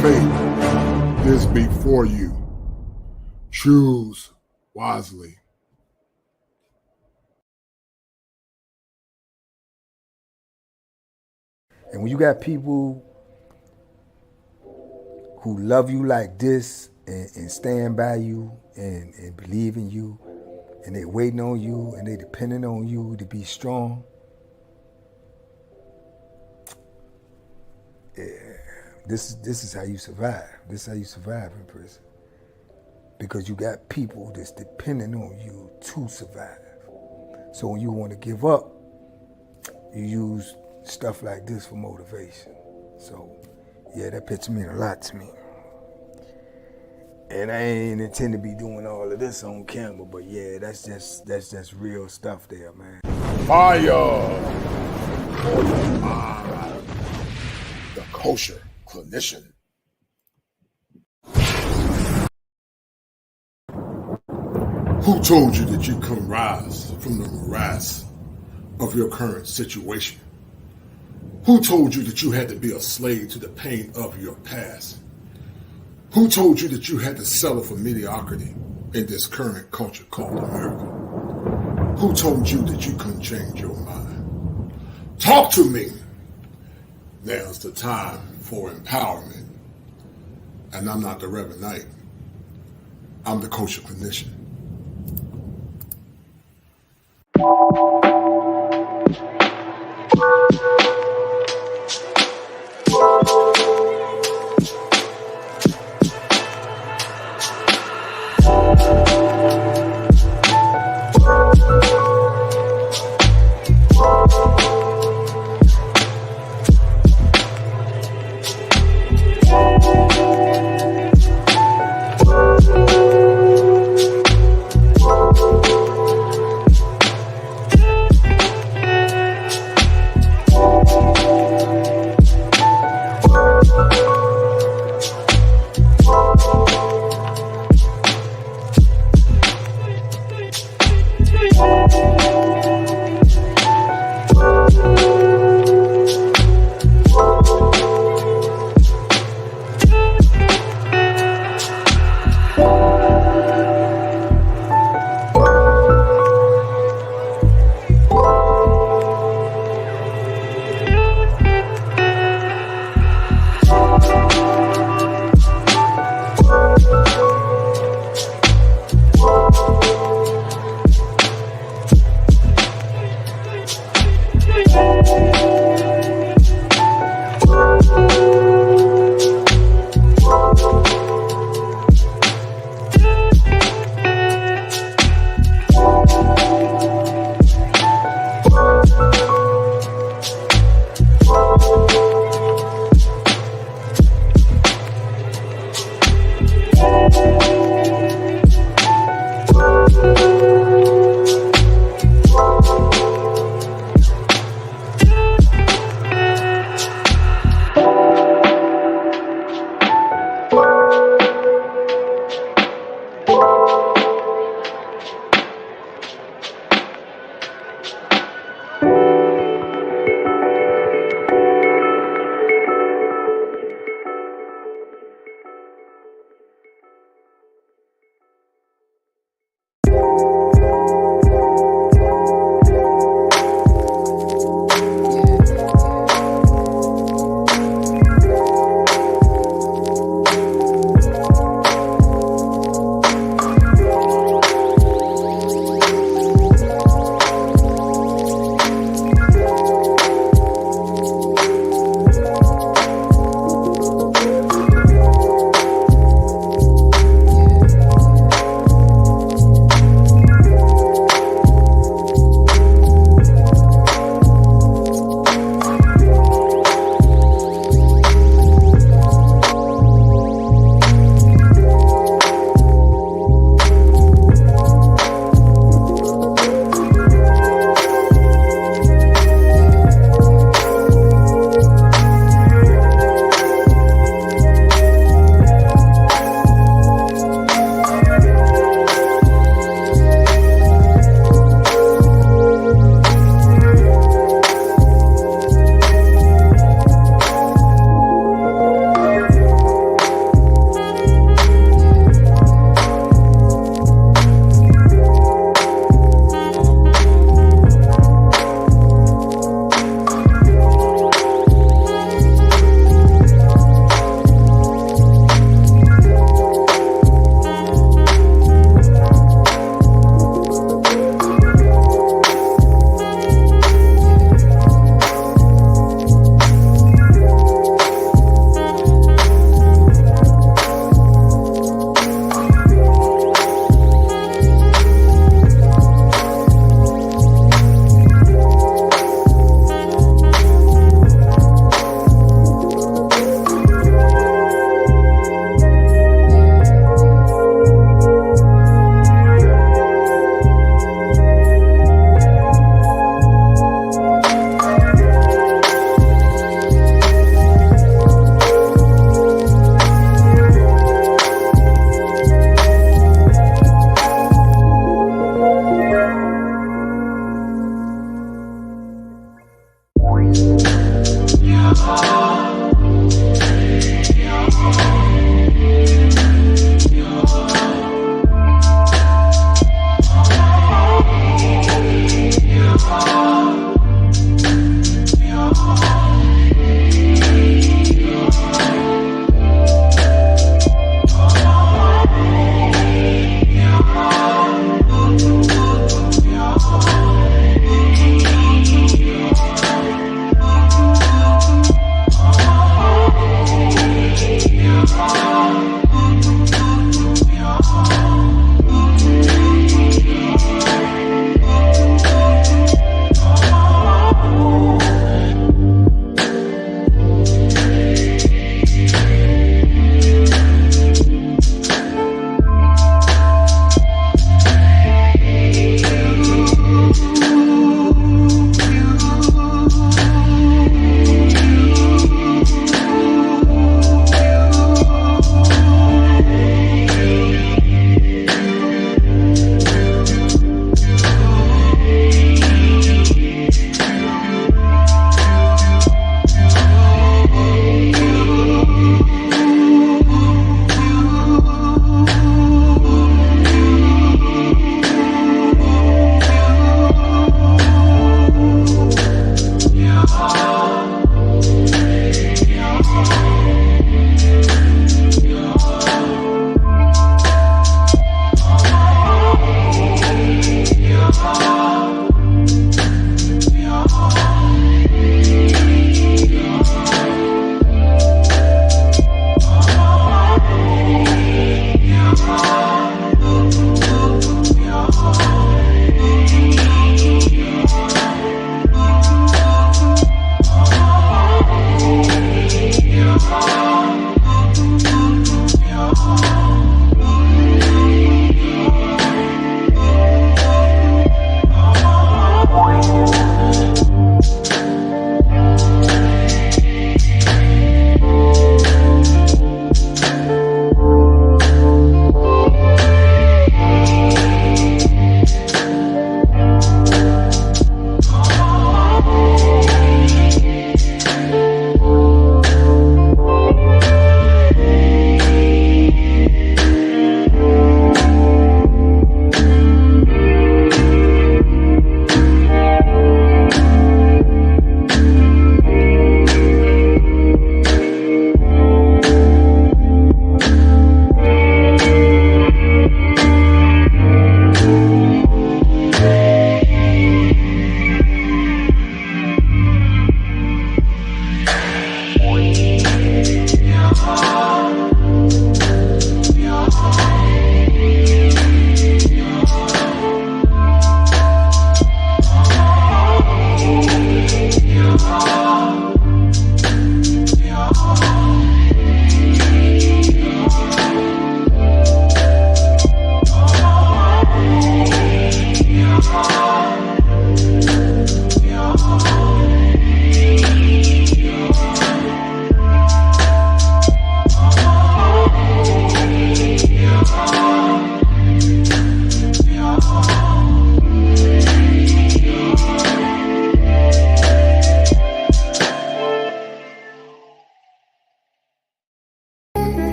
fate is before you. Choose wisely. And when you got people who love you like this and stand by you and believe in you, and they waiting on you and they depending on you to be strong, yeah, this is how you survive. This is how you survive in prison. Because you got people that's depending on you to survive. So when you want to give up, you use stuff like this for motivation. So yeah, that picture mean a lot to me. And I ain't intend to be doing all of this on camera, but yeah, that's just real stuff there, man. Fire for your mind. The kosher clinician. Who told you that you can rise from the morass of your current situation? Who told you that you had to be a slave to the pain of your past? Who told you that you had to settle for mediocrity in this current culture called America? Who told you that you couldn't change your mind? Talk to me. Now's the time for empowerment. And I'm not the Reverend Knight. I'm the kosher clinician.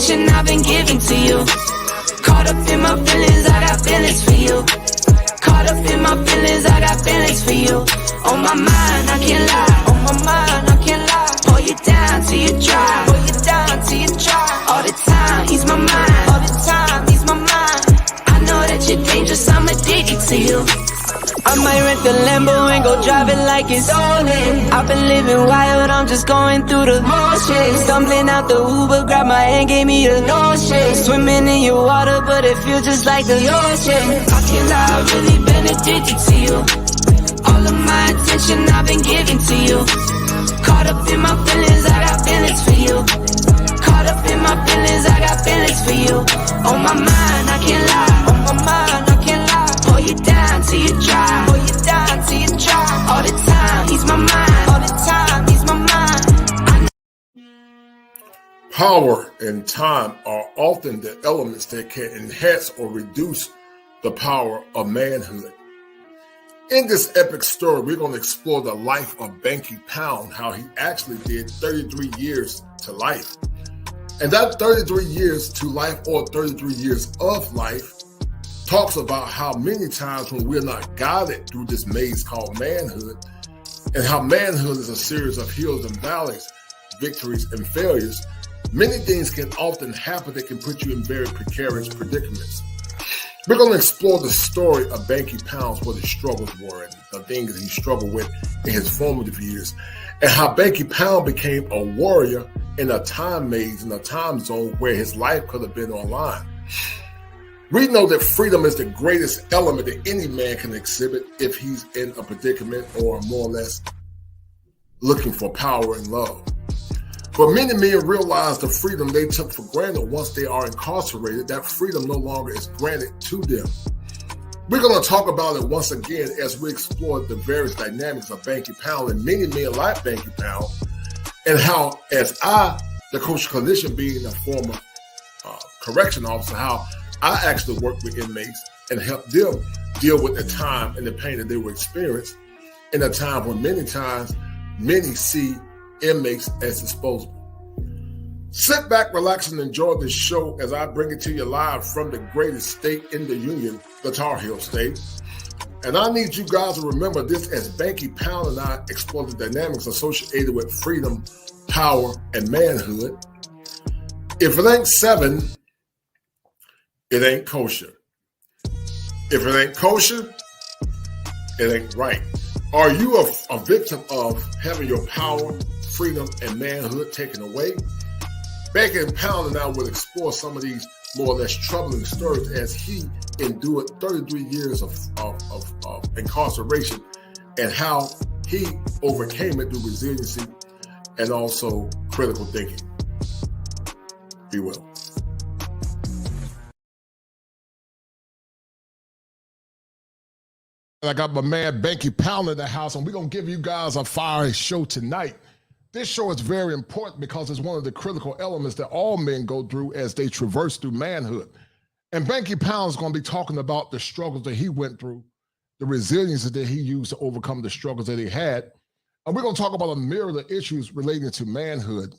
attention I've been giving to you. Caught up in my feelings, I got feelings for you. Caught up in my feelings, I got feelings for you. On my mind, I can't lie. On my mind, I can't lie. Pull you down till you dry. Pull you down till you dry. All the time, ease my mind. All the time, ease my mind. I know that you're dangerous, I'm addicted to you. I might rent the Lambo and go drive it like it's stolen. I've been living wild, I'm just going through the motions. Stumbling out the Uber, grab my hand, gave me the notion. Swimming in your water, but it feels just like the ocean. I can't lie, I've really been addicted to you. All of my attention I've been giving to you. Caught up in my feelings, I got feelings for you. Caught up in my feelings, I got feelings for you. On my mind, I can't lie. On my mind, I can't lie. Pull you down till you dry. Pull you down till you dry. All the time, ease my mind. All the time, ease my mind. Power and time are often the elements that can enhance or reduce the power of manhood. In this epic story, we're going to explore the life of Banky Pound, how he actually did 33 years to life. And that 33 years to life, or 33 years of life, talks about how many times when we're not guided through this maze called manhood, and how manhood is a series of hills and valleys, victories and failures, many things can often happen that can put you in very precarious predicaments. We're going to explore the story of Banky Pound, what his struggles were and the things that he struggled with in his formative years, and how Banky Pound became a warrior in a time maze, in a time zone where his life could have been online. We know that freedom is the greatest element that any man can exhibit if he's in a predicament or more or less looking for power and love. But many men realize the freedom they took for granted once they are incarcerated, that freedom no longer is granted to them. We're going to talk about it once again as we explore the various dynamics of Banky Pound and many men like Banky Pound, and how, as the coaching clinician being a former correction officer, how I actually work with inmates and help them deal with the time and the pain that they were experiencing in a time when many times many see inmates as disposable. Sit back, relax, and enjoy this show as I bring it to you live from the greatest state in the Union, the Tar Heel State. And I need you guys to remember this as Banky Pound and I explore the dynamics associated with freedom, power, and manhood. If it ain't 7, it ain't kosher. If it ain't kosher, it ain't right. Are you a victim of having your power, freedom, and manhood taken away? Banky Pound and I will explore some of these more or less troubling stories as he endured 33 years of incarceration and how he overcame it through resiliency and also critical thinking. Be well. I got my man Banky Pound in the house, and we're going to give you guys a fire show tonight. This show is very important because it's one of the critical elements that all men go through as they traverse through manhood. And Banky Pound is going to be talking about the struggles that he went through, the resilience that he used to overcome the struggles that he had. And we're going to talk about a myriad of issues relating to manhood,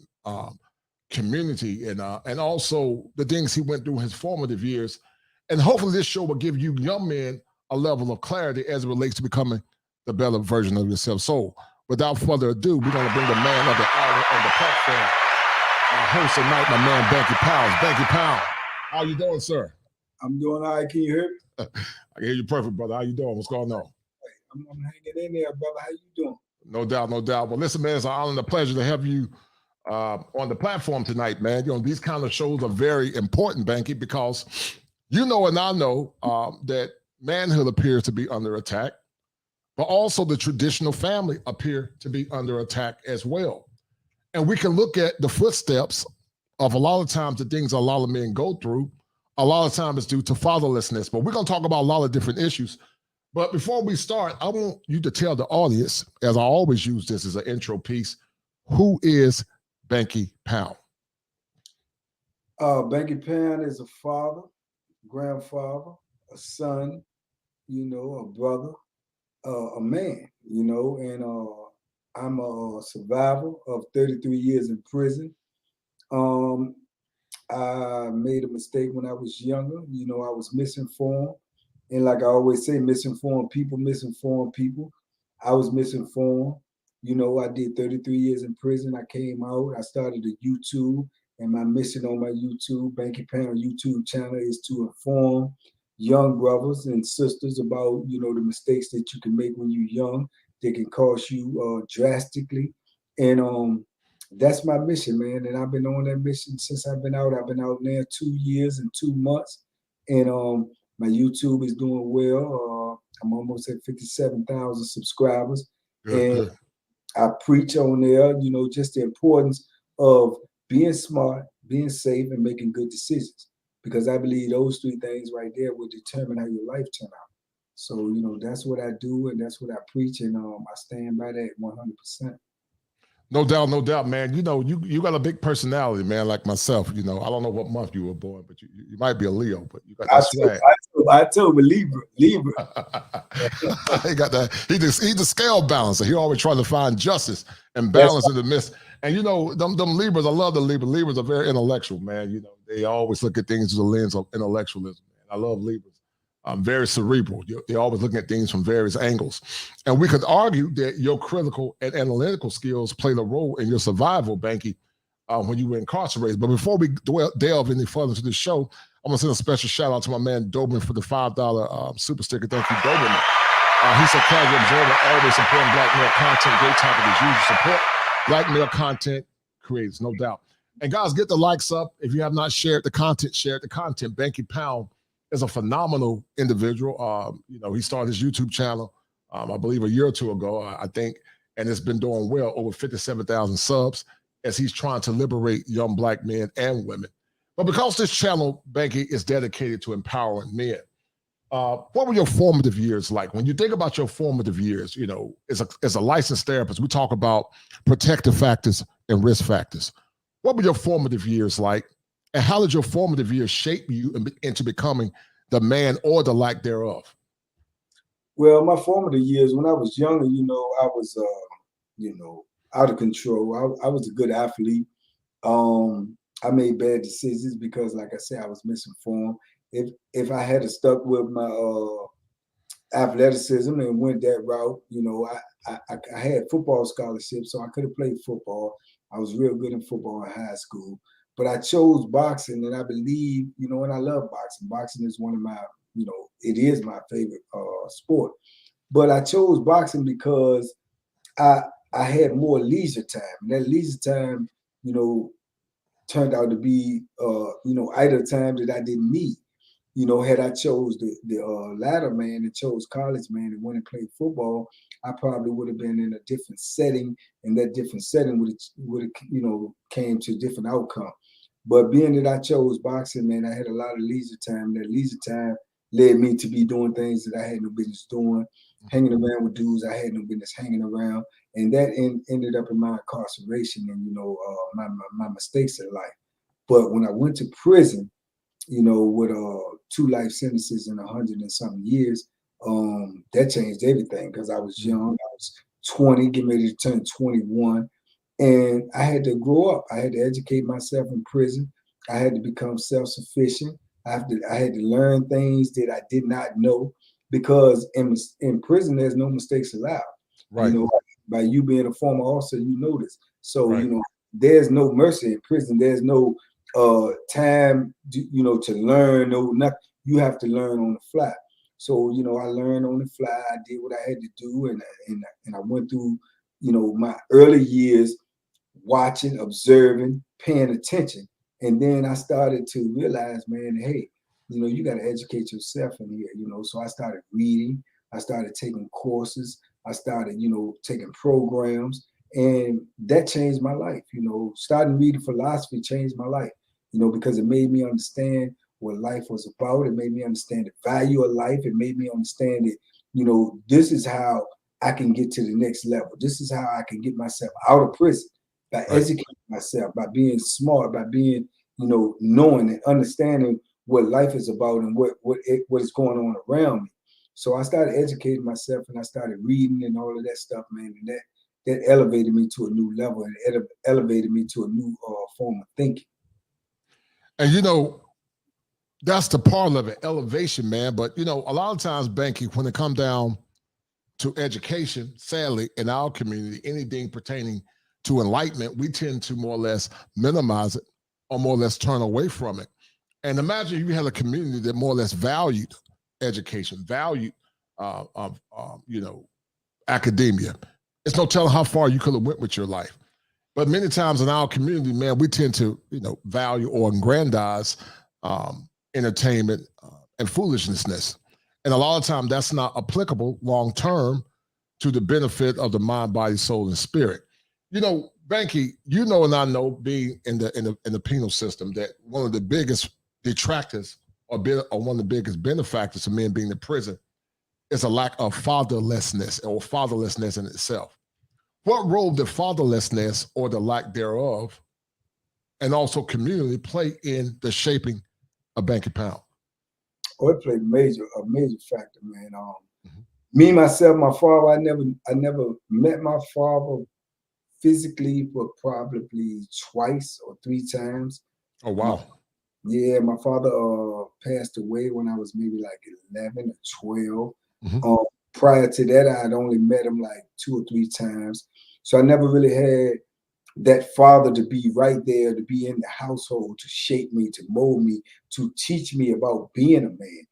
community, and also the things he went through in his formative years. And hopefully this show will give you young men a level of clarity as it relates to becoming the better version of yourself. So without further ado, we're going to bring the man of the hour on the platform. My host tonight, my man Banky Pound. Banky Pound, how you doing, sir? I'm doing all right. Can you hear me? I can hear you perfect, brother. How you doing? What's going on? I'm hanging in there, brother. How you doing? No doubt, no doubt. Well, listen, man, it's an honor and a pleasure to have you on the platform tonight, man. You know, these kind of shows are very important, Banky, because you know and I know that manhood appears to be under attack, but also the traditional family appear to be under attack as well. And we can look at the footsteps of a lot of times the things a lot of men go through. A lot of times it's due to fatherlessness, but we're going to talk about a lot of different issues. But before we start, I want you to tell the audience, as I always use this as an intro piece, who is Banky Pound? Banky Pound is a father, grandfather, a son, you know, a brother, a man, you know, and I'm a survivor of 33 years in prison. I made a mistake when I was younger. You know, I was misinformed. And like I always say, misinformed people misinform people. I was misinformed. You know, I did 33 years in prison. I came out. I started a YouTube, and my mission on my YouTube, Banky Pound YouTube channel, is to inform young brothers and sisters about, you know, the mistakes that you can make when you're young. They can cost you drastically. And that's my mission, man. And I've been on that mission since I've been out. I've been out now 2 years and 2 months. And my YouTube is doing well. I'm almost at 57,000 subscribers. Good, And good. I preach on there, you know, just the importance of being smart, being safe, and making good decisions. Because I believe those three things right there will determine how your life turn out. So, you know, that's what I do and that's what I preach. And I stand by that 100%. No doubt, man. You know, you got a big personality, man, like myself. You know, I don't know what month you were born, but you might be a Leo, but you got that swag. I told him Libra. He got that. He's the scale balancer. He always trying to find justice and balance in the midst. And you know, them Libras, I love the Libras. Libras are very intellectual, man. You know, they always look at things through the lens of intellectualism. Man. I love Libras. Very cerebral. They're always looking at things from various angles. And we could argue that your critical and analytical skills played a role in your survival, Banky, when you were incarcerated. But before we delve any further into the show, I'm going to send a special shout out to my man Dobin for the $5 super sticker. Thank you, Dobin. He's a casual observer, always supporting Black male content. Great topic as usual. Support Black male content creators, no doubt. And guys, get the likes up. If you have not shared the content, share the content. Banky Pound is a phenomenal individual. You know, he started his YouTube channel, I believe, a year or two ago, I think, and it's been doing well, over 57,000 subs, as he's trying to liberate young Black men and women. But because this channel, Banky, is dedicated to empowering men, what were your formative years like? When you think about your formative years, you know, as a licensed therapist, we talk about protective factors and risk factors. What were your formative years like? And how did your formative years shape you into becoming the man or the lack thereof? Well, my formative years, when I was younger, you know, I was, you know, out of control. I was a good athlete. I made bad decisions because, like I said, I was misinformed. If I had stuck with my athleticism and went that route, you know, I had football scholarships, so I could have played football. I was real good in football in high school. But I chose boxing, and I believe, you know, and I love boxing. Boxing is one of my, you know, it is my favorite sport. But I chose boxing because I had more leisure time. And that leisure time, you know, turned out to be, you know, idle time that I didn't need. You know, had I chose the latter man and chose college man and went and played football, I probably would have been in a different setting, and that different setting would have, you know, came to a different outcome. But being that I chose boxing, man, I had a lot of leisure time. That leisure time led me to be doing things that I had no business doing, hanging around with dudes I had no business hanging around, and that ended up in my incarceration and, you know, my mistakes in life. But when I went to prison, you know, with 2 life sentences and 100 and something years, that changed everything because I was young. I was 20, getting ready to turn 21. And I had to grow up. I had to educate myself in prison. I had to become self-sufficient. I had to learn things that I did not know, because in prison, there's no mistakes allowed. Right. You know, by you being a former officer, you know this. So, right. You know, there's no mercy in prison. There's no time, you know, to learn. No, nothing. You have to learn on the fly. So, you know, I learned on the fly. I did what I had to do, and I went through, you know, my early years watching, observing, paying attention. And then I started to realize, man, hey, you know, you got to educate yourself in here, you know. So I started reading, I started taking courses, I started, you know, taking programs, and that changed my life. You know, starting reading philosophy changed my life, you know, because it made me understand what life was about. It made me understand the value of life. It made me understand that, you know, this is how I can get to the next level. This is how I can get myself out of prison, by educating myself, by being smart, by being, you know, knowing and understanding what life is about and what is going on around me. So I started educating myself, and I started reading and all of that stuff, man. And that elevated me to a new level, and it elevated me to a new form of thinking. And you know, that's the part of it, elevation, man. But you know, a lot of times, Banky, when it comes down to education, sadly, in our community, anything pertaining to enlightenment, we tend to more or less minimize it or more or less turn away from it. And imagine you had a community that more or less valued education, valued, you know, academia. It's no telling how far you could have went with your life. But many times in our community, man, we tend to, you know, value or aggrandize entertainment and foolishness. And a lot of times that's not applicable long term to the benefit of the mind, body, soul, and spirit. You know, Banky, you know, and I know, being in the penal system, that one of the biggest detractors or one of the biggest benefactors of men being in prison is a lack of fatherlessness or fatherlessness in itself. What role did fatherlessness or the lack thereof, and also community, play in the shaping of Banky Pound? Oh, it played a major factor, man. Me myself, my father, I never met my father physically, but probably twice or three times. Oh wow. My father passed away when I was maybe like 11 or 12. Mm-hmm. Prior to that, I had only met him like 2 or 3 times. So I never really had that father to be right there, to be in the household, to shape me, to mold me, to teach me about being a man.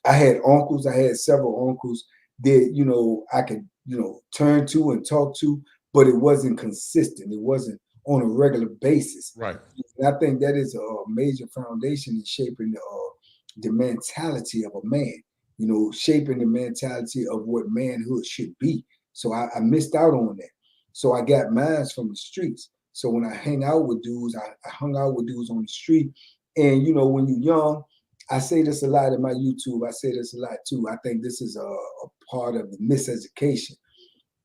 I had uncles, I had several uncles that, you know, I could, you know, turn to and talk to, but it wasn't consistent. It wasn't on a regular basis. Right. And I think that is a major foundation in shaping the mentality of a man, you know, shaping the mentality of what manhood should be. So I missed out on that. So I got mines from the streets. So when I hang out with dudes, I hung out with dudes on the street. And, you know, when you're young, I say this a lot in my YouTube. I say this a lot too. I think this is a part of the miseducation.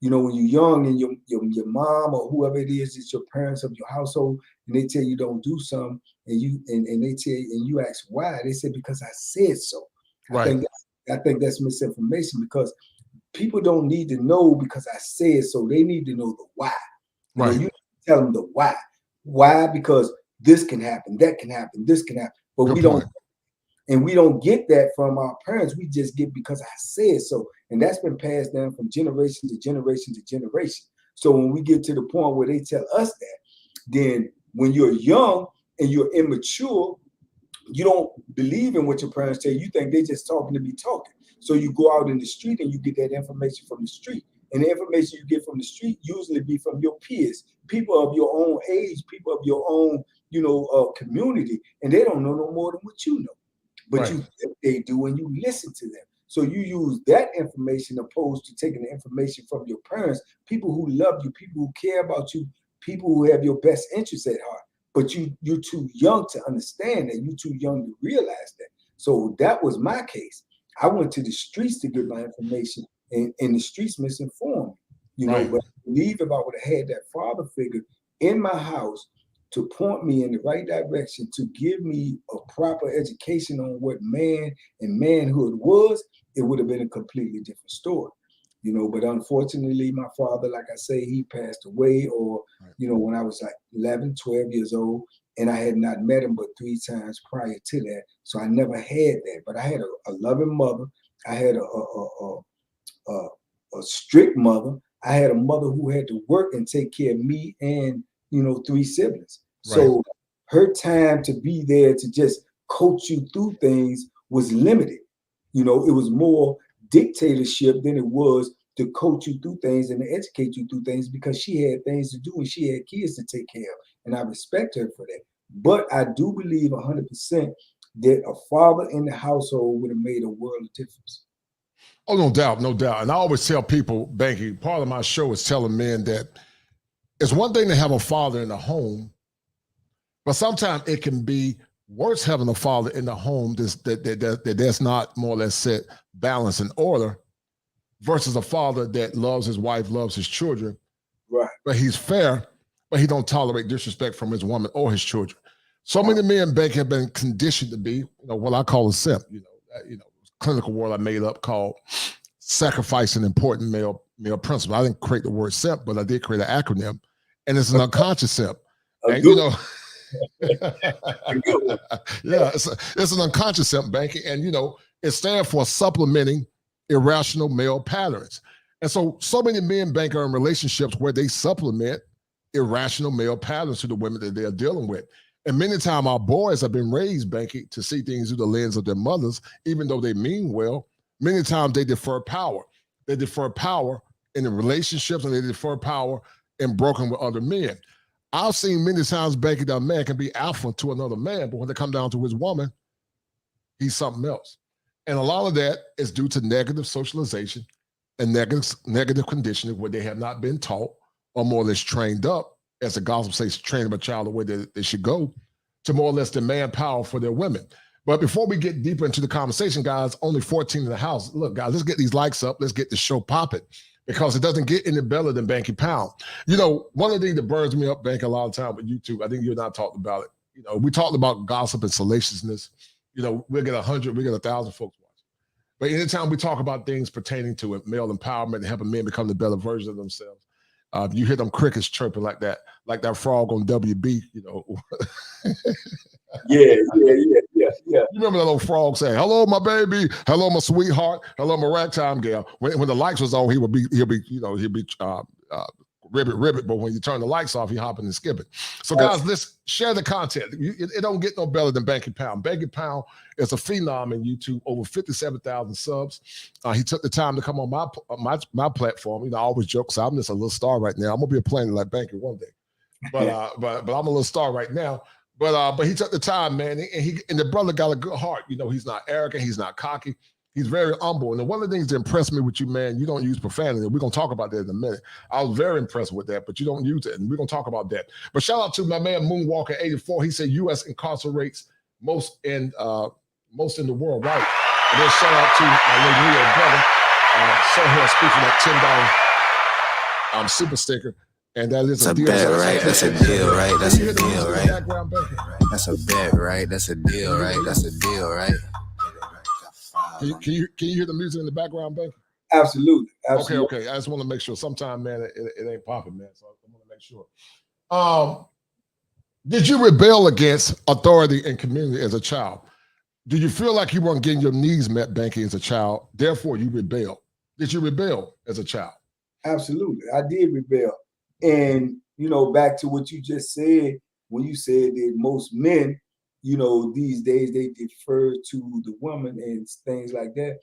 You know, when you're young and your mom or whoever it is, it's your parents of your household, and they tell you don't do something, and they tell you, and you ask why, they say because I said so. Right. I think that's misinformation, because people don't need to know because I said so. They need to know the why. Right. You tell them the why. Why? Because this can happen, that can happen, this can happen. But Good we point. don't. And we don't get that from our parents. We just get because I said so. And that's been passed down from generation to generation to generation. So when we get to the point where they tell us that, then when you're young and you're immature, you don't believe in what your parents tell you. You think they're just talking to be talking. So you go out in the street and you get that information from the street. And the information you get from the street usually be from your peers, people of your own age, people of your own, you know, community. And they don't know no more than what you know. But Right. you think they do, and you listen to them. So you use that information opposed to taking the information from your parents, people who love you, people who care about you, people who have your best interests at heart. But you're too young to understand that. You're too young to realize that. So that was my case. I went to the streets to get my information, and the streets misinformed me. You know, Right. but I believe if I would have had that father figure in my house to point me in the right direction, to give me a proper education on what man and manhood was, it would have been a completely different story. You know, but unfortunately, my father, like I say, he passed away, or, you know, when I was like 11, 12 years old, and I had not met him but 3 times prior to that. So I never had that. But I had a loving mother. I had a strict mother. I had a mother who had to work and take care of me and, you know, 3 siblings. Right. So her time to be there to just coach you through things was limited. You know, it was more dictatorship than it was to coach you through things and to educate you through things, because she had things to do and she had kids to take care of. And I respect her for that. But I do believe 100% that a father in the household would have made a world of difference. Oh, no doubt, no doubt. And I always tell people, Banky, part of my show is telling men that it's one thing to have a father in the home, but sometimes it can be worse having a father in the home that's not more or less set, balance, and order, versus a father that loves his wife, loves his children, Right. but he's fair, but he don't tolerate disrespect from his woman or his children. So many men, Banky, have been conditioned to be, you know, what I call a simp. You know, clinical word I made up called sacrificing important male principle. I didn't create the word simp, but I did create an acronym, and it's an unconscious simp. And you know, Yeah, it's an unconscious symptom, Banky, and it stands for supplementing irrational male patterns. And so many men, Bank, are in relationships where they supplement irrational male patterns to the women that they're dealing with. And many times our boys have been raised, Banky, to see things through the lens of their mothers, even though they mean well. Many times they defer power. They defer power in the relationships, and they defer power in broken with other men. I've seen many times, Banky, that a man can be alpha to another man, but when they come down to his woman, he's something else. And a lot of that is due to negative socialization and negative conditioning where they have not been taught or more or less trained up, as the gospel says, train up a child the way that they should go, to more or less demand power for their women. But before we get deeper into the conversation, guys, only 14 in the house. Look, guys, let's get these likes up. Let's get the show popping, because it doesn't get any better than Banky Pound. One of the things that burns me up, Banky, a lot of time with YouTube, I think you and I talked about it. We talked about gossip and salaciousness. We'll get 100, we get 1,000 folks watching. But anytime we talk about things pertaining to male empowerment and helping men become the better version of themselves, you hear them crickets chirping like that frog on WB, Yeah. You remember that little frog saying, "Hello, my baby. Hello, my sweetheart. Hello, my ragtime gal." When the lights was on, he'll be ribbit. But when you turn the lights off, he hopping and skipping. So guys, let's share the content. It don't get no better than Banky Pound. Banky Pound is a phenom in YouTube, over 57,000 subs. He took the time to come on my platform. I always joke, so I'm just a little star right now. I'm gonna be a planet like Banky one day, but I'm a little star right now. But he took the time, man, and the brother got a good heart. He's not arrogant, he's not cocky. He's very humble. And one of the things that impressed me with you, man, you don't use profanity. We're going to talk about that in a minute. I was very impressed with that, but you don't use it, and we're going to talk about that. But shout out to my man Moonwalker84. He said U.S. incarcerates most in the world, right? And then shout out to my little Leo brother, so here speaking that $10 super sticker. And that is a deal, right? That's a deal, right? That's a deal, right? That's a bet, right? That's a deal, right? That's a deal, right? Can you hear the music in the background, Banky? Absolutely. Okay. I just want to make sure. Sometimes, man, it ain't popping, man. So I want to make sure. Did you rebel against authority and community as a child? Did you feel like you weren't getting your needs met, Banky, as a child? Therefore, you rebelled. Did you rebel as a child? Absolutely. I did rebel. And, back to what you just said, when you said that most men, these days they defer to the woman and things like that.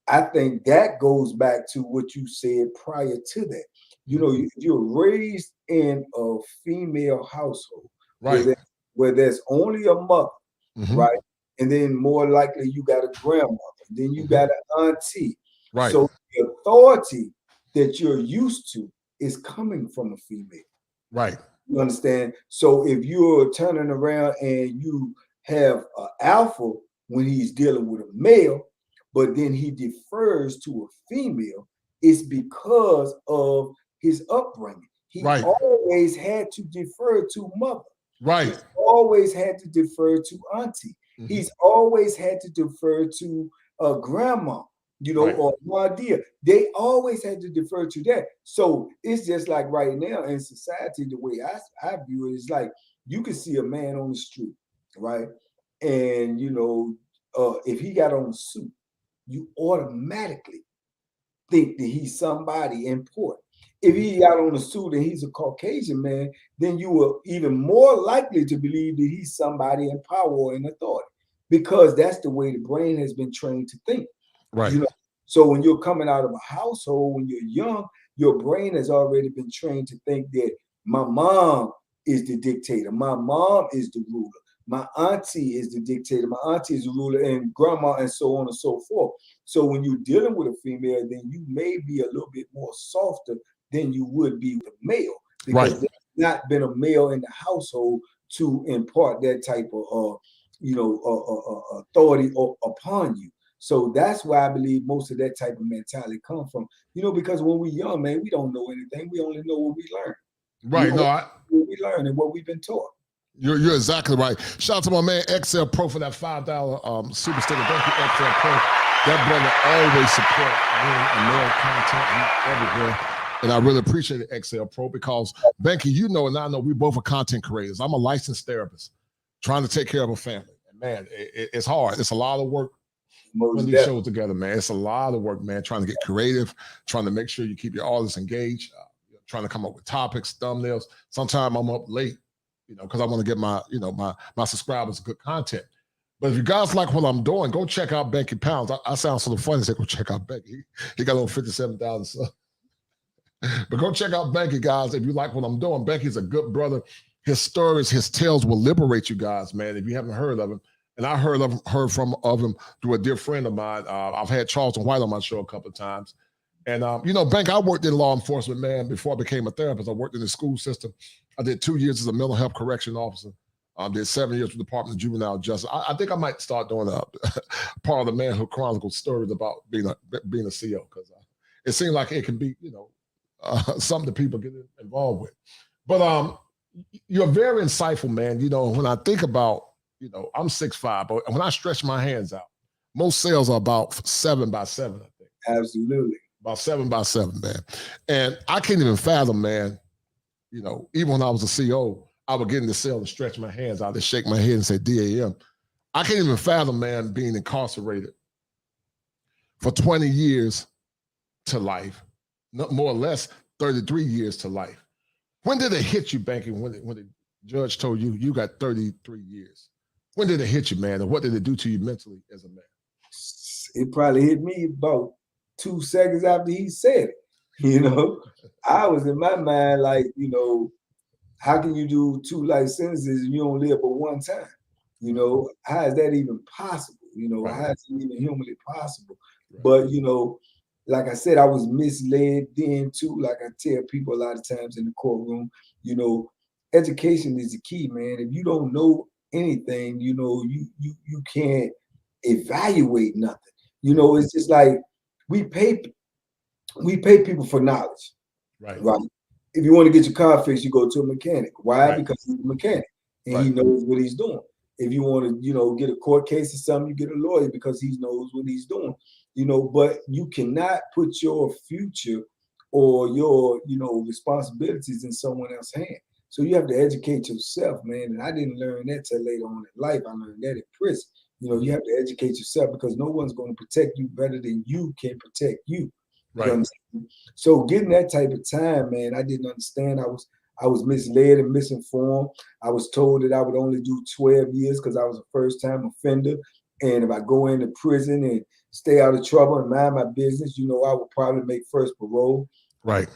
I think that goes back to what you said prior to that. You're raised in a female household, right, where there's only a mother, right? And then more likely you got a grandmother, then you got an auntie. Right. So the authority that you're used to is coming from a female. Right. You understand? So if you're turning around and you have an alpha when he's dealing with a male, but then he defers to a female, it's because of his upbringing. He always had to defer to mother. Right. He's always had to defer to auntie. He's always had to defer to grandma, or my dear. They always had to defer to that. So it's just like right now in society, the way I view it is like you can see a man on the street, right? And, if he got on a suit, you automatically think that he's somebody important. If he got on a suit and he's a Caucasian man, then you are even more likely to believe that he's somebody in power or in authority, because that's the way the brain has been trained to think. Right. So when you're coming out of a household, when you're young, your brain has already been trained to think that my mom is the dictator, my mom is the ruler, my auntie is the dictator, my auntie is the ruler, and grandma, and so on and so forth. So when you're dealing with a female, then you may be a little bit more softer than you would be with a male, because there's not been a male in the household to impart that type of authority upon you. So that's why I believe most of that type of mentality comes from, because when we're young, man, we don't know anything. We only know what we learn. Right. What we learn and what we've been taught. You're exactly right. Shout out to my man XL Pro for that $5 super sticker. Thank you, XL Pro. That brother always support male content everywhere. And I really appreciate the XL Pro because, Banky, you know, and I know we both are content creators. I'm a licensed therapist trying to take care of a family. And man, it's hard. It's a lot of work putting these shows together, man. It's a lot of work, man, trying to get creative, trying to make sure you keep your audience engaged, trying to come up with topics, thumbnails. Sometimes I'm up late, you know, because I want to get my, you know, my subscribers good content. But if you guys like what I'm doing, go check out Banky Pounds. I sound sort of funny to say go check out Banky. He got over 57,000 subs. But go check out Banky, guys, if you like what I'm doing. Banky's a good brother. His stories, his tales will liberate you guys, man, if you haven't heard of him. And I heard of him through a dear friend of mine. I've had Charlton White on my show a couple of times. And, you know, Bank, I worked in law enforcement, man, before I became a therapist. I worked in the school system. I did 2 years as a mental health correction officer. Did 7 years with the Department of Juvenile Justice. I think I might start doing a part of the Manhood Chronicles stories about being a CEO, because it seems like it can be, you know, something that people get involved with. But you're very insightful, man. You know, when I think about, you know, I'm 6'5", but when I stretch my hands out, most sales are about 7 by 7, I think. Absolutely. About 7 by 7, man. And I can't even fathom, man, you know, even when I was a CEO, I would get in the cell and stretch my hands out and shake my head and say DAM. I can't even fathom, man, being incarcerated for 20 years to life, more or less 33 years to life. When did it hit you, Banky, when the judge told you you got 33 years? When did it hit you, man, and what did it do to you mentally as a man? It probably hit me about 2 seconds after he said it. You know, I was in my mind like, you know, how can you do 2 life sentences and you don't live but one time? You know, how is that even possible? You know, how is it even humanly possible? Right. But, you know, like I said, I was misled then too. Like I tell people a lot of times in the courtroom, you know, education is the key, man. If you don't know anything, you know, you can't evaluate nothing. You know, it's just like we pay people for knowledge. Right. If you want to get your car fixed, you go to a mechanic. Why? Because he's a mechanic and he knows what he's doing. If you want to, you know, get a court case or something, you get a lawyer because he knows what he's doing. You know, but you cannot put your future or your, you know, responsibilities in someone else's hand. So you have to educate yourself, man. And I didn't learn that till later on in life. I learned that in prison. You know, you have to educate yourself because no one's going to protect you better than you can protect you. Right. So getting that type of time, man, I didn't understand. I was misled and misinformed. I was told that I would only do 12 years because I was a first-time offender. And if I go into prison and stay out of trouble and mind my business, you know, I would probably make first parole. Right.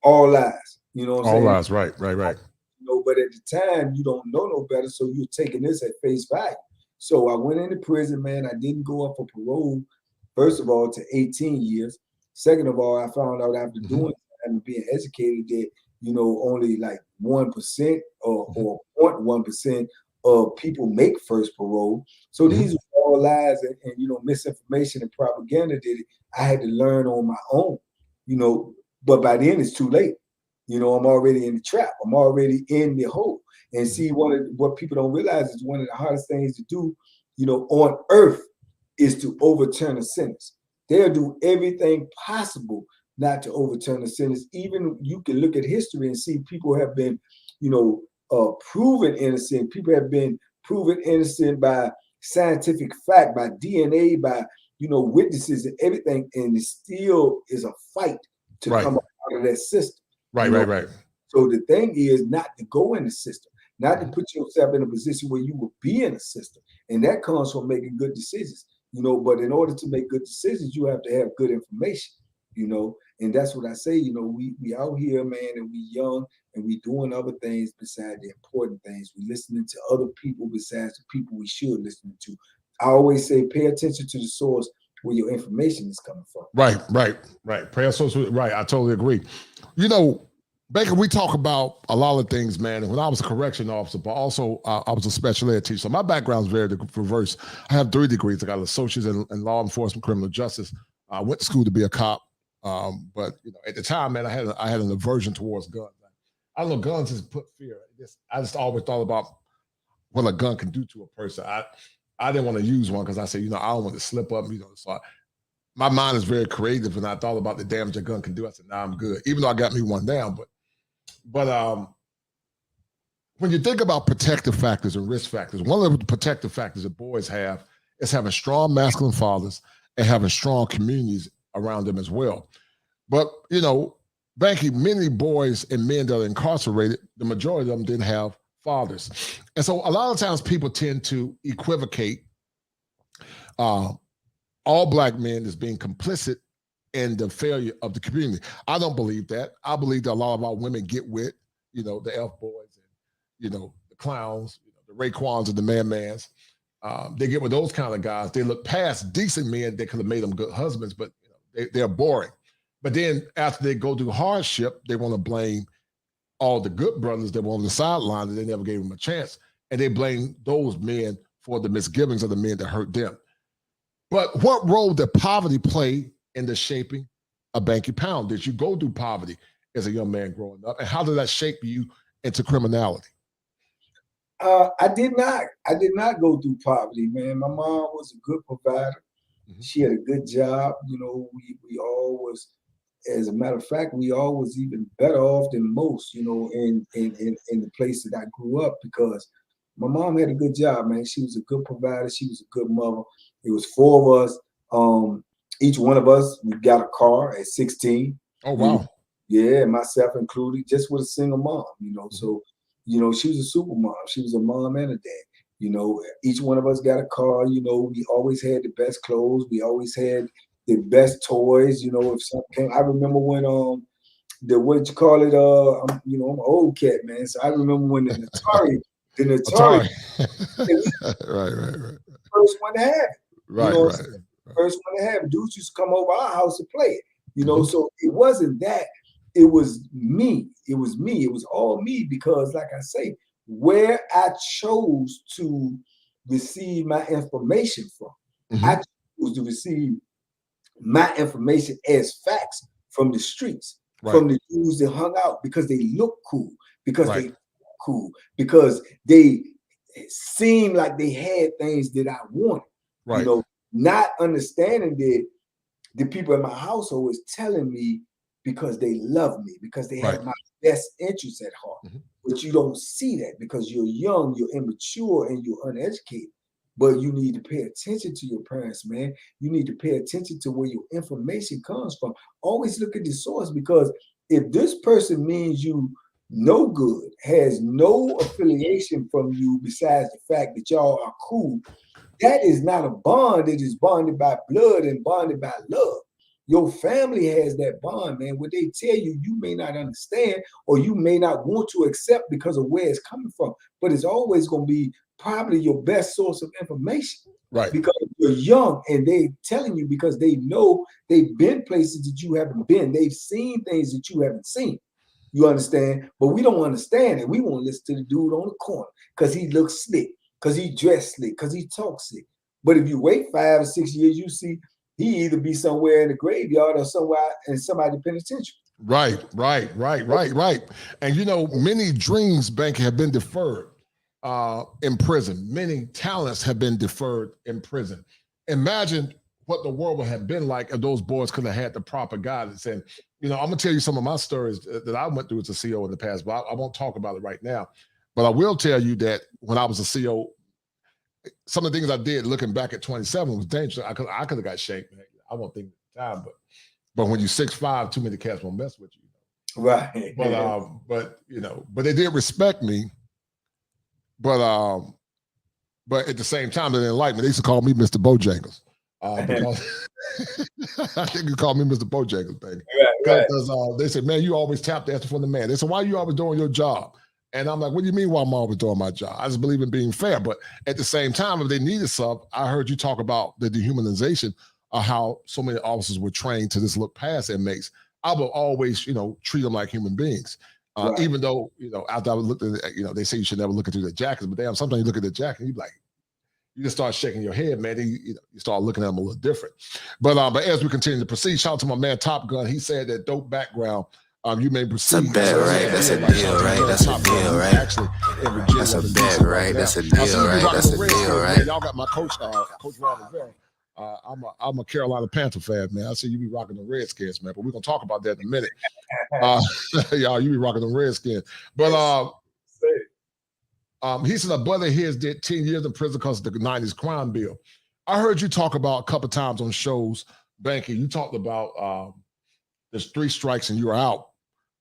All lies. You know what I'm saying? All lies, right. You know, but at the time, you don't know no better, so you're taking this at face value. So I went into prison, man. I didn't go up for parole, first of all, to 18 years. Second of all, I found out after doing and being educated that, you know, only like 1% or 0.1% of people make first parole. So these are all lies and, you know, misinformation and propaganda that I had to learn on my own, you know, but by then it's too late. You know, I'm already in the trap. I'm already in the hole. And see, what people don't realize is one of the hardest things to do, you know, on earth is to overturn a sentence. They'll do everything possible not to overturn a sentence. Even you can look at history and see people have been, you know, proven innocent. People have been proven innocent by scientific fact, by DNA, by, you know, witnesses and everything. And it still is a fight to come out of that system. Right. So the thing is not to go in the system, not to put yourself in a position where you will be in a system. And that comes from making good decisions, you know, but in order to make good decisions, you have to have good information, you know, and that's what I say, you know, we out here, man, and we young and we doing other things besides the important things. We listening to other people besides the people we should listen to. I always say, pay attention to the source where your information is coming from. Right. Pay attention. Right. I totally agree. You know, Baker, we talk about a lot of things, man. And when I was a correction officer, but also I was a special ed teacher. So my background is very diverse. I have 3 degrees. I got an associate's in law enforcement, criminal justice. I went to school to be a cop. But you know, at the time, man, I had an aversion towards guns. I don't know, guns just put fear. I just always thought about what a gun can do to a person. I didn't want to use one because I said, you know, I don't want to slip up, you know. So my mind is very creative, and I thought about the damage a gun can do. I said, nah, I'm good. Even though I got me one down, but when you think about protective factors and risk factors, one of the protective factors that boys have is having strong masculine fathers and having strong communities around them as well. But, you know, Banky, many boys and men that are incarcerated, the majority of them didn't have fathers. And so a lot of times people tend to equivocate all Black men as being complicit in the failure of the community. I don't believe that. I believe that a lot of our women get with, you know, the F-boys and, you know, the clowns, you know, the Raekwons and the man-mans. They get with those kind of guys. They look past decent men that could have made them good husbands, but you know, they're boring. But then after they go through hardship, they want to blame all the good brothers that were on the sideline that they never gave them a chance. And they blame those men for the misgivings of the men that hurt them. But what role did poverty play in the shaping of Banky Pound? Did you go through poverty as a young man growing up? And how did that shape you into criminality? I did not. I did not go through poverty, man. My mom was a good provider. Mm-hmm. She had a good job. You know, we all was, as a matter of fact, we all was even better off than most, you know, in the place that I grew up, because my mom had a good job, man. She was a good provider. She was a good mother. It was 4 of us. Each one of us, we got a car at 16. Oh, wow. Yeah, myself included, just with a single mom, you know. Mm-hmm. So, you know, she was a super mom. She was a mom and a dad. You know, each one of us got a car. You know, we always had the best clothes. We always had the best toys. You know, if something came, I remember when what you call it? You know, I'm an old cat, man. So I remember when the Atari, right. First one to have it. Right, you know, right. First one to have it. Dudes used to come over our house to play it. You know, mm-hmm. So it wasn't that. It was me. It was me. It was all me, because, like I say, where I chose to receive my information from, mm-hmm. I chose to receive my information as facts from the streets, right. From the dudes that hung out because they look cool, because right. They cool, because they seemed like they had things that I wanted. Right. You know, not understanding that the people in my household was telling me because they love me, because they right. have my best interests at heart. Mm-hmm. But you don't see that because you're young, you're immature, and you're uneducated. But you need to pay attention to your parents, man. You need to pay attention to where your information comes from. Always look at the source, because if this person means you no good, has no affiliation from you besides the fact that y'all are cool, that is not a bond. It is bonded by blood and bonded by love. Your family has that bond, man. What they tell you, you may not understand, or you may not want to accept because of where it's coming from. But it's always going to be probably your best source of information. Right. Because you're young and they telling you because they know they've been places that you haven't been. They've seen things that you haven't seen. You understand? But we don't understand it. We want to listen to the dude on the corner because he looks slick, because he dressed slick, because he talks slick. But if you wait 5 or 6 years, you see he either be somewhere in the graveyard or somewhere in somebody's penitentiary. Right. And you know, many dreams, Banky, have been deferred in prison. Many talents have been deferred in prison. Imagine what the world would have been like if those boys could have had the proper guidance. And, you know, I'm gonna tell you some of my stories that I went through as a CO in the past, but I won't talk about it right now. But I will tell you that when I was a CO, some of the things I did looking back at 27 was dangerous. I could have got shanked. I won't think at the time, but when you're 6'5", too many cats won't mess with you. Right. But you know, but they did respect me. But at the same time, they didn't like me. They used to call me Mr. Bojangles. Because I think you call me Mr. Bojangles, baby. Right. Because they said, man, you always tap the answer from the man. They said, why are you always doing your job? And I'm like, what do you mean why I'm always doing my job? I just believe in being fair. But at the same time, if they needed something, I heard you talk about the dehumanization of how so many officers were trained to just look past inmates. I would always, you know, treat them like human beings. Right. Even though, you know, after I looked at it, you know, they say you should never look into the jackets, but damn, sometimes you look at the jacket and you like, you just start shaking your head, man. Then you start looking at them a little different. But as we continue to proceed, shout out to my man Top Gun. He said that dope background. You may proceed. That's a bet, right? That's a deal, right? That's a deal, right? Actually, that's a bet, right? That's a deal, right? That's a deal, right? Y'all got my coach, Coach Rob Rivera. I'm a Carolina Panther fan, man. I see you be rocking the Redskins, man. But we're gonna talk about that in a minute. Y'all, you be rocking the Redskins. But he said a brother of his did 10 years in prison because of the 90s crime bill. I heard you talk about a couple of times on shows, Banky. You talked about there's 3 strikes and you're out.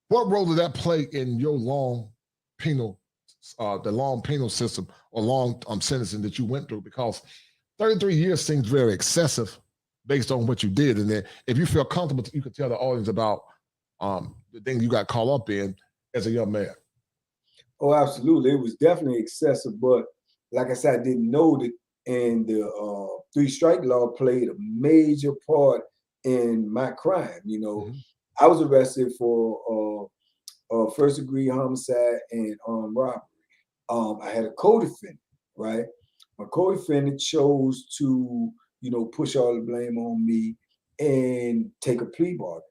What role did that play in your long penal, the long penal system or long sentencing that you went through? Because 33 years seems very excessive based on what you did. And then if you feel comfortable, you could tell the audience about the thing you got caught up in as a young man. Oh, absolutely. It was definitely excessive. But like I said, I didn't know that, and the 3 strike law played a major part in my crime. You know, I was arrested for first degree homicide and robbery. I had a co-defendant, right? My co-defendant chose to, you know, push all the blame on me and take a plea bargain.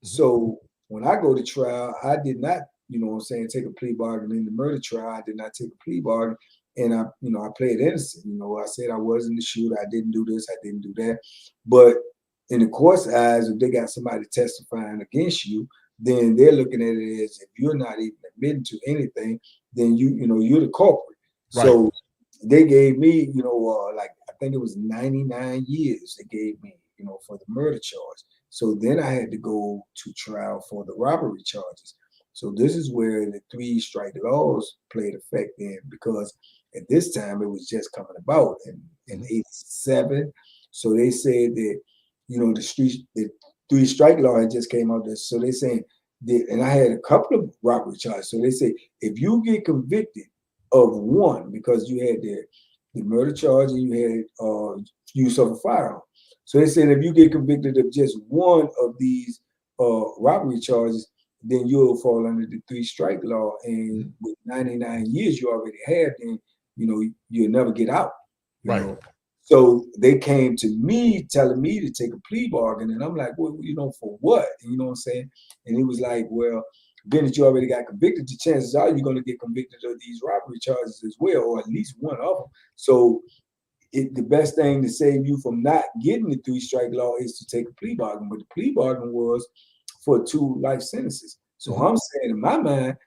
So when I go to trial, I did not, you know what I'm saying, take a plea bargain. In the murder trial, I did not take a plea bargain. And I played innocent. You know, I said I wasn't the shooter. I didn't do this. I didn't do that. But in the court's eyes, if they got somebody testifying against you, then they're looking at it as if you're not even admitting to anything, then you're the culprit. Right. So they gave me, like I think it was 99 years they gave me, for the murder charge. So then I had to go to trial for the robbery charges. So this is where the 3 strike laws played effect in, because at this time it was just coming about in 87. So they said that, the 3 strike law had just came out there. So they saying that, and I had a couple of robbery charges. So they say if you get convicted of one, because you had the murder charge and you had use of a firearm. So they said if you get convicted of just one of these robbery charges, then you'll fall under the 3 strike law. And with 99 years you already have, then you'll never get out. You know? So they came to me telling me to take a plea bargain, and I'm like, well, for what? You know what I'm saying? And he was like, well, being that you already got convicted, the chances are you're going to get convicted of these robbery charges as well, or at least one of them. So the best thing to save you from not getting the 3 strike law is to take a plea bargain. But the plea bargain was for 2 life sentences. So I'm saying, in my mind,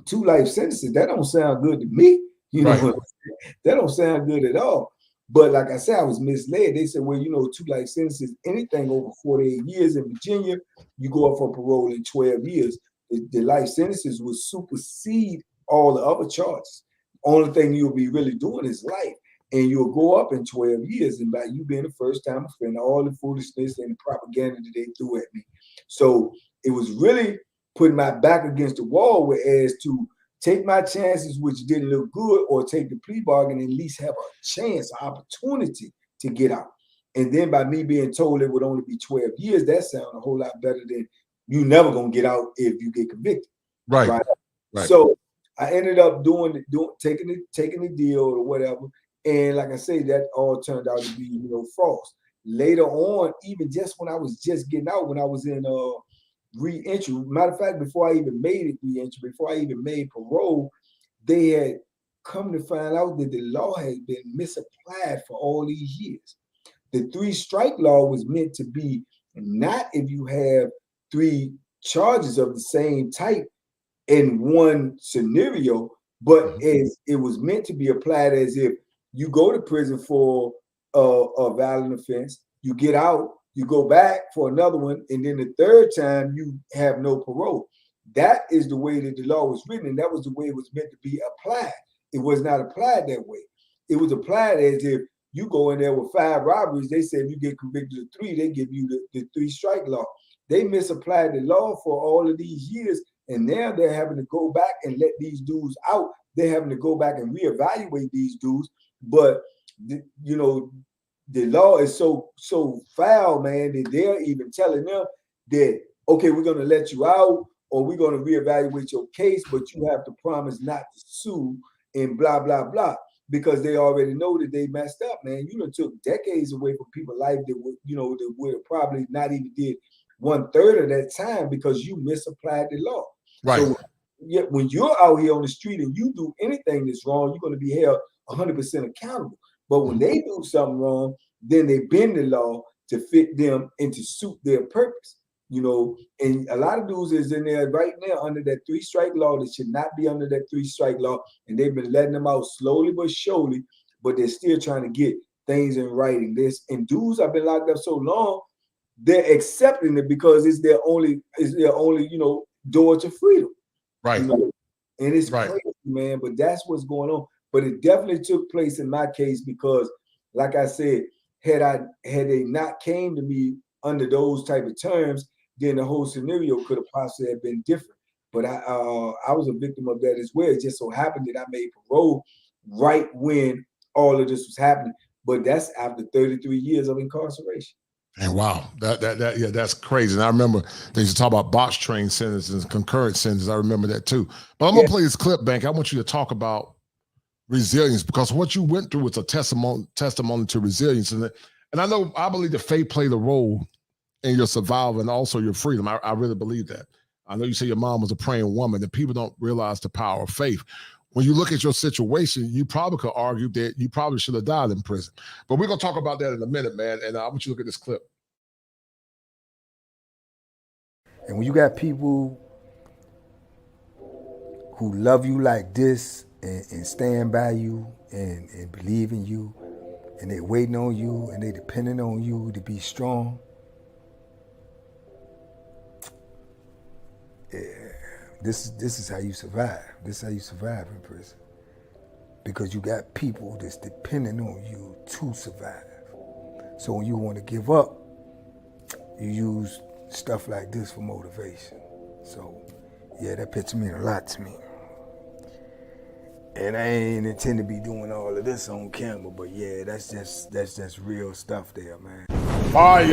2 life sentences, that don't sound good to me. You know what I'm saying? That don't sound good at all. But like I said, I was misled. They said, well, 2 life sentences, anything over 48 years in Virginia, you go up for parole in 12 years. The life sentences will supersede all the other charges. Only thing you'll be really doing is life. And you'll go up in 12 years. And by you being a first-time offender, all the foolishness and the propaganda that they threw at me. So it was really putting my back against the wall, whereas to take my chances, which didn't look good, or take the plea bargain and at least have a chance, an opportunity to get out. And then by me being told it would only be 12 years, that sounds a whole lot better than you never gonna get out if you get convicted. Right. So I ended up taking the deal or whatever. And like I say, that all turned out to be, false. Later on, even just when I was just getting out, when I was in re-entry. Matter of fact, before I even made it re-entry, before I even made parole, they had come to find out that the law had been misapplied for all these years. The 3 strike law was meant to be not if you have 3 charges of the same type in one scenario, but as it was meant to be applied as if you go to prison for a violent offense, you get out, you go back for another one, and then the 3rd time you have no parole. That is the way that the law was written, and that was the way it was meant to be applied. It was not applied that way. It was applied as if you go in there with 5 robberies. They said if you get convicted of 3, they give you the 3 strike law. They misapplied the law for all of these years, and now they're having to go back and let these dudes out. They're having to go back and reevaluate these dudes. But the law is so foul, man, that they're even telling them that, okay, we're going to let you out, or we're going to reevaluate your case, but you have to promise not to sue and blah, blah, blah, because they already know that they messed up, man. You done took decades away from people's life that would have probably not even did 1/3 of that time because you misapplied the law. Right. So when you're out here on the street and you do anything that's wrong, you're going to be held 100% accountable. But when they do something wrong, then they bend the law to fit them and to suit their purpose. And a lot of dudes is in there right now under that 3-strike law that should not be under that 3-strike law, and they've been letting them out slowly but surely, but they're still trying to get things in writing. And dudes have been locked up so long, they're accepting it because it's their only door to freedom. Right. And it's right. crazy, man, but that's what's going on. But it definitely took place in my case because, like I said, had they not came to me under those type of terms, then the whole scenario could have possibly have been different. But I was a victim of that as well. It just so happened that I made parole right when all of this was happening. But that's after 33 years of incarceration. And wow, that's crazy. And I remember they used to talk about box train sentences, concurrent sentences. I remember that too. But I'm gonna play this clip, Bank. I want you to talk about resilience, because what you went through was a testimony to resilience. And I believe that faith played a role in your survival and also your freedom. I really believe that. I know you say your mom was a praying woman, and people don't realize the power of faith. When you look at your situation, you probably could argue that you probably should have died in prison. But we're going to talk about that in a minute, man. And I want you to look at this clip. And when you got people who love you like this and stand by you and believe in you, and they waiting on you and they depending on you to be strong, this is how you survive. This is how you survive in prison. Because you got people that's depending on you to survive. So when you want to give up, you use stuff like this for motivation. So yeah, that picture means a lot to me. And I ain't intend to be doing all of this on camera, but yeah, that's just real stuff there, man. Fire!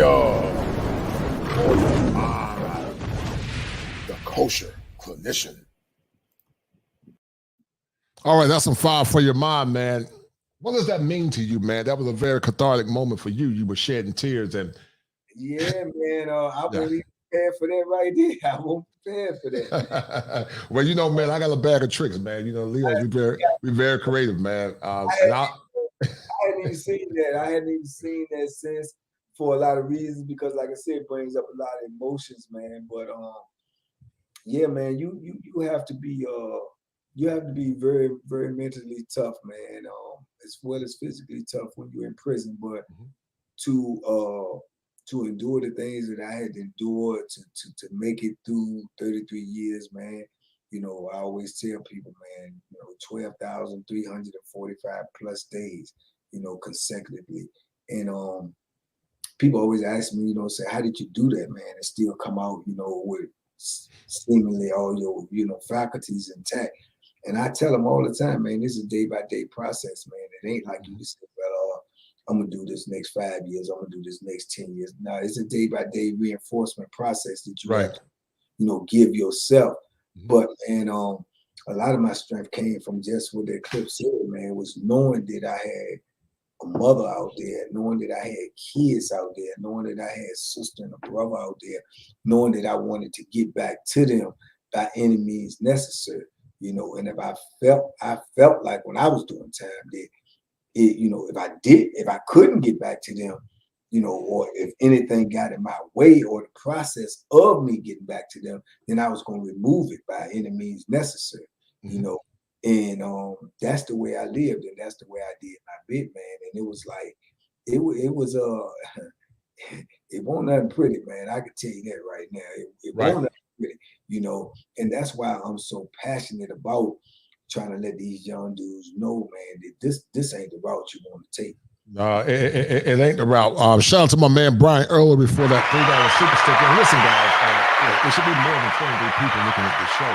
The kosher clinician. All right, that's some fire for your mind, man. What does that mean to you, man? That was a very cathartic moment for you. You were shedding tears and. Yeah, man. I wasn't even prepared for that right there. I wasn't prepared for that. Well, man, I got a bag of tricks, man. Leo, we're very creative, man. I hadn't even seen that. I hadn't even seen that since, for a lot of reasons, because, like I said, it brings up a lot of emotions, man. But yeah, man, you have to be very, very mentally tough, man. As well as physically tough when you're in prison, but to endure the things that I had to endure to make it through 33 years, man. I always tell people, man, 12,345 plus days, consecutively. And people always ask me, say, how did you do that, man? And still come out, with seemingly all your, faculties intact. And I tell them all the time, man, this is a day-by-day process, man. It ain't like you just say, well, I'm going to do this next 5 years. I'm going to do this next 10 years. No, it's a day-by-day reinforcement process that you have to, give yourself. But, and a lot of my strength came from just what that clip said, man, was knowing that I had a mother out there, knowing that I had kids out there, knowing that I had a sister and a brother out there, knowing that I wanted to get back to them by any means necessary, and if I felt like when I was doing time that if I couldn't get back to them, or if anything got in my way or the process of me getting back to them, then I was going to remove it by any means necessary, and that's the way I lived, and that's the way I did my bit, man. And it was like, it wasn't nothing pretty, man. I can tell you that right now. It wasn't nothing pretty, and that's why I'm so passionate about trying to let these young dudes know, man, that this ain't the route you want to take. No, it ain't the route. Shout out to my man Brian earlier before that $3 super sticker. And listen, guys, there should be more than 23 people looking at this show.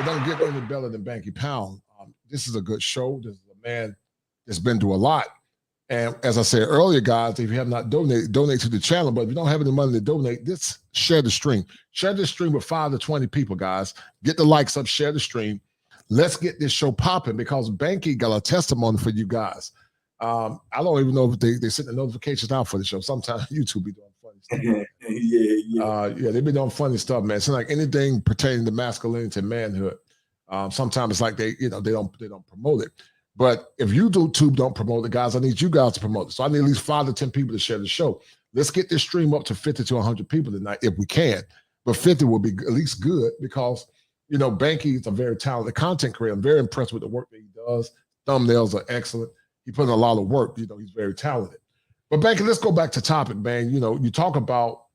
It doesn't get any better than Banky Pound. This is a good show. This is a man that's been through a lot. And as I said earlier, guys, if you have not donated, donate to the channel. But if you don't have any money to donate, share the stream. Share the stream with 5 to 20 people, guys. Get the likes up, share the stream. Let's get this show popping, because Banky got a testimony for you guys. I don't even know if they send the notifications out for the show. Sometimes YouTube be doing funny stuff. Yeah, they be doing funny stuff, man. It's like anything pertaining to masculinity and manhood. Sometimes it's like they don't promote it. But if you two don't promote it, guys, I need you guys to promote it. So I need at least 5 to 10 people to share the show. Let's get this stream up to 50 to 100 people tonight if we can. But 50 will be at least good because, Banky is a very talented content creator. I'm very impressed with the work that he does. Thumbnails are excellent. He put in a lot of work. He's very talented. But Banky, let's go back to topic, man. You talk about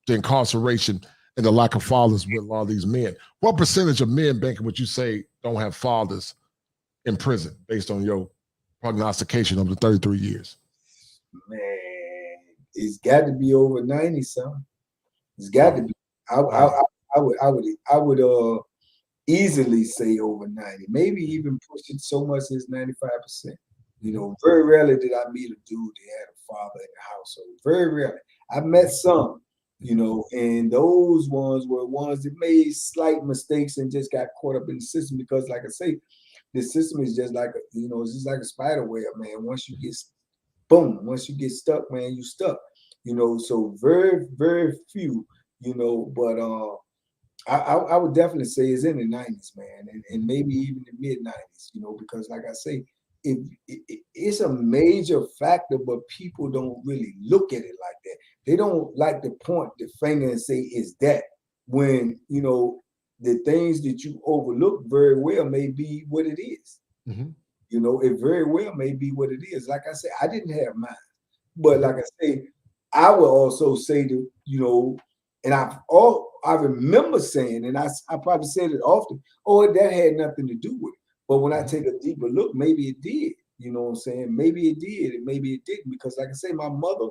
the incarceration and the lack of fathers with a lot of these men. What percentage of men, Banky, would you say don't have fathers in prison based on your prognostication of the 33 years? Man, it's got to be over 90 something. It's got to be. I would easily say over 90, maybe even push it so much as 95%. Very rarely did I meet a dude that had a father in the household. Very rarely. I met some, and those ones were ones that made slight mistakes and just got caught up in the system because, like I say, the system is just like it's just like a spider web, man. Once you get stuck, man, you stuck. So very, very few, but I would definitely say it's in the 90s, man, and maybe even the mid 90s, because like I say, it's a major factor, but people don't really look at it like that. They don't like to point the finger and say it's that when the things that you overlook very well may be what it is. Mm-hmm. It very well may be what it is. Like I said, I didn't have mine, but like I say, I would also say that and I remember saying, and I probably said it often, that had nothing to do with it. But when I take a deeper look, maybe it did. You know what I'm saying? Maybe it did, and maybe it didn't. Because like I say, my mother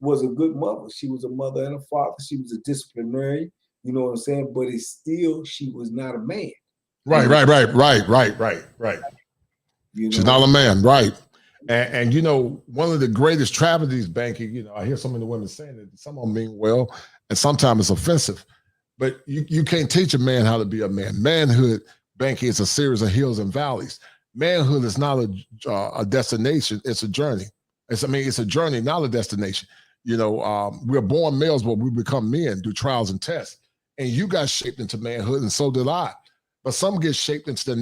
was a good mother. She was a mother and a father. She was a disciplinarian. You know what I'm saying? But it's still, she was not a man. Right. She's not a man, right? And one of the greatest tragedies, Banky, I hear some of the women saying that some of them mean well, and sometimes it's offensive. But you can't teach a man how to be a man. Manhood, Banky, is a series of hills and valleys. Manhood is not a destination; it's a journey. It's a journey, not a destination. We're born males, but we become men through trials and tests. And you got shaped into manhood, and so did I. But some get shaped into the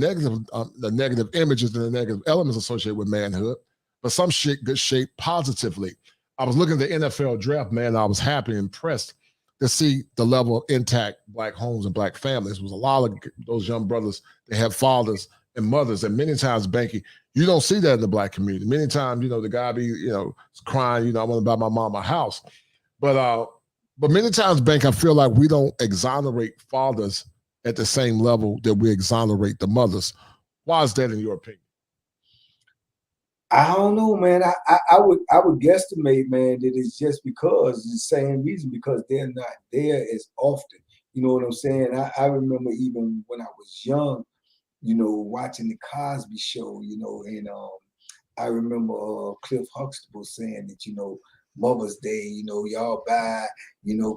negative images and the negative elements associated with manhood. But some shit get shaped positively. I was looking at the NFL draft, man. I was happy and impressed to see the level of intact Black homes and Black families. It was a lot of those young brothers that have fathers and mothers. And many times, Banky, you don't see that in the Black community. Many times, the guy be, crying, I want to buy my mom a house. But many times, Bank, I feel like we don't exonerate fathers at the same level that we exonerate the mothers. Why is that in your opinion? I don't know, man. I would guesstimate, man, that it's just because the same reason, because they're not there as often. You know what I'm saying? I remember even when I was young, watching the Cosby Show, and I remember Cliff Huxtable saying that, Mother's Day, y'all buy,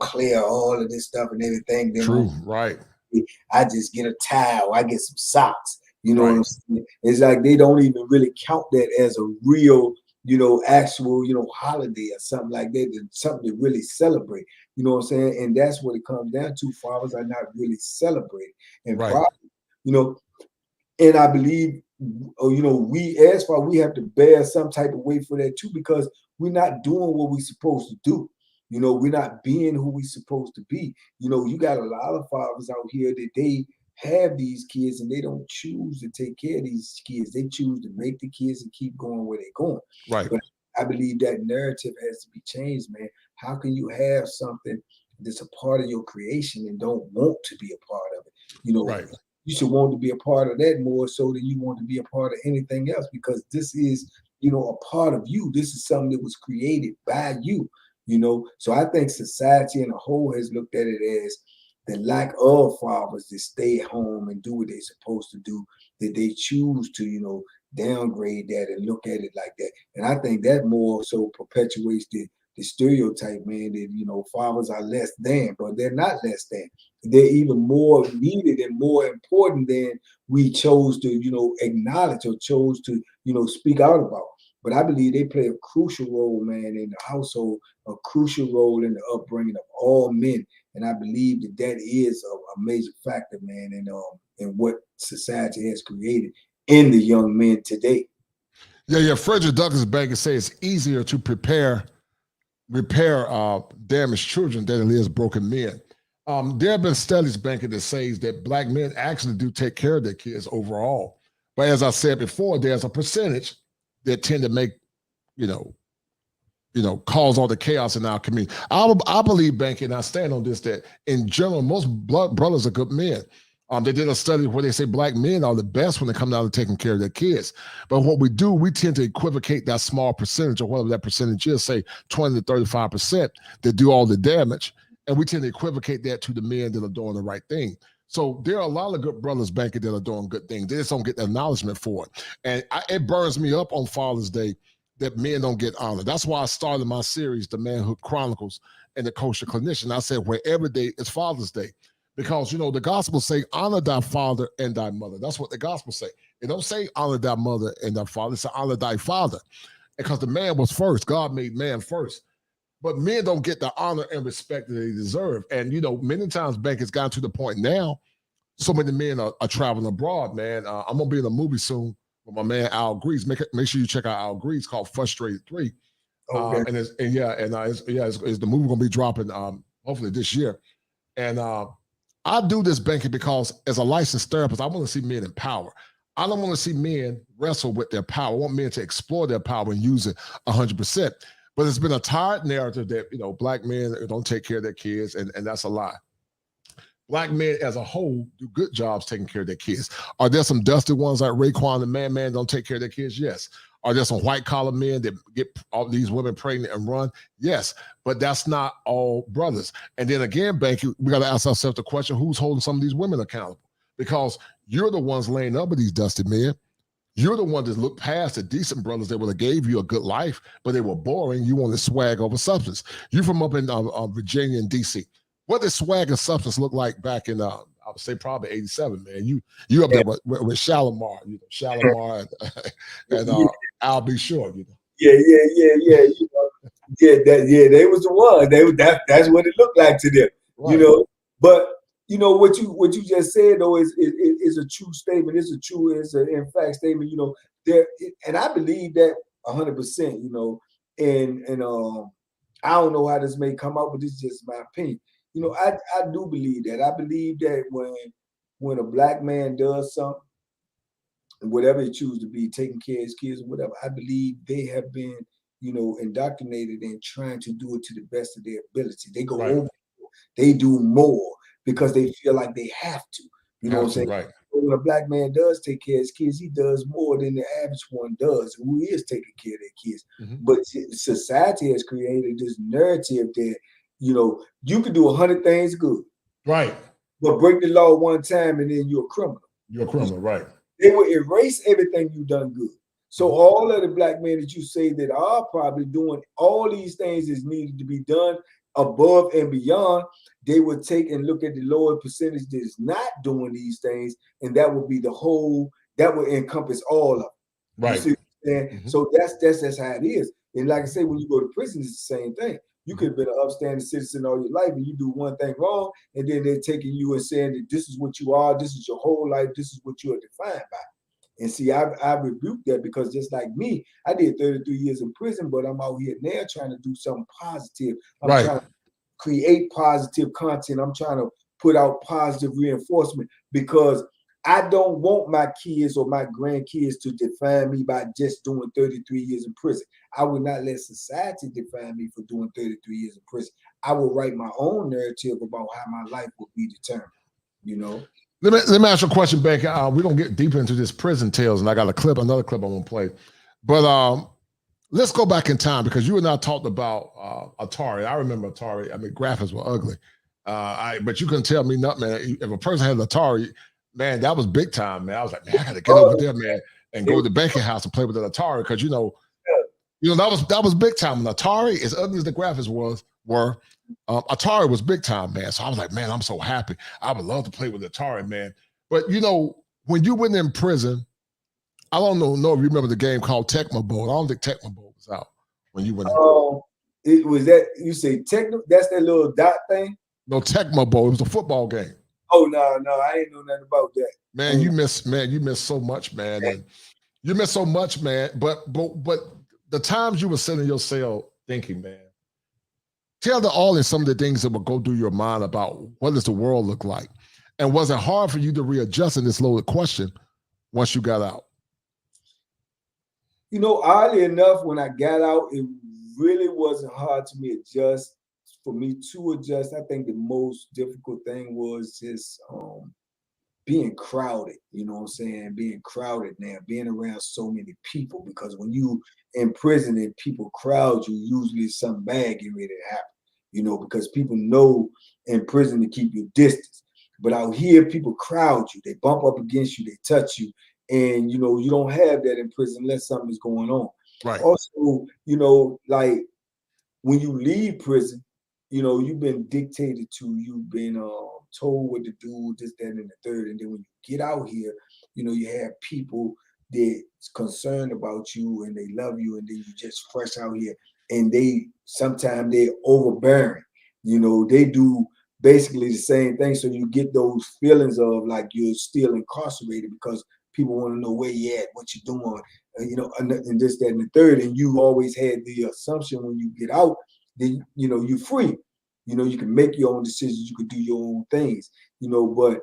Claire, all of this stuff and everything. Then True, right. I just get a towel, I get some socks. What I'm saying? It's like they don't even really count that as a real, actual, holiday or something like that, something to really celebrate. You know what I'm saying? And that's what it comes down to. Fathers are not really celebrated. And probably, and I believe, we as far we have to bear some type of weight for that too, because we're not doing what we're supposed to do. We're not being who we're supposed to be. You got a lot of fathers out here that they have these kids and they don't choose to take care of these kids. They choose to make the kids and keep going where they're going. Right. But I believe that narrative has to be changed, man. How can you have something that's a part of your creation and don't want to be a part of it? Right. You should want to be a part of that more so than you want to be a part of anything else, because this is, a part of you. This is something that was created by you, So I think society in a whole has looked at it as the lack of fathers that stay at home and do what they're supposed to do, that they choose to, downgrade that and look at it like that. And I think that more so perpetuates the stereotype, man, that, fathers are less than, but they're not less than. They're even more needed and more important than we chose to, acknowledge or chose to, speak out about. But I believe they play a crucial role, man, in the household, a crucial role in the upbringing of all men. And I believe that is a major factor, man, in what society has created in the young men today. Yeah. Frederick Douglass Banker says it's easier to repair damaged children than it is broken men. There have been studies, Banker, that says that black men actually do take care of their kids overall. But as I said before, there's a percentage that tend to make, you know, cause all the chaos in our community. I believe, Banker, and I stand on this, that in general, most brothers are good men. They did a study where they say black men are the best when they come down to taking care of their kids. But what we do, we tend to equivocate that small percentage, or whatever that percentage is, say 20 to 35%, that do all the damage. And we tend to equivocate that to the men that are doing the right thing. So there are a lot of good brothers, Banker, that are doing good things. They just don't get the acknowledgement for it. And it burns me up on Father's Day that men don't get honored. That's why I started my series, The Manhood Chronicles and the Kosher Clinician. I said, where every day is Father's Day. Because, the gospel say, honor thy father and thy mother. That's what the gospel say. It don't say honor thy mother and thy father. It say honor thy father. Because the man was first. God made man first. But men don't get the honor and respect that they deserve. And, many times, Bank, it's gotten to the point now, so many men are traveling abroad, man. I'm going to be in a movie soon with my man, Al Grease. Make sure you check out Al Grease, called Frustrated 3. Okay. And the movie going to be dropping hopefully this year. And I do this, Banky, because as a licensed therapist, I want to see men in power. I don't want to see men wrestle with their power. I want men to explore their power and use it 100%. But it's been a tired narrative that, black men don't take care of their kids, and that's a lie. Black men as a whole do good jobs taking care of their kids. Are there some dusty ones like Raekwon and Man don't take care of their kids? Yes. Are there some white-collar men that get all these women pregnant and run? Yes, but that's not all brothers. And then again, Banky, we got to ask ourselves the question, who's holding some of these women accountable? Because you're the ones laying up with these dusty men. You're the one that looked past the decent brothers that would have gave you a good life, but they were boring. You wanted swag over substance. You from up in Virginia and D.C. What did swag and substance look like back in, I would say probably 87, man? You up there with Shalimar, Shalimar and I'll be sure, Yeah. They was the ones. That's what it looked like to them, right. But what you just said though is a true statement. It's an in fact statement. And I believe that 100%. And I don't know how this may come out, but this is just my opinion. I do believe that. I believe that when a black man does something, whatever he chooses to be, taking care of his kids or whatever, I believe they have been, indoctrinated in trying to do it to the best of their ability. They go over, they do more because they feel like they have to. You know what I'm saying? Right. When a black man does take care of his kids, he does more than the average one does, who is taking care of their kids. Mm-hmm. But society has created this narrative that, you can do 100 things good. Right. But break the law one time and then you're a criminal. You're a criminal, right. They will erase everything you've done good. So all of the black men that you say that are probably doing all these things is needed to be done above and beyond, they would take and look at the lower percentage that is not doing these things, and that would be that would encompass all of them. Right. You see what I'm saying? Mm-hmm. So that's how it is. And like I say, when you go to prison, it's the same thing. You could have been an upstanding citizen all your life and you do one thing wrong, and then they're taking you and saying that this is what you are, this is your whole life, this is what you are defined by. And see, I rebuke that because just like me, I did 33 years in prison, but I'm out here now trying to do something positive. I'm trying to create positive content. I'm trying to put out positive reinforcement because I don't want my kids or my grandkids to define me by just doing 33 years in prison. I would not let society define me for doing 33 years in prison. I will write my own narrative about how my life will be determined, Let me ask you a question, Becky. We're going to get deeper into this prison tales, and I got another clip I want to play. But let's go back in time because you and I talked about Atari. I remember Atari. I mean, graphics were ugly. But you couldn't tell me nothing, man. If a person had an Atari, man, that was big time, man. I was like, man, I got to get over there, man, and go to the banking house and play with an Atari because, that was big time. And Atari, as ugly as the graphics were, Atari was big time, man. So I was like, man, I'm so happy. I would love to play with Atari, man. But, when you went in prison, I don't know if you remember the game called Tecmo Bowl. I don't think Tecmo Bowl was out when you went in. It was that, you say Tecmo, that's that little dot thing? No, Tecmo Bowl. It was a football game. Oh, no, I ain't know nothing about that. Man, you missed so much, man. You miss so much, man. But the times you were sitting in your cell thinking, man, tell the audience some of the things that would go through your mind about what does the world look like, and was it hard for you to readjust in this loaded question once you got out? You know, oddly enough, when I got out, it really wasn't hard to me adjust. For me to adjust, I think the most difficult thing was just being crowded. You know what I'm saying? Being crowded now, being around so many people. Because when you in prison and people crowd you, usually something bad getting ready to happen. You know, because people know in prison to keep your distance. But out here, people crowd you. They bump up against you. They touch you. And, you know, you don't have that in prison unless something is going on. Right. Also, you know, like when you leave prison, you know, you've been dictated to, you've been told what to do, this, that, and the third. And then when you get out here, you know, you have people that's concerned about you and they love you, and then you just fresh out here. And they sometimes they're overbearing. You know, they do basically the same thing. So you get those feelings of like you're still incarcerated because people want to know where you at, what you're doing, you know, and this, that, and the third. And you always had the assumption when you get out, then, you know, you're free. You know, you can make your own decisions, you can do your own things, you know. But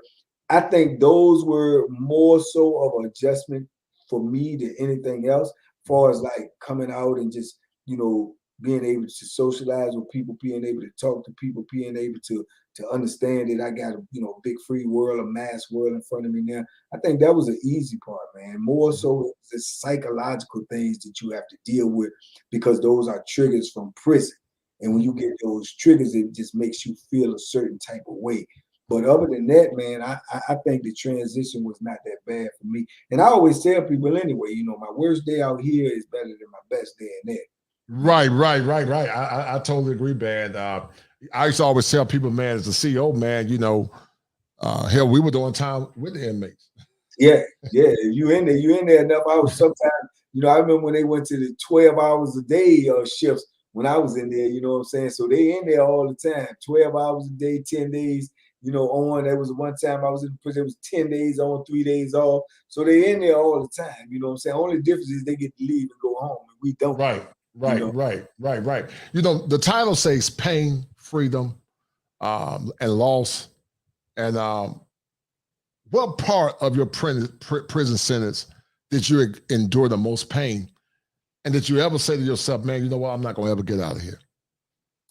I think those were more so of an adjustment for me than anything else, as far as like coming out and just, you know, being able to socialize with people, being able to talk to people, being able to understand that I got a, you know, big free world, a mass world in front of me now. I think that was the easy part, man. More so the psychological things that you have to deal with, because those are triggers from prison. And when you get those triggers, it just makes you feel a certain type of way. But other than that, man, I think the transition was not that bad for me. And I always tell people anyway, you know, my worst day out here is better than my best day in there. Right. I totally agree, man. I used to always tell people, man, as a CEO, man, you know, hell, we were doing time with the inmates. Yeah. If you in there enough hours. Sometimes, you know, I remember when they went to the 12 hours a day shifts when I was in there, you know what I'm saying? So they in there all the time, 12 hours a day, 10 days, you know, on. There was one time I was in prison, it was 10 days on, 3 days off. So they in there all the time, you know what I'm saying? Only difference is they get to leave and go home, and we don't. Right. You know? Right. You know, the title says pain, freedom, and loss. And what part of your prison sentence did you endure the most pain? And did you ever say to yourself, man, you know what, I'm not going to ever get out of here?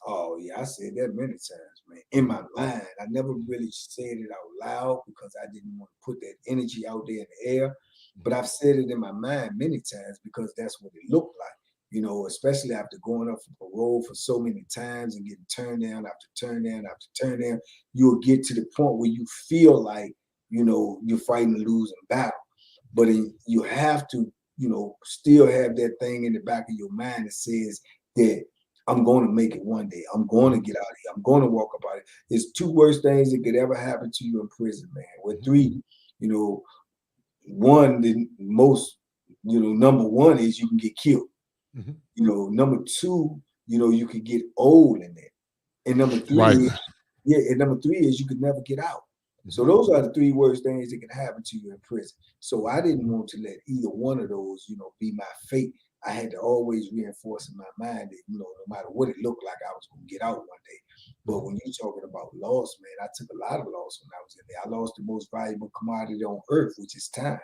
Oh, yeah, I said that many times, man. In my mind, I never really said it out loud because I didn't want to put that energy out there in the air. But I've said it in my mind many times because that's what it looked like. You know, especially after going up for parole for so many times and getting turned down after turn down after turn down, you'll get to the point where you feel like, you know, you're fighting a losing battle. But you have to, you know, still have that thing in the back of your mind that says that I'm going to make it one day. I'm going to get out of here. I'm going to walk up out of it. There's two worst things that could ever happen to you in prison, man. With three, you know, one, the most, you know, number one is you can get killed. Mm-hmm. You know, number two, you know, you could get old in there. And number three, and number three is you could never get out. Mm-hmm. So those are the three worst things that can happen to you in prison. So I didn't want to let either one of those, you know, be my fate. I had to always reinforce in my mind that, you know, no matter what it looked like, I was going to get out one day. But when you're talking about loss, man, I took a lot of loss when I was in there. I lost the most valuable commodity on earth, which is time.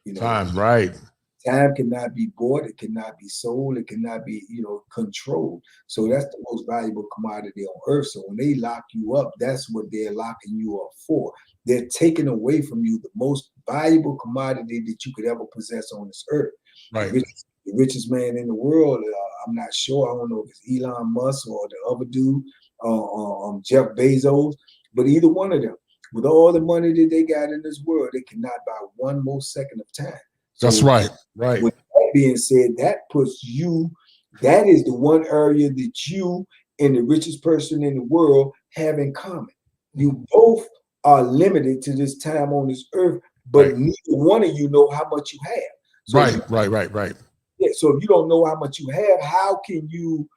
You know, time, right? Time cannot be bought, it cannot be sold, it cannot be, you know, controlled. So that's the most valuable commodity on earth. So when they lock you up, that's what they're locking you up for. They're taking away from you the most valuable commodity that you could ever possess on this earth. Right. The richest man in the world, I'm not sure, I don't know if it's Elon Musk or the other dude, Jeff Bezos, but either one of them, with all the money that they got in this world, they cannot buy one more second of time. So that's right. With that being said, that puts you, that is the one area that you and the richest person in the world have in common. You both are limited to this time on this earth, but neither one of you know how much you have. So Right. Yeah, so if you don't know how much you have, how can you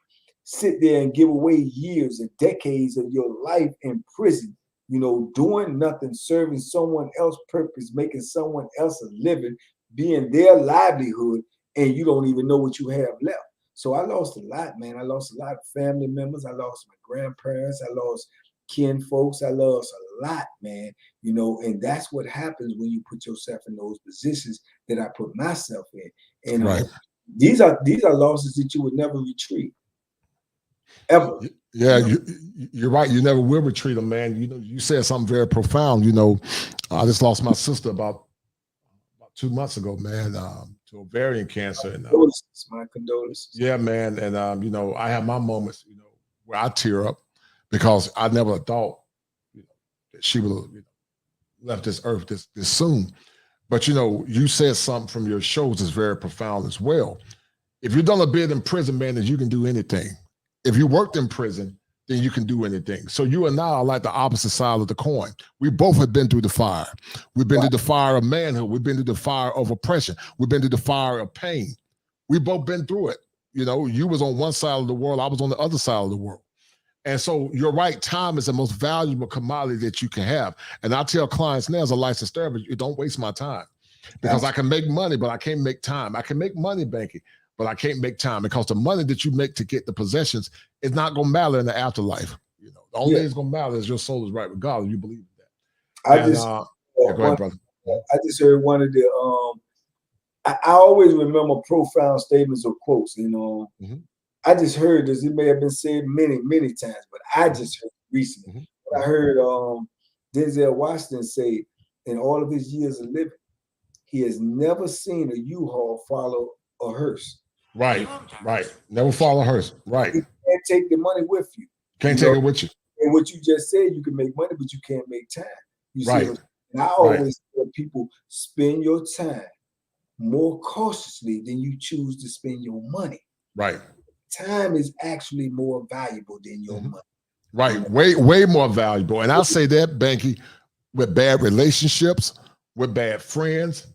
sit there and give away years and decades of your life in prison, you know, doing nothing, serving someone else's purpose, making someone else a living, being their livelihood, and you don't even know what you have left. So I lost a lot, man. I lost a lot of family members. I lost my grandparents. I lost kin folks. I lost a lot, man. You know, and that's what happens when you put yourself in those positions that I put myself in. And Right. these are losses that you would never retrieve, ever. Yeah, you're right. You never will retreat them, man. You know, you said something very profound. You know, I just lost my sister about 2 months ago, man, to ovarian cancer. And my condolences. Yeah, man. And you know, I have my moments, you know, where I tear up because I never thought, you know, that she would have, you know, left this earth this soon. But you know, you said something from your shows is very profound as well. If you've done a bit in prison, man, then you can do anything. If you worked in prison, then you can do anything. So you and I are like the opposite side of the coin. We both have been through the fire. We've been through the fire of manhood. We've been through the fire of oppression. We've been through the fire of pain. We've both been through it. You know, you was on one side of the world, I was on the other side of the world. And so you're right, time is the most valuable commodity that you can have. And I tell clients now as a licensed therapist, you don't waste my time. Because I can make money, but I can't make time. I can make money, Banky, but I can't make time because the money that you make to get the possessions is not going to matter in the afterlife. You know, the only thing that's going to matter is your soul is right with God. You believe that. Go ahead, brother. I just heard one of the I always remember profound statements or quotes. You know, I just heard this. It may have been said many, many times, but I just heard recently. I heard Denzel Washington say, in all of his years of living, he has never seen a U-Haul follow a hearse. Right. Never follow a hearse. Right. You can't take the money with you. Can't take it with you. And what you just said, you can make money, but you can't make time. You right. See, and I always tell people, spend your time more cautiously than you choose to spend your money. Right. Time is actually more valuable than your money. Right. Way more valuable. And I'll say that, Banky, with bad relationships, with bad friends,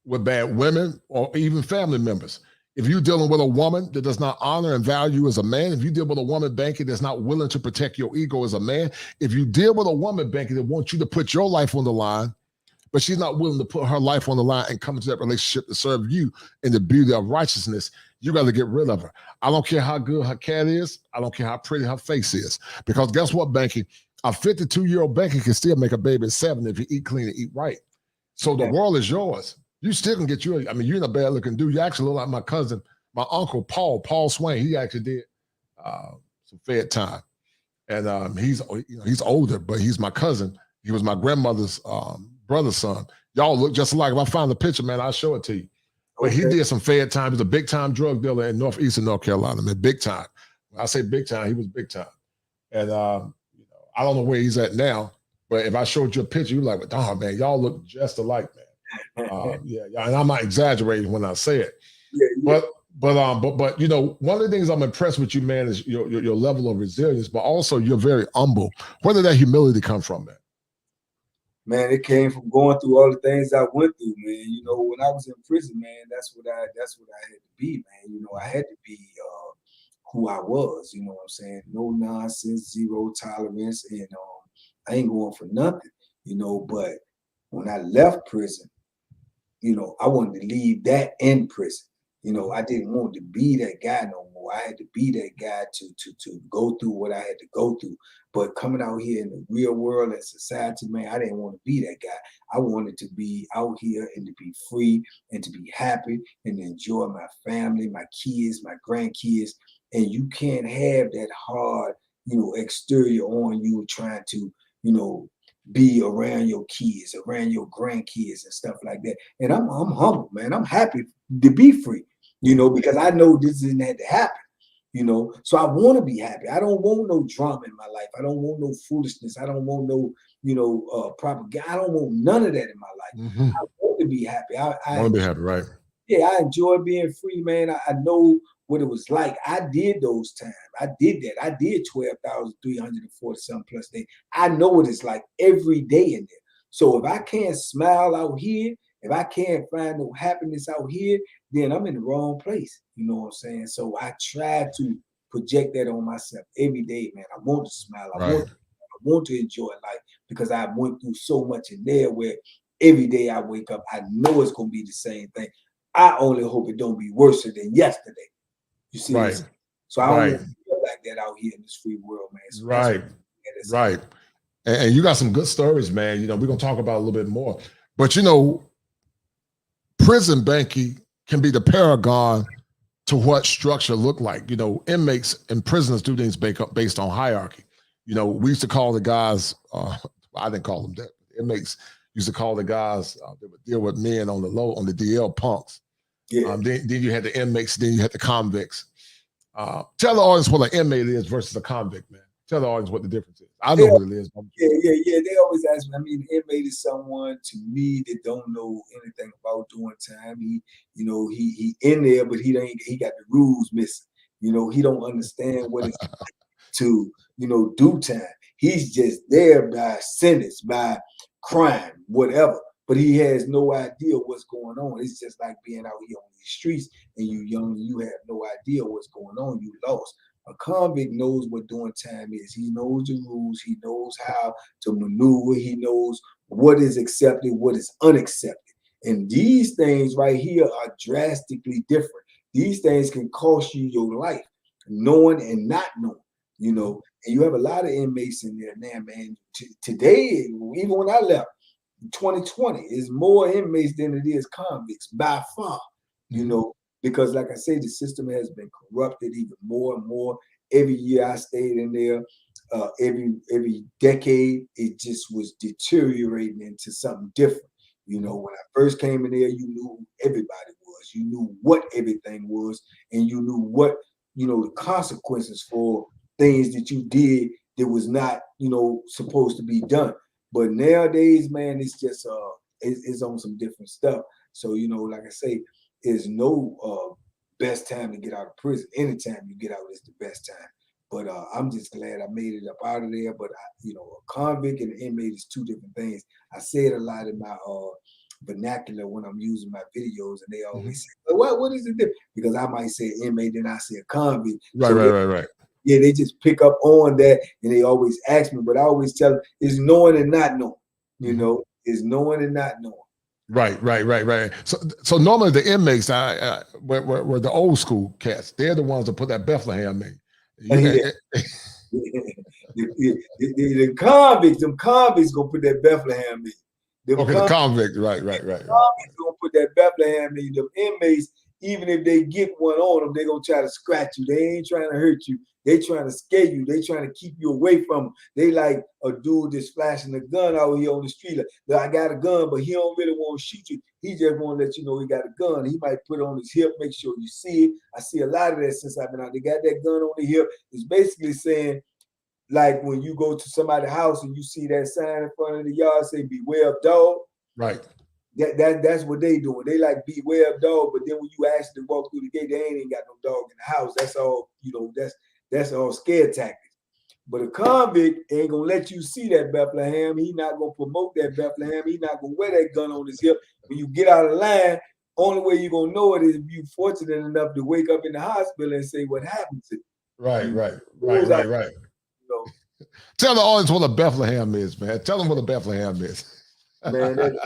with bad women, or even family members. If you're dealing with a woman that does not honor and value you as a man, if you deal with a woman, Banky, that's not willing to protect your ego as a man, if you deal with a woman, Banky, that wants you to put your life on the line, but she's not willing to put her life on the line and come into that relationship to serve you in the beauty of righteousness, you got to get rid of her. I don't care how good her cat is. I don't care how pretty her face is. Because guess what, Banky? A 52-year-old Banky can still make a baby at 7 if you eat clean and eat right. So the world is yours. You still can get you. I mean, you're not a bad looking dude. You actually look like my cousin, my uncle, Paul Swain. He actually did some Fed time. And he's older, but he's my cousin. He was my grandmother's brother's son. Y'all look just alike. If I find the picture, man, I'll show it to you. But he did some Fed time. He was a big time drug dealer in northeastern North Carolina, man, big time. When I say big time, he was big time. And I don't know where he's at now, but if I showed you a picture, you're like, "Dog, man, y'all look just alike, man." Yeah, and I'm not exaggerating when I say it. But you know, one of the things I'm impressed with you, man, is your level of resilience, but also you're very humble. Where did that humility come from, man? Man, it came from going through all the things I went through, man. You know, when I was in prison, man, that's what I had to be, man. You know, I had to be who I was. You know what I'm saying? No nonsense, zero tolerance, and I ain't going for nothing. You know, but when I left prison, you know, I wanted to leave that in prison. You know, I didn't want to be that guy no more. I had to be that guy to go through what I had to go through. But coming out here in the real world and society, man, I didn't want to be that guy. I wanted to be out here and to be free and to be happy and to enjoy my family, my kids, my grandkids. And you can't have that hard, you know, exterior on you trying to, you know, be around your kids, around your grandkids and stuff like that. And I'm humble, man. I'm happy to be free, you know, because I know this didn't have to happen, you know. So I want to be happy. I don't want no drama in my life. I don't want no foolishness. I don't want no, you know, propaganda. I don't want none of that in my life. I want to be happy. I want to be happy, right? Yeah, I enjoy being free, man. I know what it was like. I did those times. I did that. I did 12,340 some plus days. I know what it's like every day in there. So if I can't smile out here, if I can't find no happiness out here, then I'm in the wrong place. You know what I'm saying? So I try to project that on myself every day, man. I want to smile. I want to enjoy life because I went through so much in there where every day I wake up, I know it's gonna be the same thing. I only hope it don't be worse than yesterday. You see, Right. So I don't Right. want to feel like that out here in this free world, man. So Right. Right. And you got some good stories, man. You know, we're gonna talk about a little bit more. But you know, prison, Banky, can be the paragon to what structure look like. You know, inmates and prisoners do things based on hierarchy. You know, we used to call the guys, I didn't call them that. Inmates used to call the guys that would deal with men on the low, on the DL punks. Yeah. Then you had the inmates, then you had the convicts. Tell the audience what an inmate is versus a convict, man. Tell the audience what the difference is. I know what it is. Yeah. They always ask me. I mean, an inmate is someone to me that don't know anything about doing time. He in there, but he got the rules missing. You know, he don't understand what it's to, do time. He's just there by sentence, by crime, whatever. But he has no idea what's going on. It's just like being out here on these streets and you young and you have no idea what's going on. You lost. A convict knows what doing time is. He knows the rules. He knows how to maneuver. He knows what is accepted, what is unaccepted. And these things right here are drastically different. These things can cost you your life, knowing and not knowing, And you have a lot of inmates in there now, man. Today, even when I left, 2020 is more inmates than it is convicts by far, because like I say, the system has been corrupted even more and more. Every year I stayed in there, every decade, it just was deteriorating into something different. When I first came in there, you knew who everybody was, you knew what everything was, and you knew what, the consequences for things that you did that was not, supposed to be done. But nowadays, man, it's just it's on some different stuff. So, like I say, there's no best time to get out of prison. Anytime you get out is the best time. But I'm just glad I made it up out of there. But a convict and an inmate is two different things. I say it a lot in my vernacular when I'm using my videos, and they always say, "What is it?" Because I might say inmate, then I say a convict. Right. Yeah, they just pick up on that, and they always ask me. But I always tell them, it's knowing and not knowing. It's knowing and not knowing. Right. So normally the inmates, were the old school cats. They're the ones that put that Bethlehem in. The convicts, them convicts gonna put that Bethlehem in. The convict, right. Convicts gonna put that Bethlehem in. The inmates, even if they get one on them, they gonna try to scratch you. They ain't trying to hurt you. They trying to scare you. They trying to keep you away from them. They like a dude that's flashing a gun out here on the street. Like, I got a gun, but he don't really want to shoot you. He just want to let you know he got a gun. He might put it on his hip, make sure you see it. I see a lot of that since I've been out. They got that gun on the hip. It's basically saying, like when you go to somebody's house and you see that sign in front of the yard say "Beware of dog." Right. That's what they doing. They like beware of dog, but then when you actually walk through the gate, they ain't got no dog in the house. That's all, that's all scare tactics. But a convict ain't gonna let you see that Bethlehem. He not gonna promote that Bethlehem. He not gonna wear that gun on his hip. When you get out of line, only way you gonna know it is if you fortunate enough to wake up in the hospital and say what happened to you. Right. Tell the audience what a Bethlehem is, man. Tell them what a Bethlehem is. Man, that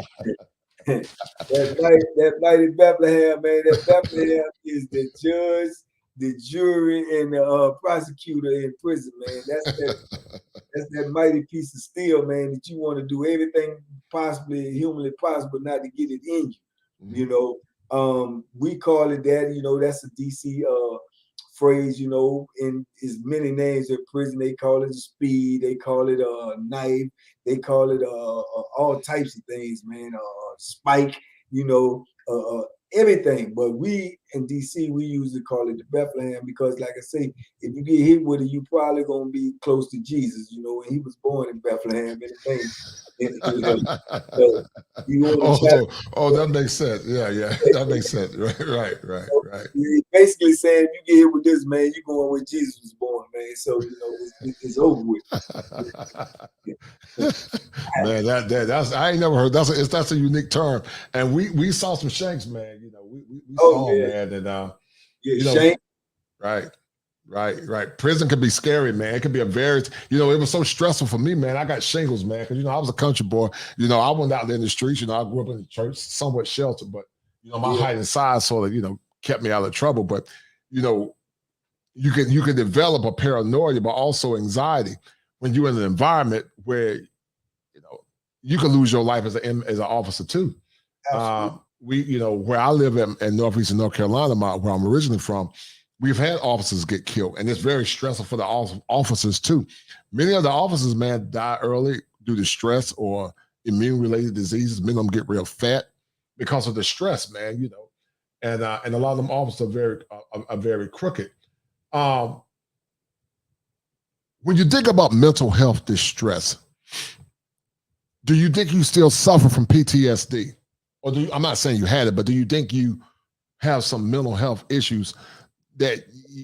mighty Bethlehem, man. That Bethlehem is the judge, the jury, and the prosecutor in prison, man. That's that mighty piece of steel, man, that you want to do everything possibly humanly possible not to get it in you. We call it that. That's a DC phrase. In as many names in prison, they call it a speed, they call it a knife, they call it all types of things, man. Spike, everything. But we in DC, we usually call it the Bethlehem because, like I say, if you get hit with it, you probably gonna be close to Jesus. And he was born in Bethlehem, that makes sense. Yeah, that makes sense. Right. You're basically saying you get hit with this, man, you're going where Jesus was born, man. So it's over with. Man, that's I ain't never heard. That's a unique term, and we saw some shanks, man. We saw, man, and shank. Right. Right. Prison can be scary, man. It could be a very, it was so stressful for me, man. I got shingles, man, because, I was a country boy. I went out there in the streets, I grew up in the church, somewhat sheltered, but, my height and size sort of, kept me out of trouble. But, you can develop a paranoia, but also anxiety when you're in an environment where, you can lose your life as an officer too. Where I live in northeastern North Carolina, where I'm originally from, we've had officers get killed, and it's very stressful for the officers too. Many of the officers, man, die early due to stress or immune-related diseases. Many of them get real fat because of the stress, man. And a lot of them officers are very crooked. When you think about mental health distress, do you think you still suffer from PTSD? Or I'm not saying you had it, but do you think you have some mental health issues that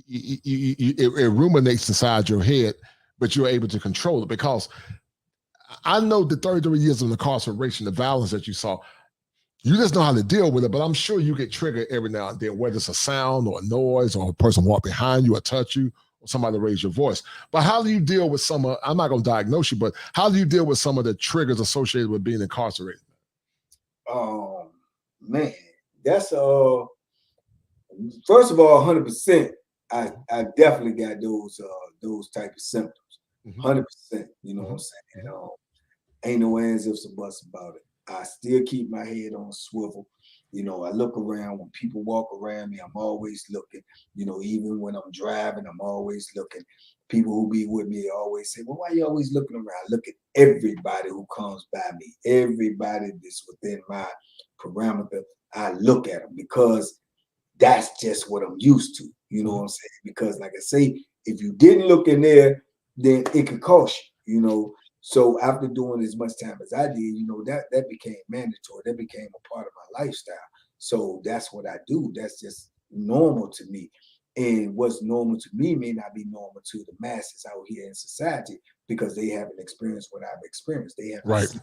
it ruminates inside your head, but you're able to control it? Because I know the 33 years of incarceration, the violence that you saw, you just know how to deal with it, but I'm sure you get triggered every now and then, whether it's a sound or a noise or a person walk behind you or touch you or somebody raise your voice. But how do you deal with I'm not going to diagnose you, but how do you deal with some of the triggers associated with being incarcerated? Man, that's first of all, 100%. I definitely got those type of symptoms. 100%. You know what I'm saying? Ain't no ands, ifs, or buts about it. I still keep my head on a swivel. I look around when people walk around me. I'm always looking. Even when I'm driving, I'm always looking. People who be with me always say, "Well, why are you always looking around?" I look at everybody who comes by me, everybody that's within my parameter. I look at them because that's just what I'm used to. You know what I'm saying? Because, like I say, if you didn't look in there, then it could cost you. So after doing as much time as I did, that became mandatory. That became a part of my lifestyle. So that's what I do. That's just normal to me. And what's normal to me may not be normal to the masses out here in society because they haven't experienced what I've experienced. They haven't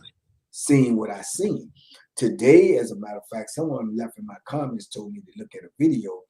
seen what I've seen. Today, as a matter of fact, someone left in my comments told me to look at a video,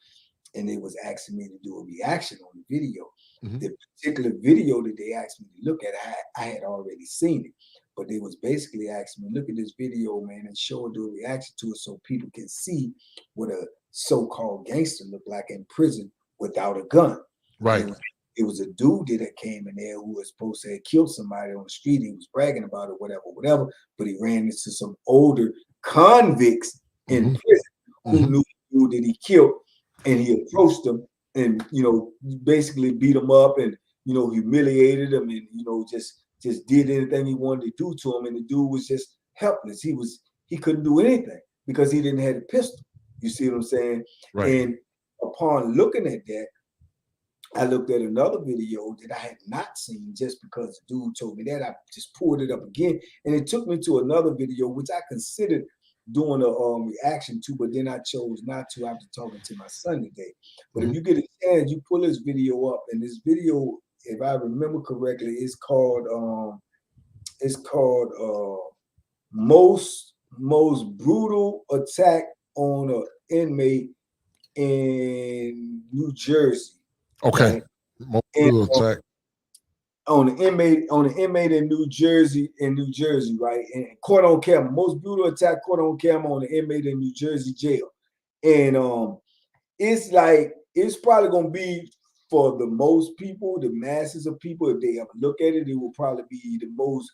and they was asking me to do a reaction on the video. The particular video that they asked me to look at, I had already seen it, but they was basically asking me, look at this video, man, and do a reaction to it so people can see what a so-called gangster looked like in prison without a gun. Right. It was a dude that came in there who was supposed to have killed somebody on the street. He was bragging about it, whatever, but he ran into some older convicts in prison who knew the dude that he killed, and he approached them and basically beat him up and humiliated him and just did anything he wanted to do to him, and the dude was just helpless. He couldn't do anything because he didn't have a pistol. You see what I'm saying? Right. And upon looking at that, I looked at another video that I had not seen just because the dude told me that. I just pulled it up again, and it took me to another video which I considered doing a reaction to, but then I chose not to after talking to my son today. But if you get a chance, you pull this video up, and this video, if I remember correctly, is called most brutal attack on an inmate in New Jersey. Okay. Right? Brutal attack. On an inmate in New Jersey, right? And caught on camera. Most brutal attack caught on camera on an inmate in New Jersey jail. And it's probably gonna be, for the most people, the masses of people, if they ever look at it, it will probably be the most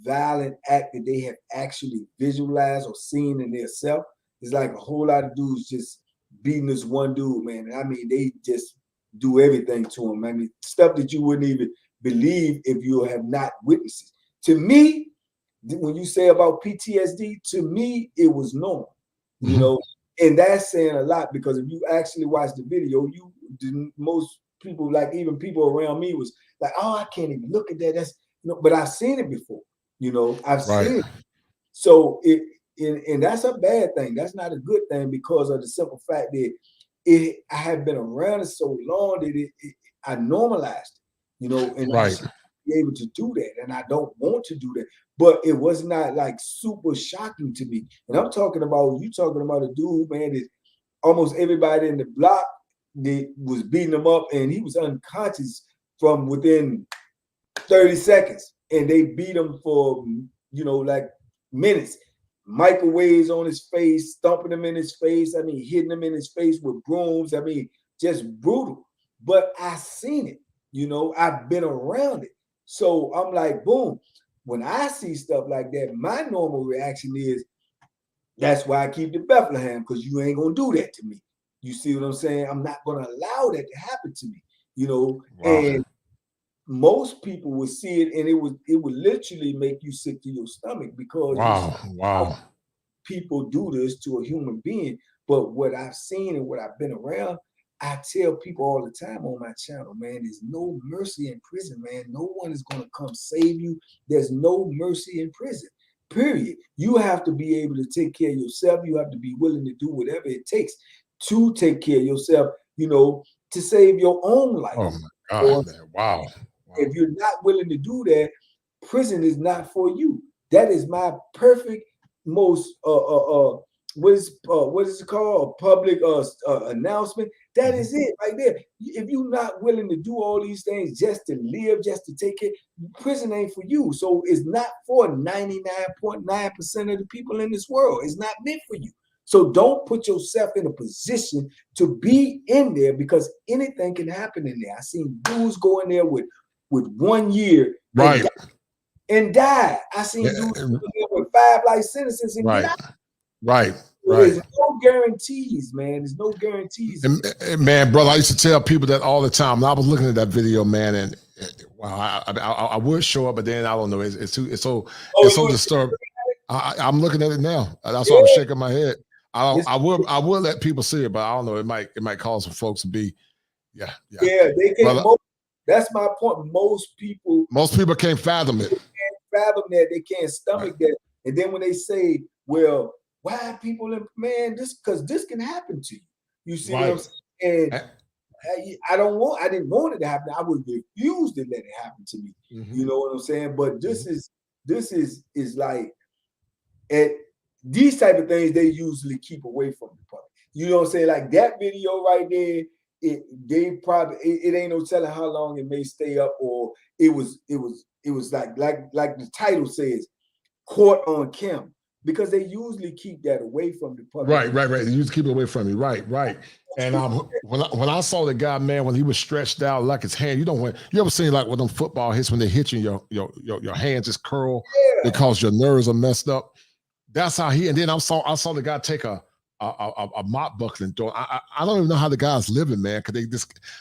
violent act that they have actually visualized or seen in their self. It's like a whole lot of dudes just beating this one dude, man. I mean, they just do everything to him. I mean, stuff that you wouldn't even believe if you have not witnessed it. To me, when you say about PTSD, to me, it was normal, and that's saying a lot, because if you actually watch the video, most people, like even people around me, was like, "Oh, I can't even look at that." That's but I've seen it before, I've seen it. So and that's a bad thing. That's not a good thing, because of the simple fact that I have been around it so long that I normalized it, and I should be able to do that, and I don't want to do that. But it was not like super shocking to me. And you talking about a dude, man, that almost everybody in the block they was beating him up, and he was unconscious from within 30 seconds, and they beat him for, like minutes. Microwaves on his face, stomping him in his face. I mean, hitting him in his face with brooms. I mean, just brutal. But I seen it, I've been around it. So I'm like, boom. When I see stuff like that, my normal reaction is, that's why I keep the Bethlehem, because you ain't gonna do that to me. You see what I'm saying? I'm not gonna allow that to happen to me, Wow. And most people would see it, and it would literally make you sick to your stomach, because wow, people do this to a human being. But what I've seen and what I've been around, I tell people all the time on my channel, man, there's no mercy in prison, man. No one is gonna come save you. There's no mercy in prison. Period. You have to be able to take care of yourself. You have to be willing to do whatever it takes to take care of yourself, to save your own life. Oh my God, man. Wow. If you're not willing to do that, prison is not for you. That is my perfect, most what is it called? A public announcement. That is it right there. If you're not willing to do all these things just to live, just to take it, prison ain't for you. So it's not for 99.9% of the people in this world. It's not meant for you. So don't put yourself in a position to be in there, because anything can happen in there. I seen dudes go in there with 1 year and die. I seen dudes go in there with 5 life sentences and get out. Right. There's no guarantees, man. There's no guarantees. And man, brother, I used to tell people that all the time. And I was looking at that video, man, and wow, I would show up, but then I don't know. It's so disturbing. I'm looking at it now. That's why I'm shaking my head. I will let people see it, but I don't know. It might cause some folks to be, yeah. They can't. That's my point. Most people can't fathom it. They can't fathom that. They can't stomach that. And then when they say, "Well, why people man, because this can happen to you." You see what I'm saying? And I didn't want it to happen. I would refuse to let it happen to me. You know what I'm saying? But this is like, at these type of things, they usually keep away from the public. You know what I'm saying? Like that video right there, it ain't no telling how long it may stay up, or it was like the title says, caught on camera, because they usually keep that away from the public. Right. They usually keep it away from you. Right. And when I saw the guy, man, when he was stretched out, like his hand, you ever seen like when them football hits, when they hit you, your hands just curl because your nerves are messed up. That's how and then I saw the guy take a mop bucket and throw. I don't even know how the guy's living, man, because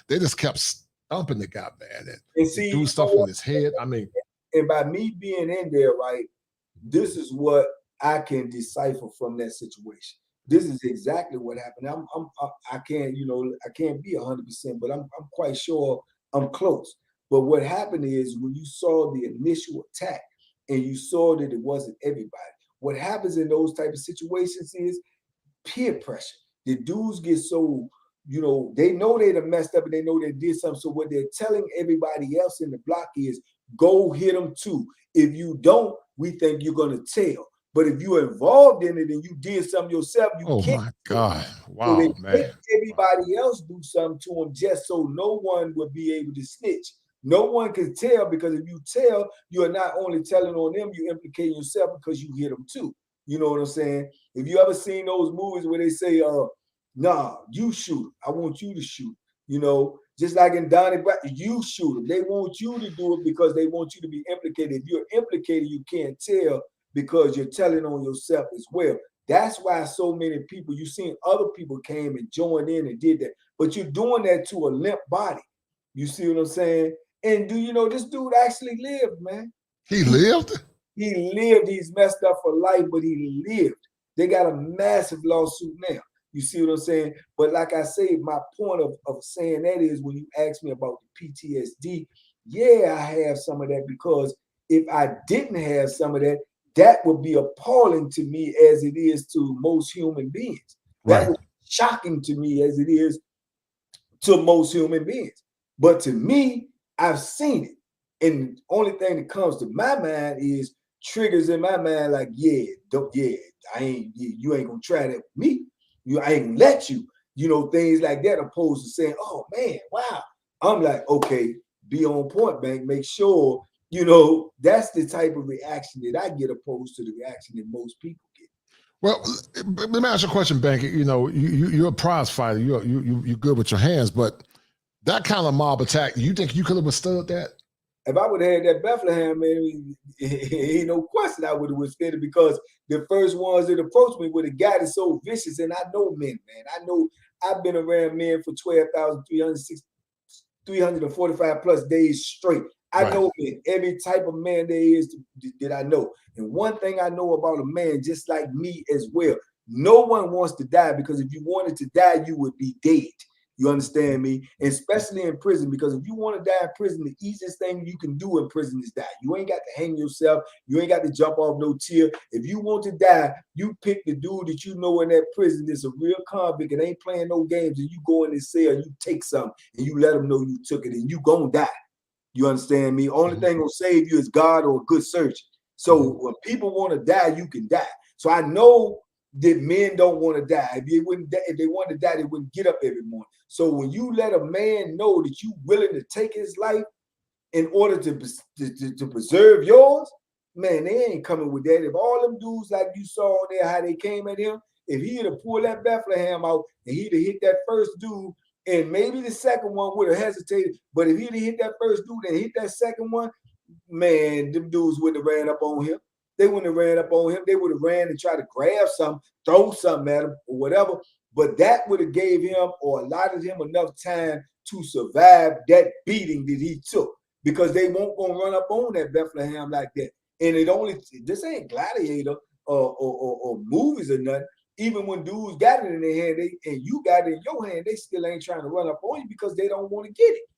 they just kept stumping the guy, man, and see, do stuff on his head. I mean, and by me being in there, right, this is what I can decipher from that situation. This is exactly what happened. I can't be 100%, but I'm quite sure I'm close. But what happened is, when you saw the initial attack and you saw that it wasn't everybody, what happens in those type of situations is peer pressure. The dudes get so, they know they done messed up and they know they did something. So what they're telling everybody else in the block is, go hit them too. If you don't, we think you're going to tell. But if you're involved in it and you did something yourself, you can't. Oh my God. Wow, so man. Make everybody else do something to them, just so no one would be able to snitch. No one can tell, because if you tell, you are not only telling on them, you're implicating yourself, because you hit them too. You know what I'm saying? If you ever seen those movies where they say, nah, you shoot, I want you to shoot. Just like in Donnie Black, you shoot them. They want you to do it because they want you to be implicated. If you're implicated, you can't tell, because you're telling on yourself as well. That's why so many people, you've seen other people came and joined in and did that. But you're doing that to a limp body. You see what I'm saying? And this dude actually lived, man. He lived? He lived. He's messed up for life, but he lived. They got a massive lawsuit now. You see what I'm saying? But like I say, my point of saying that is, when you ask me about the PTSD, yeah, I have some of that, because if I didn't have some of that, that would be appalling to me as it is to most human beings. That would be shocking to me as it is to most human beings. But to me, I've seen it. And the only thing that comes to my mind is triggers in my mind, like, you ain't gonna try that with me. I ain't gonna let you. things like that, opposed to saying, oh man, wow. I'm like, okay, be on point, Bank. Make sure, that's the type of reaction that I get opposed to the reaction that most people get. Well, let me ask you a question, Banky. You're a prize fighter. You're good with your hands, but that kind of mob attack, you think you could have withstood that? If I would have had that Bethlehem, man, ain't no question I would have withstood it, because the first ones that approached me with a guy that's so vicious, and I know men, man. I know I've been around men for 345 plus days straight. I know men, every type of man there is that I know. And one thing I know about a man, just like me as well, no one wants to die, because if you wanted to die, you would be dead. You understand me? Especially in prison, because if you want to die in prison, the easiest thing you can do in prison is die. You ain't got to hang yourself. You ain't got to jump off no tier. If you want to die, you pick the dude that you know in that prison that's a real convict and ain't playing no games, and you go in his cell and you take something and you let them know you took it, and you gonna die. You understand me? Only thing gonna save you is God or a good surgeon. So when people want to die, you can die. So I know that men don't want to die. If they wanted to die, they wouldn't get up every morning. So when you let a man know that you're willing to take his life in order to preserve yours, man, they ain't coming with that. If all them dudes like you saw on there, how they came at him, if he'd have pulled that Bethlehem out and he'd have hit that first dude, and maybe the second one would have hesitated, but if he'd have hit that first dude and hit that second one, man, them dudes wouldn't have ran up on him. They wouldn't have ran up on him. They would have ran and tried to grab something, throw something at him or whatever. But that would have gave him or allotted him enough time to survive that beating that he took, because they won't gonna run up on that Bethlehem like that. And this ain't Gladiator or movies or nothing. Even when dudes got it in their hand, and you got it in your hand, they still ain't trying to run up on you because they don't want to get it.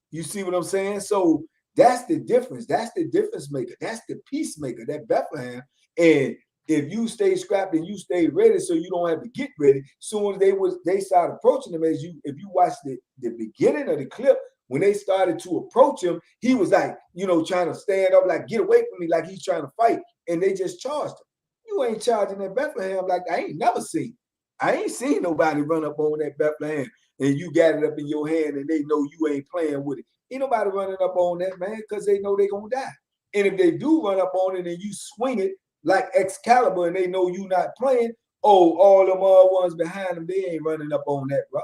You see what I'm saying? So that's the difference. That's the difference maker. That's the peacemaker, that Bethlehem. And if you stay scrapped and you stay ready, so you don't have to get ready, soon as they started approaching him, if you watch the beginning of the clip, when they started to approach him, he was like, trying to stand up, like, get away from me, like he's trying to fight. And they just charged him. You ain't charging that Bethlehem like I ain't never seen. I ain't seen nobody run up on that Bethlehem and you got it up in your hand and they know you ain't playing with it. Ain't nobody running up on that, man, because they know they gonna die. And if they do run up on it and you swing it like Excalibur and they know you not playing, all them ones behind them, they ain't running up on that, bro.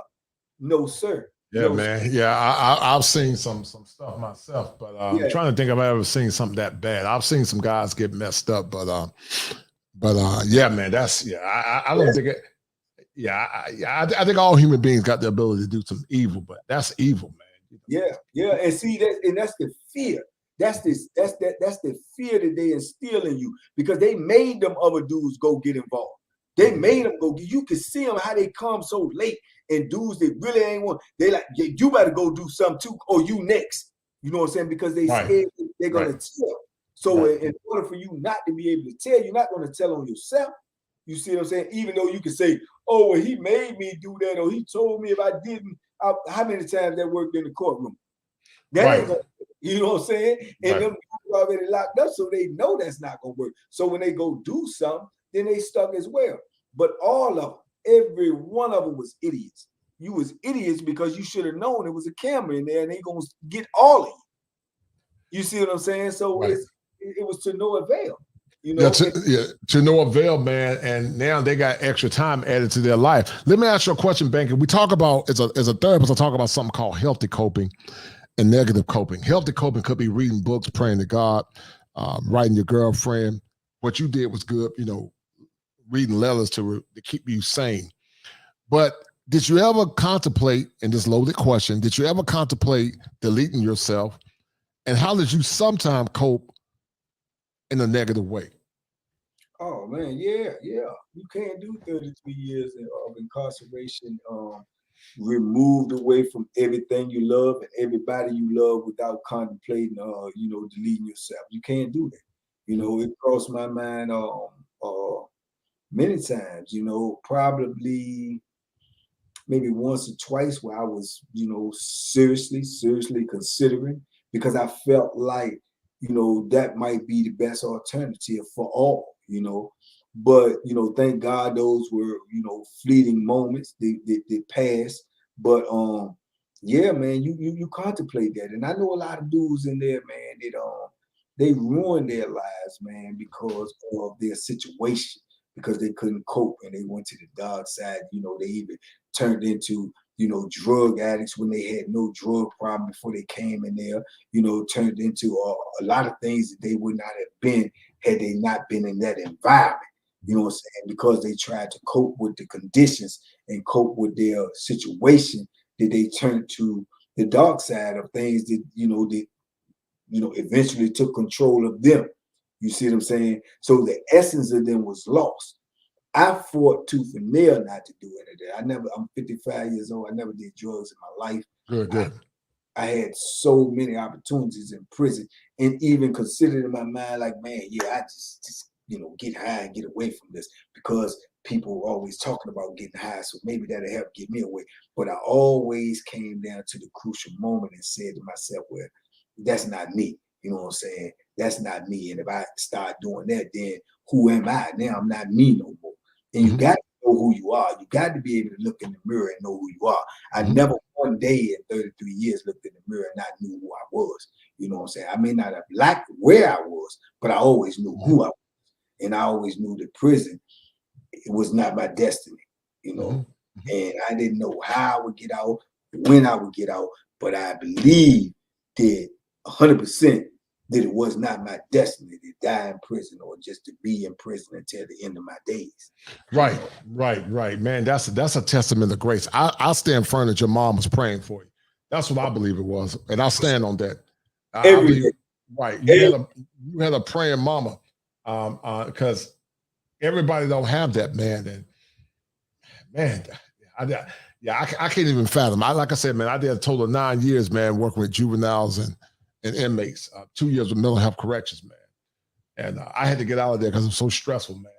No, sir. Yeah, no, man. Sir. Yeah, I've seen some stuff myself, but I'm trying to think if I've ever seen something that bad. I've seen some guys get messed up, but yeah, man, I don't think it. Yeah, I think all human beings got the ability to do some evil, but that's evil, man. Yeah, and see that's the fear. That's the fear that they instill in you, because they made them other dudes go get involved. They made them go. You can see them how they come so late, and dudes that really ain't want. They like, yeah, you better go do something too, or you next. You know what I'm saying? Because they scared they're gonna tell. So in order for you not to be able to tell, you're not gonna tell on yourself. You see what I'm saying? Even though you can say, oh, well, he made me do that, or he told me if I didn't. How many times that worked in the courtroom? That ain't gonna, you know what I'm saying? And them people already locked up, so they know that's not gonna work. So when they go do something, then they stuck as well. But all of them, every one of them was idiots. You was idiots because you should have known it was a camera in there and they gonna get all of you. You see what I'm saying? So it was to no avail. To no avail, man. And now they got extra time added to their life. Let me ask you a question, Banky. We talk about, as a therapist, I talk about something called healthy coping and negative coping. Healthy coping could be reading books, praying to God, writing your girlfriend. What you did was good, reading letters to keep you sane. But did you ever contemplate, and this loaded question, did you ever contemplate deleting yourself? And how did you sometimes cope in a negative way? Oh man, yeah. You can't do 33 years of incarceration, removed away from everything you love and everybody you love without contemplating, deleting yourself. You can't do that. It crossed my mind many times. Probably maybe once or twice where I was, seriously considering, because I felt like, that might be the best alternative for all, But, thank God those were, fleeting moments that passed. But yeah, man, you contemplate that. And I know a lot of dudes in there, man, that they ruined their lives, man, because of their situation, because they couldn't cope and they went to the dark side. They even turned into, drug addicts when they had no drug problem before they came in there, turned into a lot of things that they would not have been had they not been in that environment. You know what I'm saying? Because they tried to cope with the conditions and cope with their situation, that they turned to the dark side of things that, eventually took control of them. You see what I'm saying? So the essence of them was lost. I fought tooth and nail not to do any of that. I'm 55 years old. I never did drugs in my life. Good. I had so many opportunities in prison, and even considered in my mind, like, man, yeah, I just get high and get away from this, because people are always talking about getting high, so maybe that'll help get me away. But I always came down to the crucial moment and said to myself, well, that's not me. You know what I'm saying? That's not me. And if I start doing that, then who am I? Now I'm not me no more. And you got to know who you are. You got to be able to look in the mirror and know who you are. I never one day in 33 years looked in the mirror and not knew who I was. You know what I'm saying? I may not have liked where I was, but I always knew who I was. And I always knew that prison, it was not my destiny, and I didn't know how I would get out, when I would get out, but I believe that 100% that it was not my destiny to die in prison or just to be in prison until the end of my days. Right. Man, that's a testament of grace. I stand firm that your mom was praying for you. That's what I believe it was. And I'll stand on that. I believe, right. You had a praying mama. Because everybody don't have that, man. And man, I can't even fathom. Like I said, man, I did a total of 9 years, man, working with juveniles and inmates. 2 years with mental health corrections, man. And I had to get out of there because it was so stressful, man.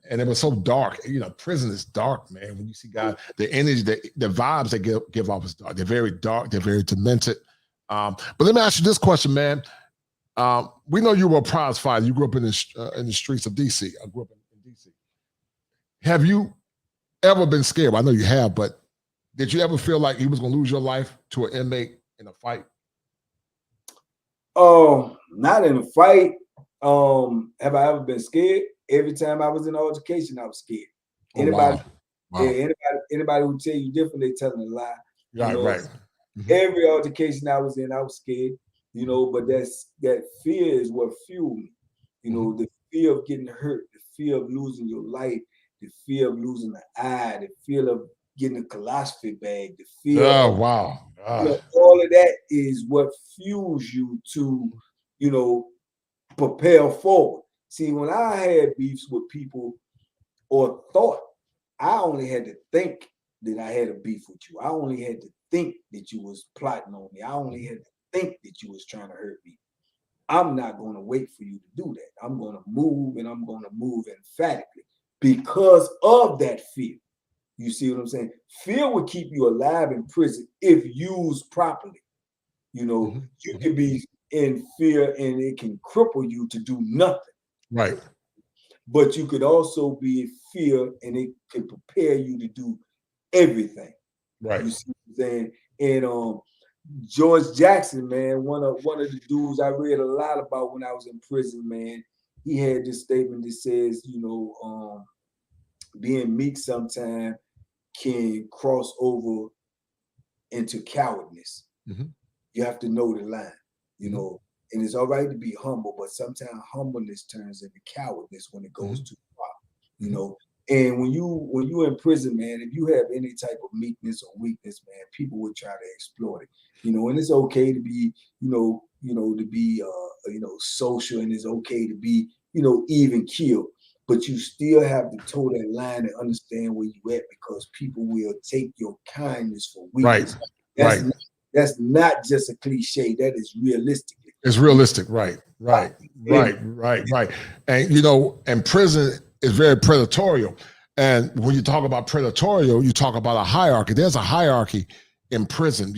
And it was so dark. Prison is dark, man. When you see guys, the energy, the vibes they give off is dark. They're very dark. They're very demented. But let me ask you this question, man. We know you were a prize fighter. You grew up in the streets of DC. I grew up in DC. Have you ever been scared? Well, I know you have, but did you ever feel like you was going to lose your life to an inmate in a fight? Not in a fight. Have I ever been scared? Every time I was in altercation, I was scared. Anybody who tell you different, they telling a lie. Right. Every altercation I was in, I was scared. But that fear is what fueled me. The fear of getting hurt, the fear of losing your life, the fear of losing an eye, the fear of getting a colostomy bag, the fear of, wow. all of that is what fuels you to, propel forward. See, when I had beefs with people or thought, I only had to think that I had a beef with you. I only had to think that you was plotting on me. I only had to think that you was trying to hurt me. I'm not going to wait for you to do that. I'm going to move, and I'm going to move emphatically because of that fear. You see what I'm saying? Fear will keep you alive in prison if used properly. You can be in fear and it can cripple you to do nothing. Right. But you could also be in fear and it can prepare you to do everything. Right. You see what I'm saying? And George Jackson, man, one of the dudes I read a lot about when I was in prison, man. He had this statement that says, being meek sometimes can cross over into cowardness. You have to know the line, and it's all right to be humble, but sometimes humbleness turns into cowardness when it goes too far, And when you in prison, man, if you have any type of meekness or weakness, man, people will try to exploit it, and it's okay to be, to be, social, and it's okay to be, even killed, but you still have to toe that line and understand where you at, because people will take your kindness for weakness. Right. That's not just a cliche. That is realistic. It's realistic. Right. And, and prison is very predatorial. And when you talk about predatorial, you talk about a hierarchy. There's a hierarchy in prison,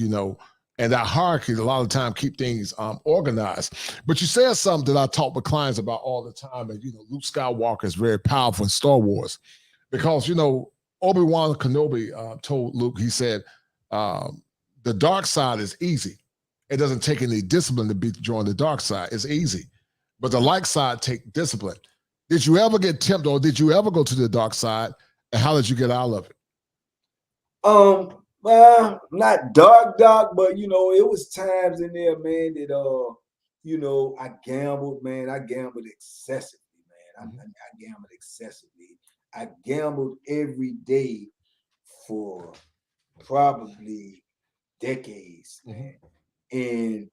And that hierarchy, a lot of the time, keep things organized. But you said something that I talk with clients about all the time. And, Luke Skywalker is very powerful in Star Wars because, Obi-Wan Kenobi told Luke, he said, the dark side is easy. It doesn't take any discipline to join the dark side. It's easy. But the light side take discipline. Did you ever get tempted or did you ever go to the dark side? And how did you get out of it? Well, not dark, but it was times in there, man, that I gambled, man. I gambled excessively, man. I gambled excessively. I gambled every day for probably decades, man. And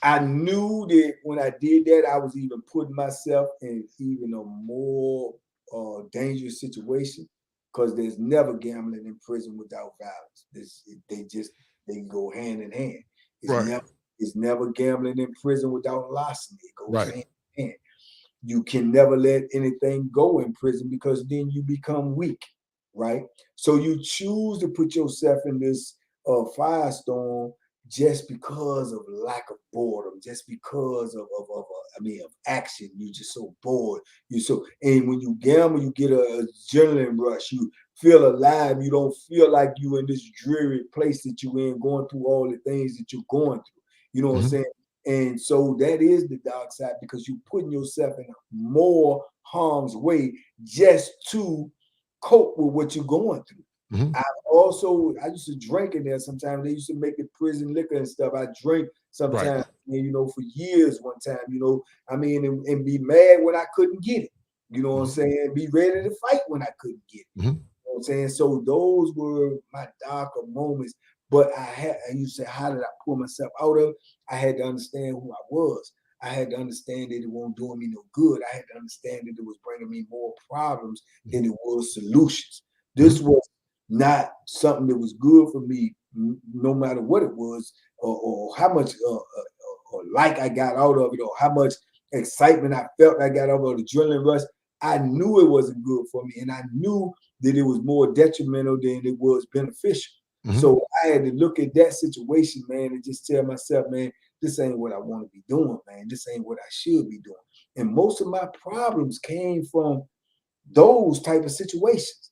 I knew that when I did that, I was even putting myself in even a more dangerous situation. Because there's never gambling in prison without violence. They go hand in hand. It's never gambling in prison without larceny. It goes hand in hand. You can never let anything go in prison because then you become weak, right? So you choose to put yourself in this firestorm just because of lack of boredom, just because of action. You're just so bored. And when you gamble, you get a adrenaline rush. You feel alive. You don't feel like you in this dreary place that you're in, going through all the things that you're going through. You know what I'm saying? And so that is the dark side because you're putting yourself in more harm's way just to cope with what you're going through. I used to drink in there sometimes. They used to make the prison liquor and stuff. I drink sometimes, for years one time, and be mad when I couldn't get it. You know what I'm saying? Be ready to fight when I couldn't get it. You know what I'm saying? So those were my darker moments. But you say, how did I pull myself out of it? I had to understand who I was. I had to understand that it wasn't doing me no good. I had to understand that it was bringing me more problems than it was solutions. This was not something that was good for me, no matter what it was, or how much or like I got out of it, or how much excitement I felt I got out of the adrenaline rush. I knew it wasn't good for me, and I knew that it was more detrimental than it was beneficial. So I had to look at that situation, man, and just tell myself, man, this ain't what I want to be doing, man. This ain't what I should be doing. And most of my problems came from those type of situations,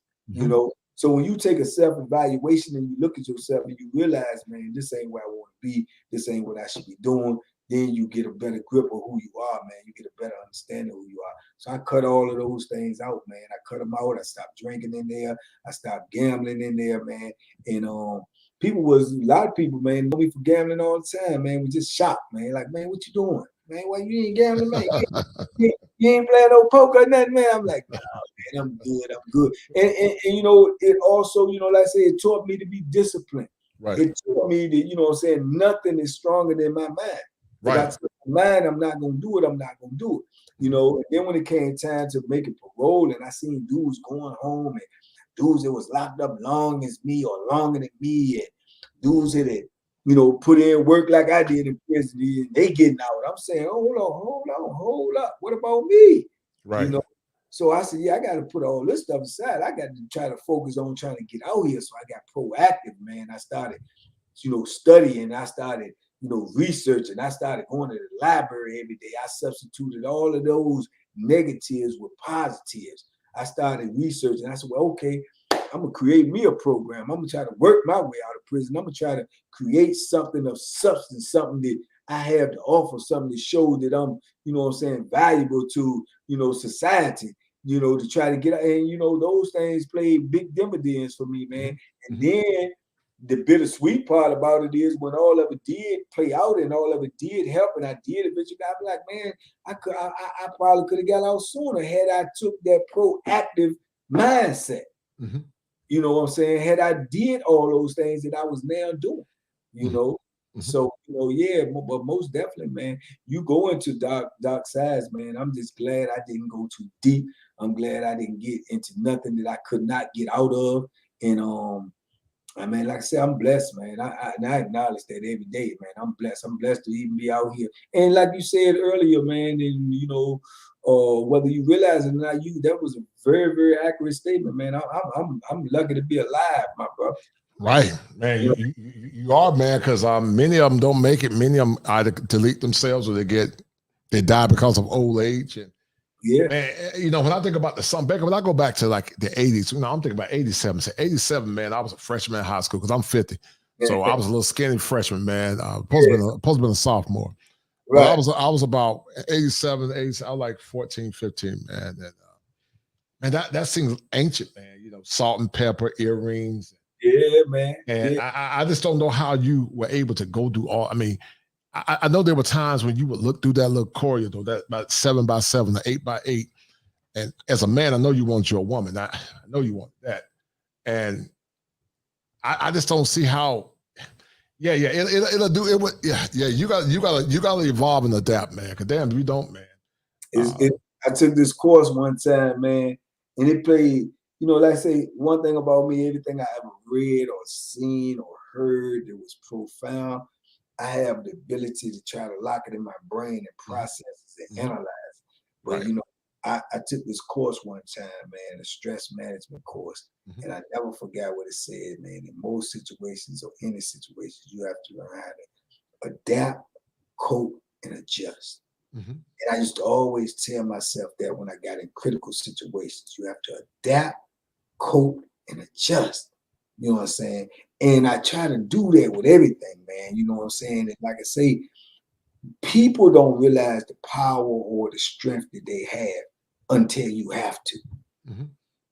So when you take a self-evaluation and you look at yourself and you realize, man, this ain't where I want to be, this ain't what I should be doing, then you get a better grip of who you are, man. You get a better understanding of who you are. So I cut all of those things out, man. I cut them out. I stopped drinking in there. I stopped gambling in there, man. And a lot of people, man, know me for gambling all the time, man. We just shocked, man. Like, man, what you doing? Man, why you ain't gambling, man? You ain't playing no poker or nothing, man. I'm like, no, man, I'm good. And it also, like I said, it taught me to be disciplined. Right. It taught me that, nothing is stronger than my mind. Right. If I tell my mind I'm not gonna do it, I'm not gonna do it. And then when it came time to make a parole, and I seen dudes going home and dudes that was locked up long as me or longer than me, and dudes that had, put in work like I did in prison, and they getting out. I'm saying, hold up. What about me? Right. So I said, I got to put all this stuff aside. I got to try to focus on trying to get out here. So I got proactive, man. I started, studying. I started, researching. I started going to the library every day. I substituted all of those negatives with positives. I started researching. I said, well, okay, I'm going to create me a program. I'm going to try to work my way out of prison. I'm going to try to create something of substance, something that I have to offer, something to show that I'm, valuable to, society, to try to get out. And, those things played big dividends for me, man. And then the bittersweet part about it is when all of it did play out and all of it did help and I did eventually, I'm like, man, I probably could have got out sooner had I took that proactive mindset. You know what I'm saying? Had I did all those things that I was now doing, So, but most definitely, man, you go into dark sides, man. I'm just glad I didn't go too deep. I'm glad I didn't get into nothing that I could not get out of. And I mean, like I said, I'm blessed, man. I acknowledge that every day, man. I'm blessed. I'm blessed to even be out here. And like you said earlier, man, and whether you realize it or not, that was a very, very accurate statement, man. I'm lucky to be alive, my brother. Right, man. You are, man, because many of them don't make it. Many of them either delete themselves or they die because of old age. And Yeah. man, when I think about the song, Baker, when I go back to like the 80s, I'm thinking about 87. So 87, man, I was a freshman in high school because I'm 50. So I was a little skinny freshman, man. Supposed to be a sophomore. But Right. I was about 87, 80, I was like 14, 15, man. And that seems ancient, man. Salt and pepper, earrings. Yeah, man. And Yeah. I just don't know how you were able to go do all. I mean, I know there were times when you would look through that little corridor, that about 7x7 or 8x8. And as a man, I know you want your woman. I know you want that. And I just don't see how. Yeah, it'll do it. Would, yeah. You got to evolve and adapt, man. Cause damn, you don't, man. I took this course one time, man, and it played. Like I say, one thing about me, everything I ever read or seen or heard that was profound, I have the ability to try to lock it in my brain and process it and analyze. But Right. I took this course one time, man, a stress management course, and I never forgot what it said, man. In most situations or any situations, you have to learn how to adapt, cope, and adjust. And I used to always tell myself that when I got in critical situations, you have to adapt, cope, and adjust. You know what I'm saying? And I try to do that with everything, man. You know what I'm saying? And like I say, people don't realize the power or the strength that they have until you have to.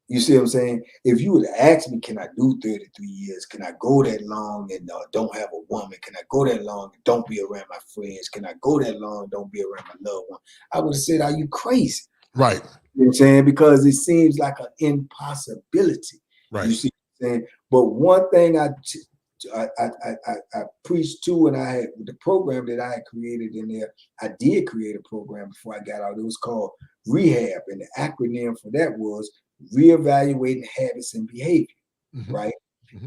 You see what I'm saying? If you would have asked me, can I do 33 years? Can I go that long and don't have a woman? Can I go that long and don't be around my friends? Can I go that long and don't be around my loved one? I would have said, are you crazy? Right. You know what I'm saying? Because it seems like an impossibility. Right. You see what I'm saying? But one thing I preached to, and I had the program that I had created in there, I did create a program before I got out. It was called Rehab. And the acronym for that was Reevaluating Habits and Behavior, right?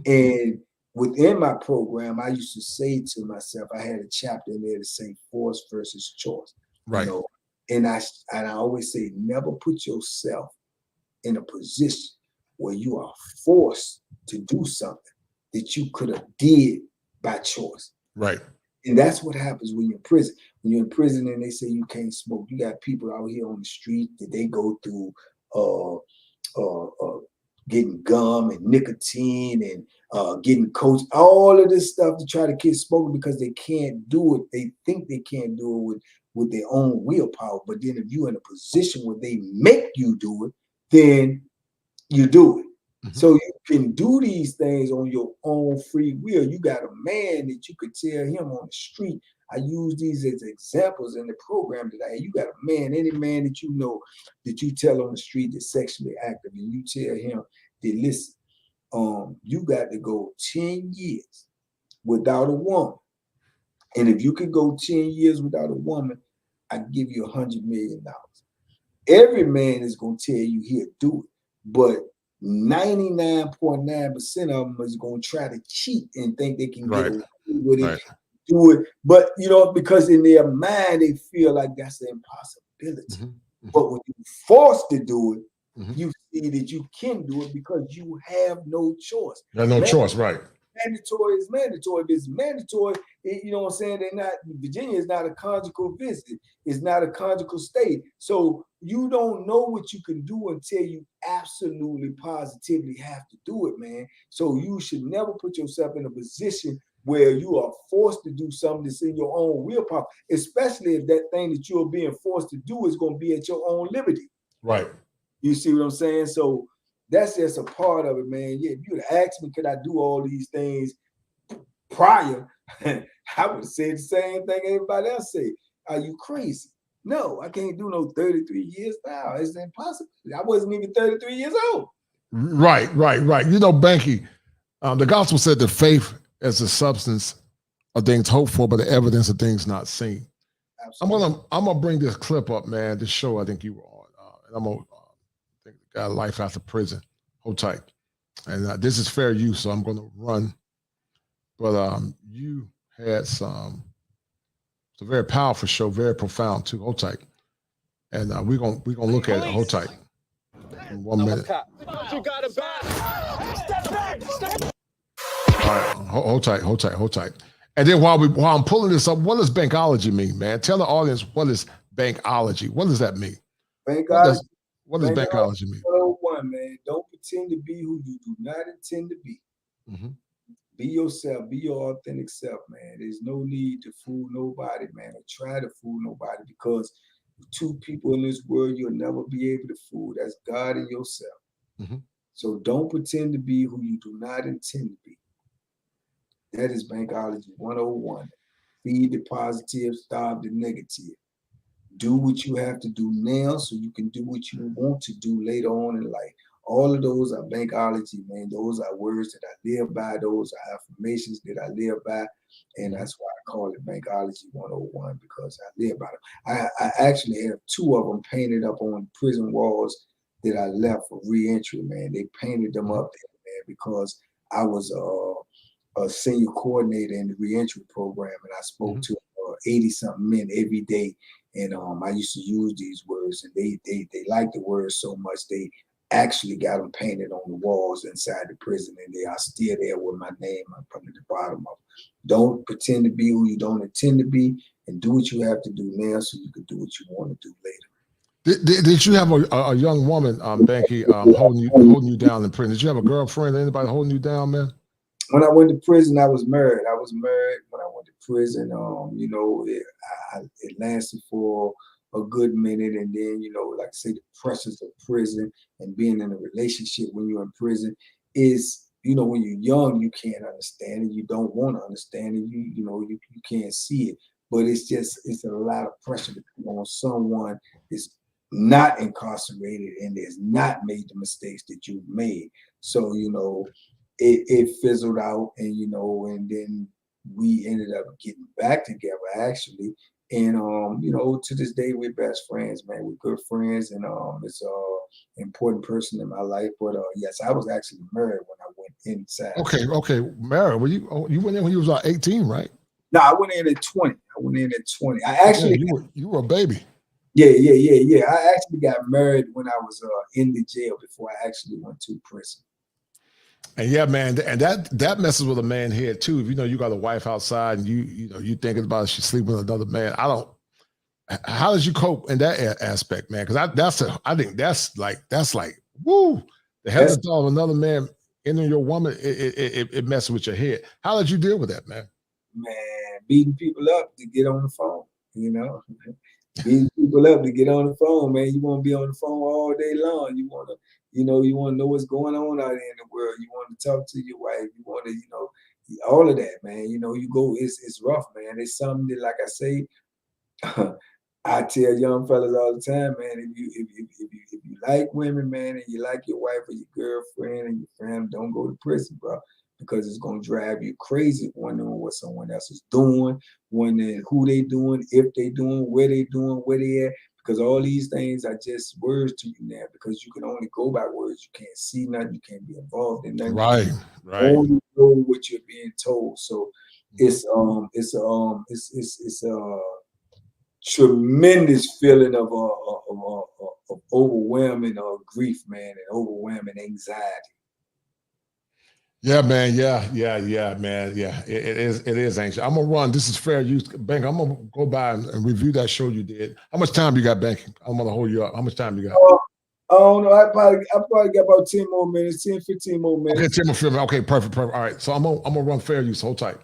And within my program, I used to say to myself, I had a chapter in there to say force versus choice. Right. And I always say, never put yourself in a position where you are forced to do something that you could have did by choice. Right. And that's what happens when you're in prison. When you're in prison and they say you can't smoke, you got people out here on the street that they go through getting gum and nicotine and getting coached, all of this stuff to try to keep smoking because they can't do it. They think they can't do it with their own willpower. But then if you're in a position where they make you do it, then you do it. So you can do these things on your own free will. You got a man that you could tell him on the street. I use these as examples in the program that I had. You got a man, any man that you know that you tell on the street that's sexually active, and you tell him that, listen, you got to go 10 years without a woman. And if you can go 10 years without a woman, I give you $100 million. Every man is going to tell you he'll do it, but 99.9% of them is going to try to cheat and think they can get away with it, do it. But, because in their mind, they feel like that's an impossibility. But when you're forced to do it, you see that you can do it because you have no choice. There's no choice, right? Mandatory is mandatory. If it's mandatory, you know what I'm saying? Virginia is not a conjugal visit. It's not a conjugal state. So you don't know what you can do until you absolutely positively have to do it, man. So you should never put yourself in a position where you are forced to do something that's in your own willpower, especially if that thing that you're being forced to do is going to be at your own liberty. Right. You see what I'm saying? So that's just a part of it, man. Yeah, if you'd asked me, could I do all these things prior, I would have said the same thing everybody else say. Are you crazy? No, I can't do no 33 years now. It's impossible. I wasn't even 33 years old. Right. Banky, the gospel said that faith is the substance of things hoped for, but the evidence of things not seen. Absolutely. I'm gonna bring this clip up, man. This show I think you were on, and I'm gonna think the guy life after prison. Hold tight, and this is fair use, so I'm gonna run. But you had it's a very powerful show, very profound too. Hold tight, and we're gonna look at it. Hold tight. In 1 minute. You got a bad. Step back. Hold tight. And then while I'm pulling this up, what does Bankology mean, man? Tell the audience what is Bankology. What does that mean? Bankology. What does Bankology mean? 101, man. Don't pretend to be who you do not intend to be. Mm-hmm. Be yourself. Be your authentic self, man. There's no need to fool nobody, man, or try to fool nobody, because two people in this world you'll never be able to fool. That's God and yourself. Mm-hmm. So don't pretend to be who you do not intend to be. That is Bankology 101. Feed the positive, starve the negative. Do what you have to do now so you can do what you want to do later on in life. All of those are Bankology, man. Those are words that I live by. Those are affirmations that I live by. And that's why I call it Bankology 101, because I live by them. I actually have two of them painted up on prison walls that I left for re-entry, man. They painted them up there, man, because I was a senior coordinator in the re-entry program, and I spoke to 80-something men every day. And I used to use these words, and they liked the words so much they actually got them painted on the walls inside the prison, and they are still there with my name from the bottom of them. Don't pretend to be who you don't intend to be, and do what you have to do now so you can do what you want to do later. Did you have a young woman, Banky, holding you down in prison? Did you have a girlfriend or anybody holding you down, man? When I went to prison, I was married. I was married when I went to prison. You know, it lasted for a good minute, and then, you know, like I say, the pressures of prison and being in a relationship when you're in prison is, you know, when you're young, you can't understand it. You don't want to understand it. You can't see it. But it's a lot of pressure to put on someone that's not incarcerated and has not made the mistakes that you've made. So, you know, it fizzled out, and, you know, and then we ended up getting back together, actually. And, you know, to this day, we're best friends, man. We're good friends, and it's an important person in my life. But yes, I was actually married when I went inside. Okay, married. Well, you went in when you was 18, right? No, I went in at 20. I actually you were a baby. Yeah. I actually got married when I was in the jail before I actually went to prison. And yeah, man, and that messes with a man's head too. If you know you got a wife outside and you thinking about she's sleeping with another man. How did you cope in that aspect, man? Because I think that's like woo. The hell of thought of another man entering your woman, it messes with your head. How did you deal with that, man? Man, beating people up to get on the phone, you know. Beating people up to get on the phone, man. You want to be on the phone all day long. You want to know what's going on out there in the world. You want to talk to your wife. You want to, all of that, man. You know, it's rough, man. It's something that, like I say, I tell young fellas all the time, man, if you like women, man, and you like your wife or your girlfriend and your family, don't go to prison, bro. Because it's gonna drive you crazy wondering what someone else is doing, wondering who they doing, if they doing, where they at. Because all these things are just words to you now. Because you can only go by words. You can't see nothing. You can't be involved in nothing. Right. Only know what you're being told. So it's a tremendous feeling of overwhelming grief, man, and overwhelming anxiety. Yeah, man. Yeah, man. Yeah, it is anxious. I'm gonna run. This is fair use, Bank. I'm gonna go by and review that show you did. How much time you got, Bank? I'm gonna hold you up. How much time you got? I don't know. I probably got about 10 more minutes, 10, 15 more minutes. Okay, 10 more minutes. Okay, perfect. All right. So I'm gonna run fair use. Hold tight.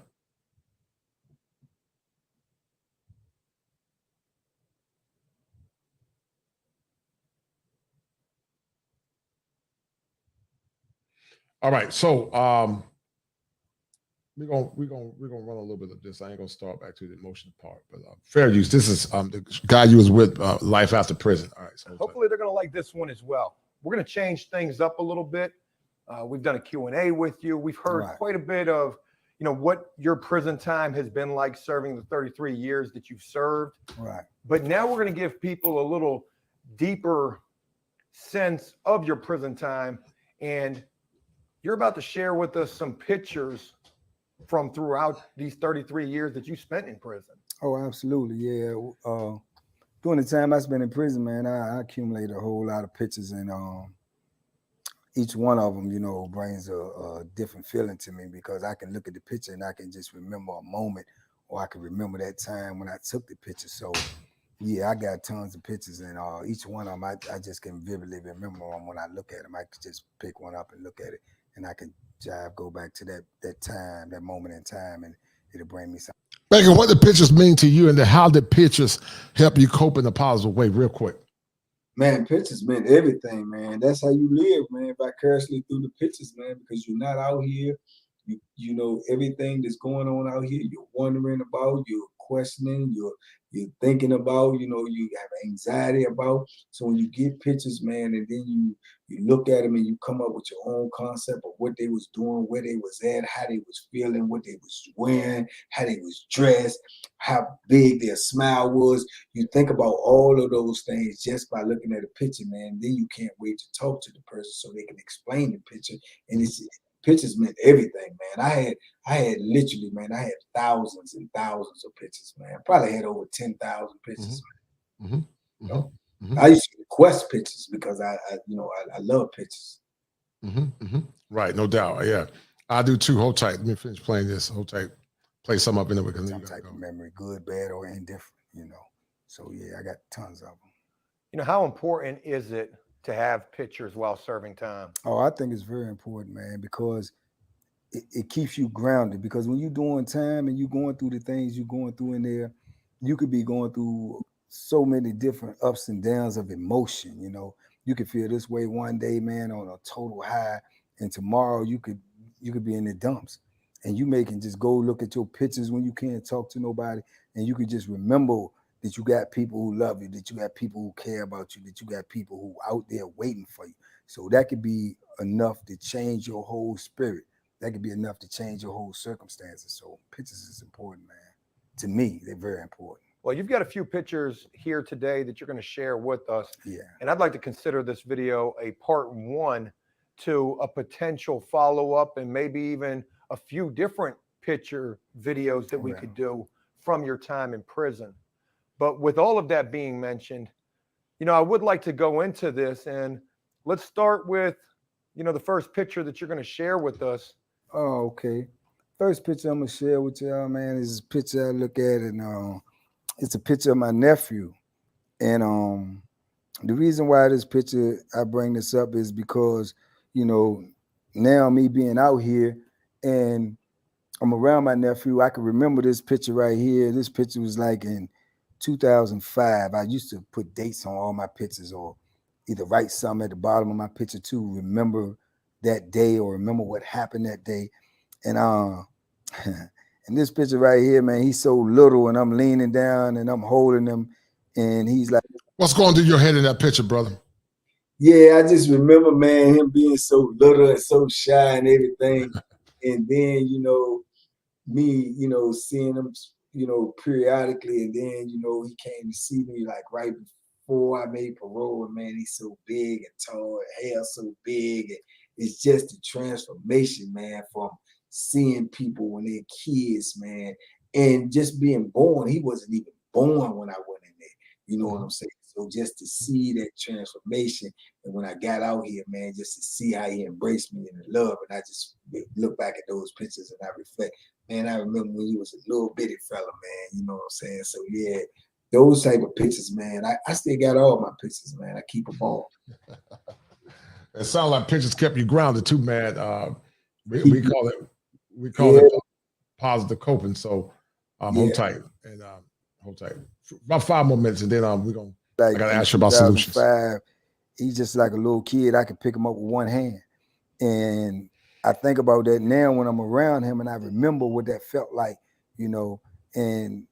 All right, so we're gonna run a little bit of this. I ain't gonna start back to the emotional part, but fair use. This is the guy you was with, life after prison. All right, so hopefully they're gonna like this one as well. We're gonna change things up a little bit. We've done a Q&A with you. We've heard quite a bit of, what your prison time has been like, serving the 33 years that you've served. Right. But now we're gonna give people a little deeper sense of your prison time, and you're about to share with us some pictures from throughout these 33 years that you spent in prison. Oh, absolutely. Yeah. During the time I spent in prison, man, I accumulated a whole lot of pictures and each one of them, you know, brings a different feeling to me because I can look at the picture and I can just remember a moment, or I can remember that time when I took the picture. So yeah, I got tons of pictures, and each one of them, I just can vividly remember them when I look at them. I could just pick one up and look at it, and I can go back to that time, that moment in time, and it'll bring me something. Banky, what the pictures mean to you, and how did pictures help you cope in a positive way? Real quick. Man, pictures meant everything, man. That's how you live, man, vicariously through the pictures, man, because you're not out here. You know everything that's going on out here. You're wondering about. You're questioning. You're thinking about. You know, you have anxiety about. So when you get pictures, man, and then you look at them and you come up with your own concept of what they was doing, where they was at, how they was feeling, what they was wearing, how they was dressed, how big their smile was. You think about all of those things just by looking at a picture, man. Then you can't wait to talk to the person so they can explain the picture. And pictures meant everything, man. I had literally, man, I had thousands and thousands of pictures, man. Probably had over 10,000 pictures. Mm-hmm. You know? I used to request pictures because I love pictures. Right, no doubt. Yeah, I do too. Hold tight. Let me finish playing this. Hold tight. Play some up in there because some type of memory, good, bad, or indifferent. You know. So yeah, I got tons of them. You know, how important is it to have pictures while serving time? Oh, I think it's very important, man, because it keeps you grounded. Because when you're doing time and you're going through the things you're going through in there, you could be going through so many different ups and downs of emotion. You know, you could feel this way one day, man, on a total high, and tomorrow you could be in the dumps. And you can just go look at your pictures when you can't talk to nobody, and you could just remember that you got people who love you, that you got people who care about you, that you got people who out there waiting for you. So that could be enough to change your whole spirit. That could be enough to change your whole circumstances. So pictures is important, man. To me, they're very important. Well, you've got a few pictures here today that you're going to share with us. Yeah. And I'd like to consider this video a part one to a potential follow-up, and maybe even a few different picture videos that we could do from your time in prison. But with all of that being mentioned, you know, I would like to go into this, and let's start with, you know, the first picture that you're going to share with us. Oh, okay. First picture I'm going to share with y'all, man, is a picture I look at, and it's a picture of my nephew. And the reason why this picture, I bring this up, is because, you know, now me being out here and I'm around my nephew, I can remember this picture right here. This picture was like in 2005. I used to put dates on all my pictures, or either write something at the bottom of my picture to remember that day or remember what happened that day. And and this picture right here, man, he's so little, and I'm leaning down and I'm holding him, and he's like, what's going through your head in that picture, brother? Yeah, I just remember, man, him being so little and so shy and everything. And then, you know, me, you know, seeing him, you know, periodically, and then, you know, he came to see me like right before I made parole, and man, he's so big and tall, and hair so big, and it's just a transformation, man, from seeing people when they're kids, man, and just being born. He wasn't even born when I went in there, you know what I'm saying? So just to see that transformation, and when I got out here, man, just to see how he embraced me and the love, and I just look back at those pictures and I reflect, man, I remember when he was a little bitty fella, man, you know what I'm saying? So yeah, those type of pictures, man, I still got all my pictures, man. I keep them all. It sounds like pictures kept you grounded too, man. We call it positive coping. So hold tight and hold tight. About 5 more minutes, and then we're gonna. I gotta ask you about solutions. He's just like a little kid. I could pick him up with one hand, and I think about that now when I'm around him, and I remember what that felt like, you know. And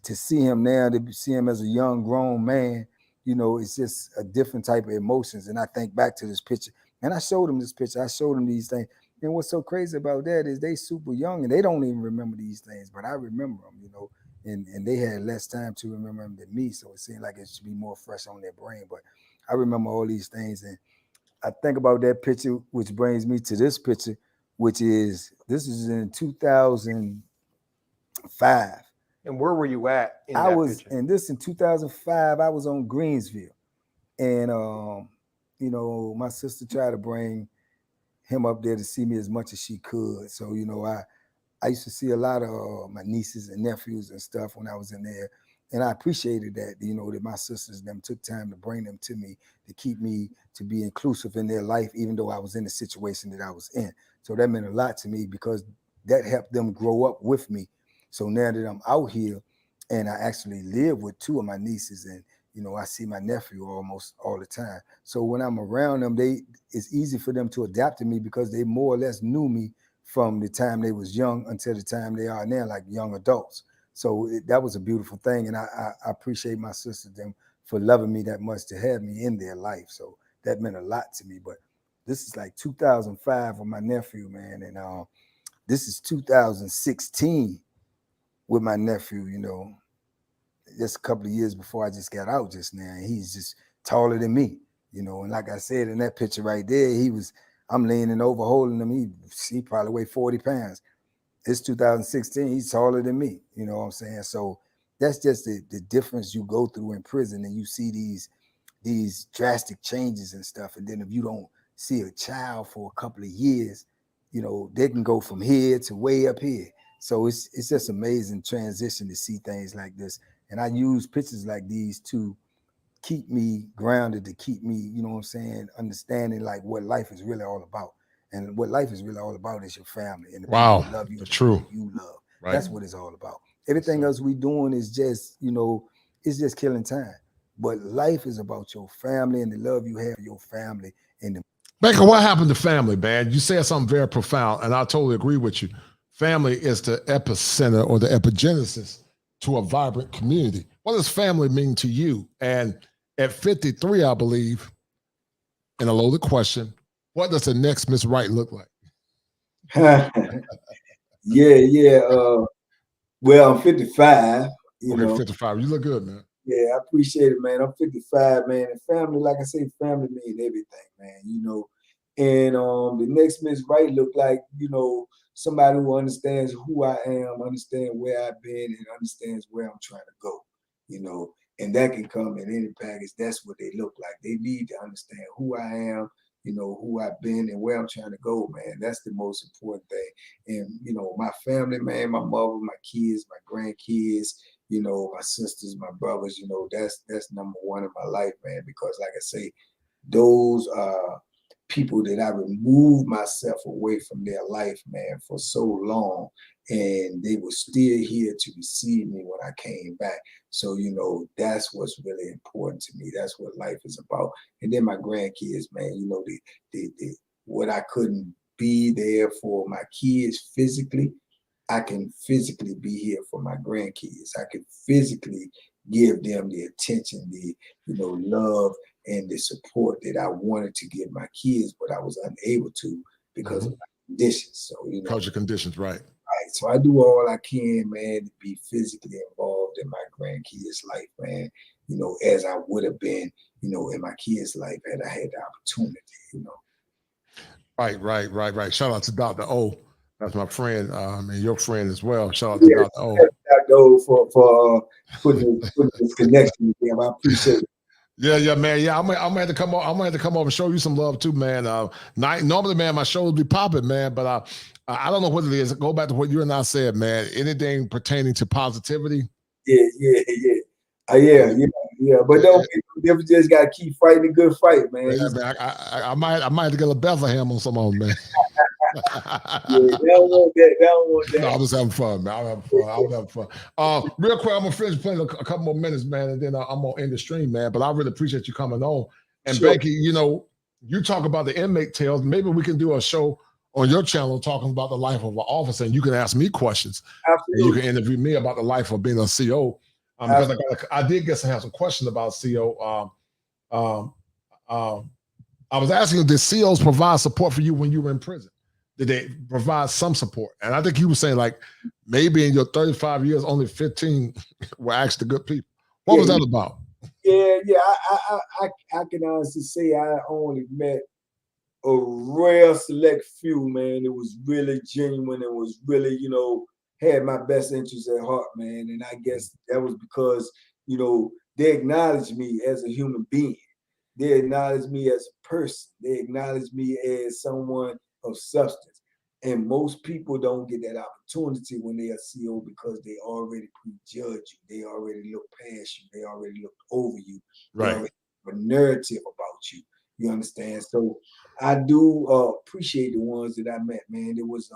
to see him now, to see him as a young grown man, you know, it's just a different type of emotions. And I think back to this picture, and I showed him this picture. I showed him these things. And what's so crazy about that is they super young and they don't even remember these things, but I remember them, you know. And they had less time to remember them than me, so it seemed like it should be more fresh on their brain. But I remember all these things, and I think about that picture, which brings me to this picture, this is in 2005. And where were you at in I that was picture? in this in 2005. I was on Greensville, and you know, my sister tried to bring him up there to see me as much as she could. So, you know, I used to see a lot of my nieces and nephews and stuff when I was in there. And I appreciated that, you know, that my sisters and them took time to bring them to me, to keep me, to be inclusive in their life, even though I was in the situation that I was in. So that meant a lot to me because that helped them grow up with me. So now that I'm out here and I actually live with two of my nieces, and, you know, I see my nephew almost all the time. So when I'm around them, it's easy for them to adapt to me because they more or less knew me from the time they was young until the time they are now, like young adults. So that was a beautiful thing. And I appreciate my sisters them for loving me that much to have me in their life. So that meant a lot to me. But this is like 2005 with my nephew, man. And this is 2016 with my nephew, you know, just a couple of years before I just got out just now. And he's just taller than me, you know. And like I said, in that picture right there, I'm leaning over holding him. He probably weighed 40 pounds. It's 2016. He's taller than me. You know what I'm saying? So that's just the difference you go through in prison, and you see these drastic changes and stuff. And then if you don't see a child for a couple of years, you know, they can go from here to way up here. So it's just amazing transition to see things like this. And I use pictures like these to keep me grounded, to keep me, you know what I'm saying, understanding like what life is really all about. And what life is really all about is your family and the people who love you, that's true. You love. Right. That's what it's all about. Everything else we doing is just, you know, it's just killing time. But life is about your family and the love you have for your family. And the Baker, what happened to family, man? You said something very profound, and I totally agree with you. Family is the epicenter or the epigenesis to a vibrant community. What does family mean to you? And at 53, I believe, in a loaded question, what does the next Miss Right look like? Yeah. Well, I'm 55. You know, 55. You look good, man. Yeah, I appreciate it, man. I'm 55, man. And family, like I say, family means everything, man. You know, and the next Miss Right look like, you know, somebody who understands who I am, understands where I've been, and understands where I'm trying to go. You know, and that can come in any package. That's what they look like. They need to understand who I am, you know, who I've been and where I'm trying to go, man. That's the most important thing. And, you know, my family, man, my mother, my kids, my grandkids, you know, my sisters, my brothers, you know, that's number one in my life, man, because like I say, those are people that I removed myself away from their life, man, for so long, and they were still here to receive me when I came back. So, you know, that's what's really important to me. That's what life is about. And then my grandkids, man, you know, what I couldn't be there for my kids physically, I can physically be here for my grandkids. I can physically give them the attention, the, you know, love and the support that I wanted to give my kids, but I was unable to because of my conditions. So, you know, because your conditions, right. Right. So I do all I can, man, to be physically involved in my grandkids' life, man, you know, as I would have been, you know, in my kids' life had I had the opportunity, you know. Right. Shout out to Dr. O. That's my friend, and your friend as well. Shout out to Dr. O. Dr. O for putting this connection with them. I appreciate it. Yeah, man. Yeah, I'm gonna have to come over. I'm gonna have to come over and show you some love too, man. Normally, man, my shows be popping, man, but I don't know what it is. Go back to what you and I said, man. Anything pertaining to positivity. Yeah. But don't you just gotta keep fighting a good fight, man. Yeah, man, I might have to get a Bethlehem on some of them, man. They don't want that. No, I'm just having fun, man. I'm having fun. Real quick, I'm gonna finish playing a couple more minutes, man, and then I'm gonna end the stream, man. But I really appreciate you coming on. And Sure. Banky, you know, you talk about the inmate tales. Maybe we can do a show on your channel talking about the life of an officer, and you can ask me questions. Absolutely. And you can interview me about the life of being a CO. Because I did get to have some questions about CO. I was asking, did COs provide support for you when you were in prison? Did they provide some support? And I think you were saying like maybe in your 35 years, only 15 were actually good people. What was that about? Yeah. I can honestly say I only met a rare select few, man. It was really genuine. It was really, you know, had my best interests at heart, man. And I guess that was because, you know, they acknowledged me as a human being. They acknowledged me as a person. They acknowledged me as someone of substance. And most people don't get that opportunity when they are CO because they already prejudge you. They already look past you. They already look over you. They already have a narrative about you. You understand? So I do appreciate the ones that I met, man. It was,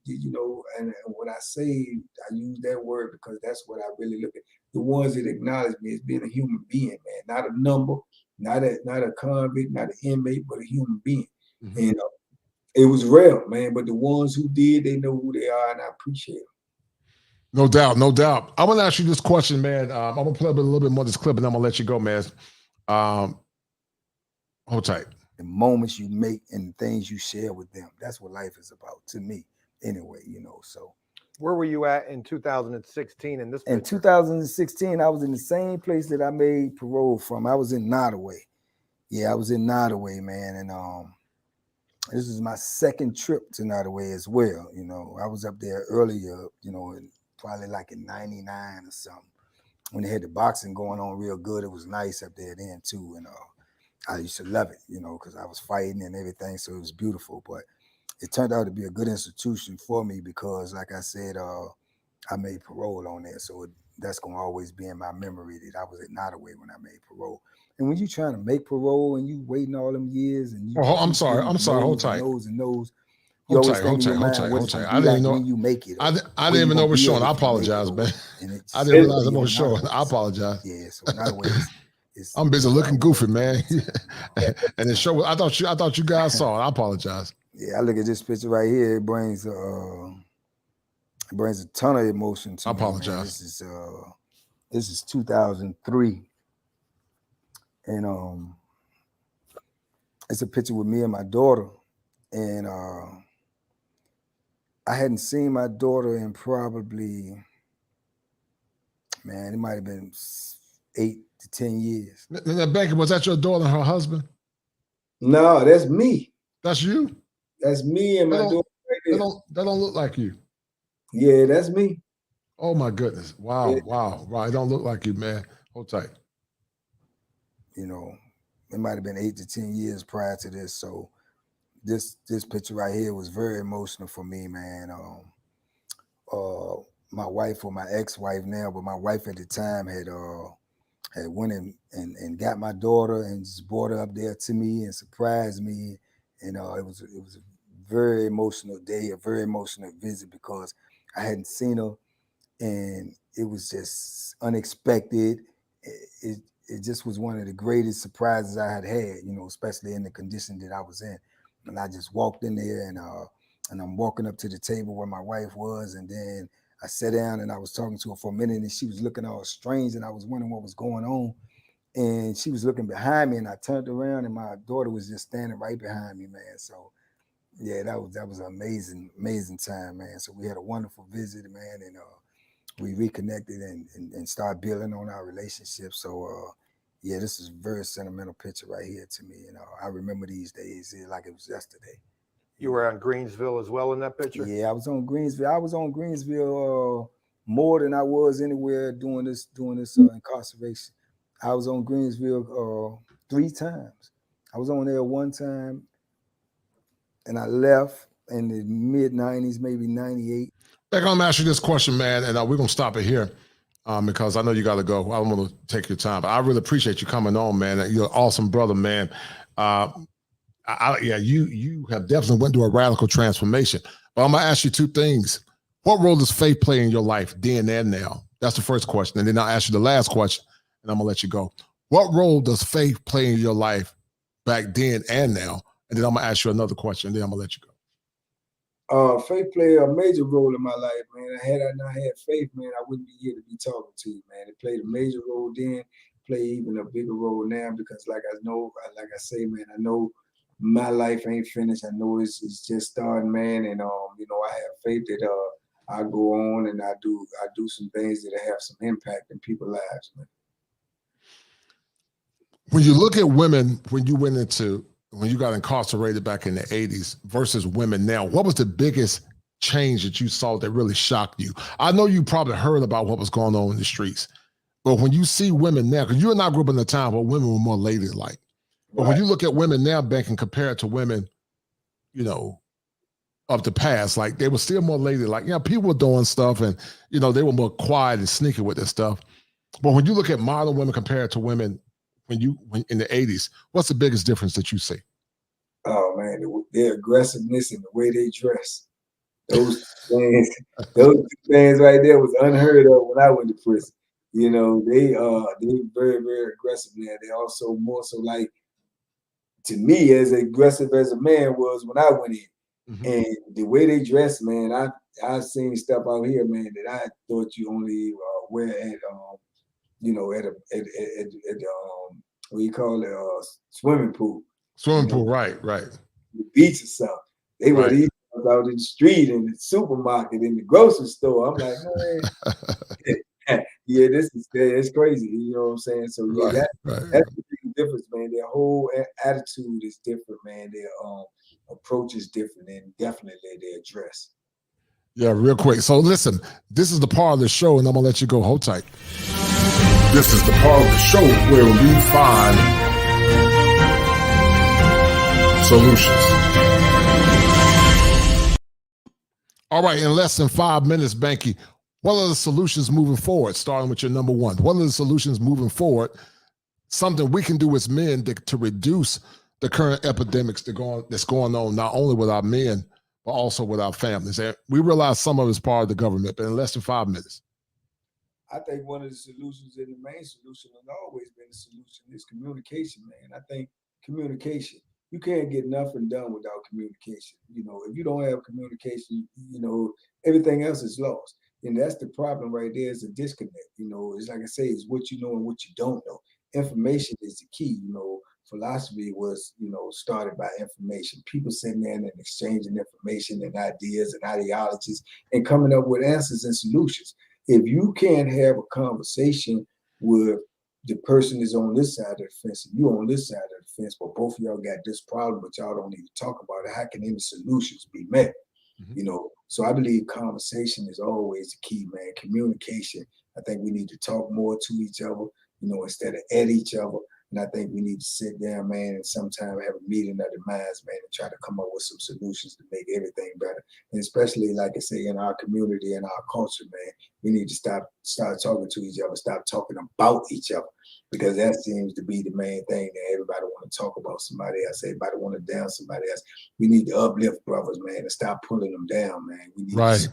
you know, and when I say I use that word because that's what I really look at. The ones that acknowledge me as being a human being, man, not a number, not a convict, not an inmate, but a human being. Mm-hmm. And it was real, man. But the ones who did, they know who they are, and I appreciate them. No doubt, no doubt. I want to ask you this question, man. I'm gonna play a little bit more of this clip, and I'm gonna let you go, man. Hold tight. The moments you make and things you share with them. That's what life is about to me, anyway. You know. So, where were you at in 2016? In this picture? In 2016, I was in the same place that I made parole from. I was in Nottoway. Yeah, I was in Nottoway, man, and this is my second trip to Nottoway as well. You know, I was up there earlier, you know, probably like in 99 or something. When they had the boxing going on real good, it was nice up there then too. And I used to love it, you know, because I was fighting and everything. So it was beautiful. But it turned out to be a good institution for me because, like I said, I made parole on there. So that's going to always be in my memory that I was at Nottoway when I made parole. And when you're trying to make parole and you waiting all them years and you, I'm sorry, hold tight. Hold tight. I didn't even know when you make it. I didn't even know it was showing. I apologize, man. I didn't realize it was showing. I apologize. Yeah, so Nottoway I'm busy looking goofy, man. And it showed. I thought you guys saw it. I apologize. Yeah, I look at this picture right here. It brings a ton of emotion to me. I apologize. This is 2003. And it's a picture with me and my daughter, and I hadn't seen my daughter in probably, man, it might have been 8 to 10 years. Now, Banky, was that your daughter and her husband? No, that's me. That's you? That's me and my daughter right there. That don't look like you. Yeah, that's me. Oh my goodness! Wow, yeah. Wow! It don't look like you, man. Hold tight. You know, it might have been 8 to 10 years prior to this. So this picture right here was very emotional for me, man. My wife, or my ex-wife now, but my wife at the time had went and got my daughter and just brought her up there to me and surprised me. And it was a very emotional day, a very emotional visit because I hadn't seen her, and it was just unexpected. It just was one of the greatest surprises I had, you know, especially in the condition that I was in. And I just walked in there, and I'm walking up to the table where my wife was, and then I sat down and I was talking to her for a minute, and she was looking all strange, and I was wondering what was going on. And she was looking behind me, and I turned around, and my daughter was just standing right behind me, man. So yeah, that was an amazing time, man. So we had a wonderful visit, man, and we reconnected and started building on our relationship. So yeah, this is a very sentimental picture right here to me. You know, I remember these days like it was yesterday. You were on Greensville as well in that picture? Yeah, I was on Greensville. I was on Greensville more than I was anywhere doing this incarceration. I was on Greensville 3 times. I was on there one time, and I left in the mid-90s, maybe 98. I'm going to ask you this question, man, and we're going to stop it here because I know you got to go. I don't want to take your time, but I really appreciate you coming on, man. You're an awesome brother, man. You have definitely went through a radical transformation. But I'm going to ask you 2 things. What role does faith play in your life then and now? That's the first question. And then I'll ask you the last question, and I'm going to let you go. What role does faith play in your life back then and now? And then I'm going to ask you another question, and then I'm going to let you go. Faith played a major role in my life, man. Had I not had faith, man, I wouldn't be here to be talking to you, man. It played a major role then, play even a bigger role now because, like I say, man, I know my life ain't finished. I know it's just starting, man. And you know, I have faith that I go on and I do some things that have some impact in people's lives, man. When you look at women, when you got incarcerated back in the 80s versus women now, what was the biggest change that you saw that really shocked you? I know you probably heard about what was going on in the streets, but when you see women now, because you and I grew up in a time where women were more ladylike, but when you look at women now, Bank, and compare it to women, you know, of the past. Like they were still more lazy. Like, people were doing stuff and, they were more quiet and sneaky with their stuff. But when you look at modern women compared to women when in the 80s, what's the biggest difference that you see? Oh man, their aggressiveness and the way they dress. Those things right there was unheard of when I went to prison. They very, very aggressive, man. They also more so like, to me, as aggressive as a man was when I went in. Mm-hmm. And the way they dress, man, I've seen stuff out here, man, that I thought you only wear at what you call it, swimming pool. Swimming pool, right. The beach or something. They were these out in the street, in the supermarket, in the grocery store. I'm like, man, yeah, it's crazy. You know what I'm saying? So yeah, that's the big difference, man. Their whole attitude is different, man. Their approach is different, and definitely their dress. Yeah, real quick. So listen, this is the part of the show, and I'm gonna let you go. Hold tight. This is the part of the show where we find solutions. All right, in less than 5 minutes, Banky, what are the solutions moving forward, starting with your number one? What are the solutions moving forward, something we can do as men to reduce the current epidemics that's going on, not only with our men, but also with our families? And we realize some of it's part of the government, but in less than 5 minutes. I think one of the solutions, and the main solution has always been the solution, is communication, man. I think communication. You can't get nothing done without communication. If you don't have communication, everything else is lost. And that's the problem right there, is a disconnect. It's like I say, it's what you know and what you don't know. Information is the key. Philosophy was, started by information. People sitting there and exchanging information and ideas and ideologies and coming up with answers and solutions. If you can't have a conversation with the person is on this side of the fence and you on this side of the fence, but both of y'all got this problem, but y'all don't even talk about it, how can any solutions be met? Mm-hmm. So I believe conversation is always the key, man. Communication. I think we need to talk more to each other, instead of at each other. And I think we need to sit down, man, and sometime have a meeting of the minds, man, and try to come up with some solutions to make everything better. And especially, like I say, in our community and our culture, man, we need to start talking to each other, stop talking about each other, because that seems to be the main thing that everybody want to talk about somebody else. Everybody want to down somebody else. We need to uplift brothers, man, and stop pulling them down, man. We need to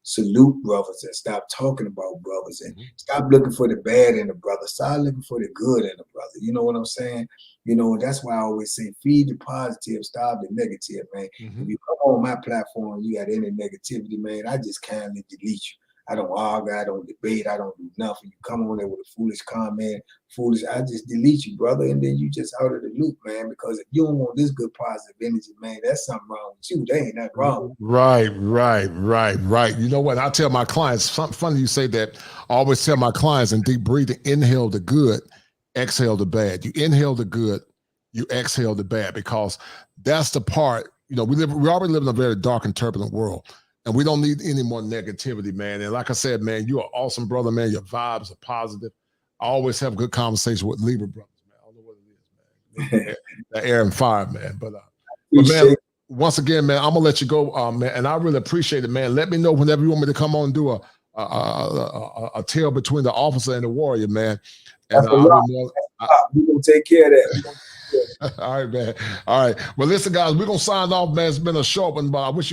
salute brothers and stop talking about brothers and stop looking for the bad in the brother. Start looking for the good in the brother. You know what I'm saying? That's why I always say feed the positive, stop the negative, man. If you come on my platform, you got any negativity, man, I just kindly delete you. I don't argue, I don't debate, I don't do nothing. You come on there with a foolish comment, I just delete you, brother, and then you just out of the loop, man, because if you don't want this good positive energy, man, that's something wrong with you. There ain't nothing wrong. Right. You know what? I tell my clients, something funny you say that. I always tell my clients in deep breathing, inhale the good, exhale the bad. You inhale the good, you exhale the bad, because that's the part, we already live in a very dark and turbulent world. And we don't need any more negativity, man. And like I said, man, you're an awesome brother, man. Your vibes are positive. I always have good conversation with Libra brothers, man. I don't know what it is, man. That air and fire, man. But man, once again, man, I'm gonna let you go, man. And I really appreciate it, man. Let me know whenever you want me to come on and do a tale between the officer and the warrior, man. And we're gonna take care of that. All right, man. All right. Well, listen, guys, we're gonna sign off, man. It's been a short one, but I wish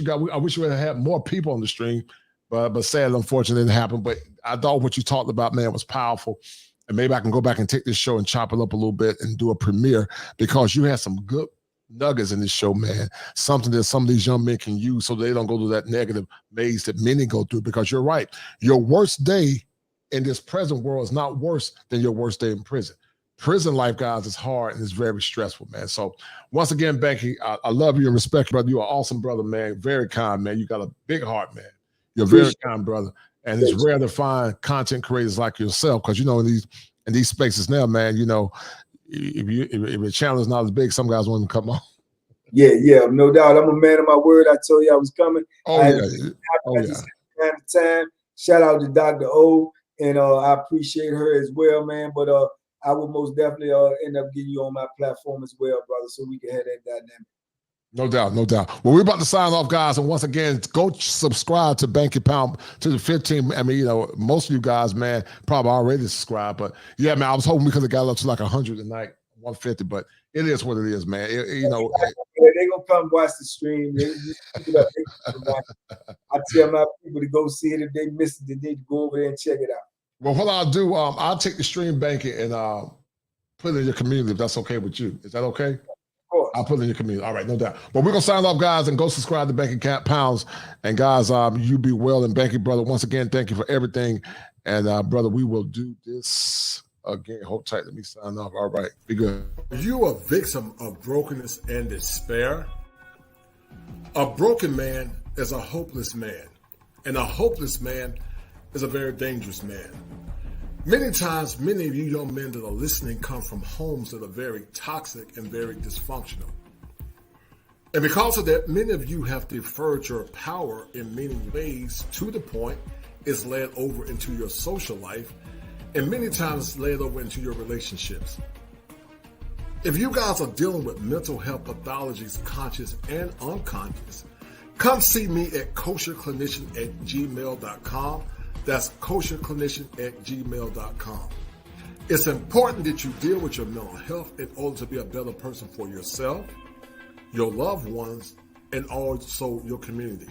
we had had more people on the stream, but sad, unfortunately, it didn't happen. But I thought what you talked about, man, was powerful, and maybe I can go back and take this show and chop it up a little bit and do a premiere, because you had some good nuggets in this show, man. Something that some of these young men can use so they don't go through that negative maze that many go through. Because you're right, your worst day in this present world is not worse than your worst day in prison. Prison life, guys, is hard and it's very stressful, man. So once again, Banky, I love you and respect you, brother. You're an awesome brother, man. Very kind, man. You got a big heart, man. You're a very kind brother. And it's rare to find content creators like yourself, because, in these spaces now, man, if your channel is not as big, some guys want to come on. Yeah, no doubt. I'm a man of my word. I told you I was coming. Time. Shout out to Dr. O, and I appreciate her as well, man. But I would most definitely end up getting you on my platform as well, brother, so we can have that dynamic. No doubt, no doubt. Well, we're about to sign off, guys. And once again, go subscribe to Banky Pound to the 15. I mean, most of you guys, man, probably already subscribed. But yeah, man, I was hoping we could have got up to like 100 tonight, 150. But it is what it is, man. They gonna come watch the stream. I tell my people to go see it. If they miss it, they need to go over there and check it out. Well, what I'll do, I'll take the stream, Banky, and put it in your community if that's okay with you. Is that okay? Of course. I'll put it in your community. All right, no doubt. Well, we're going to sign off, guys, and go subscribe to Banky Pounds. And, guys, you be well. And, Banky, brother, once again, thank you for everything. And, brother, we will do this again. Hold tight. Let me sign off. All right. Be good. Are you a victim of brokenness and despair? A broken man is a hopeless man. And a hopeless man is a very dangerous man. Many times, many of you young men that are listening come from homes that are very toxic and very dysfunctional. And because of that, many of you have deferred your power in many ways to the point it's led over into your social life and many times led over into your relationships. If you guys are dealing with mental health pathologies, conscious and unconscious, come see me at kosherclinician@gmail.com. That's kosherclinician@gmail.com. It's important that you deal with your mental health in order to be a better person for yourself, your loved ones, and also your community.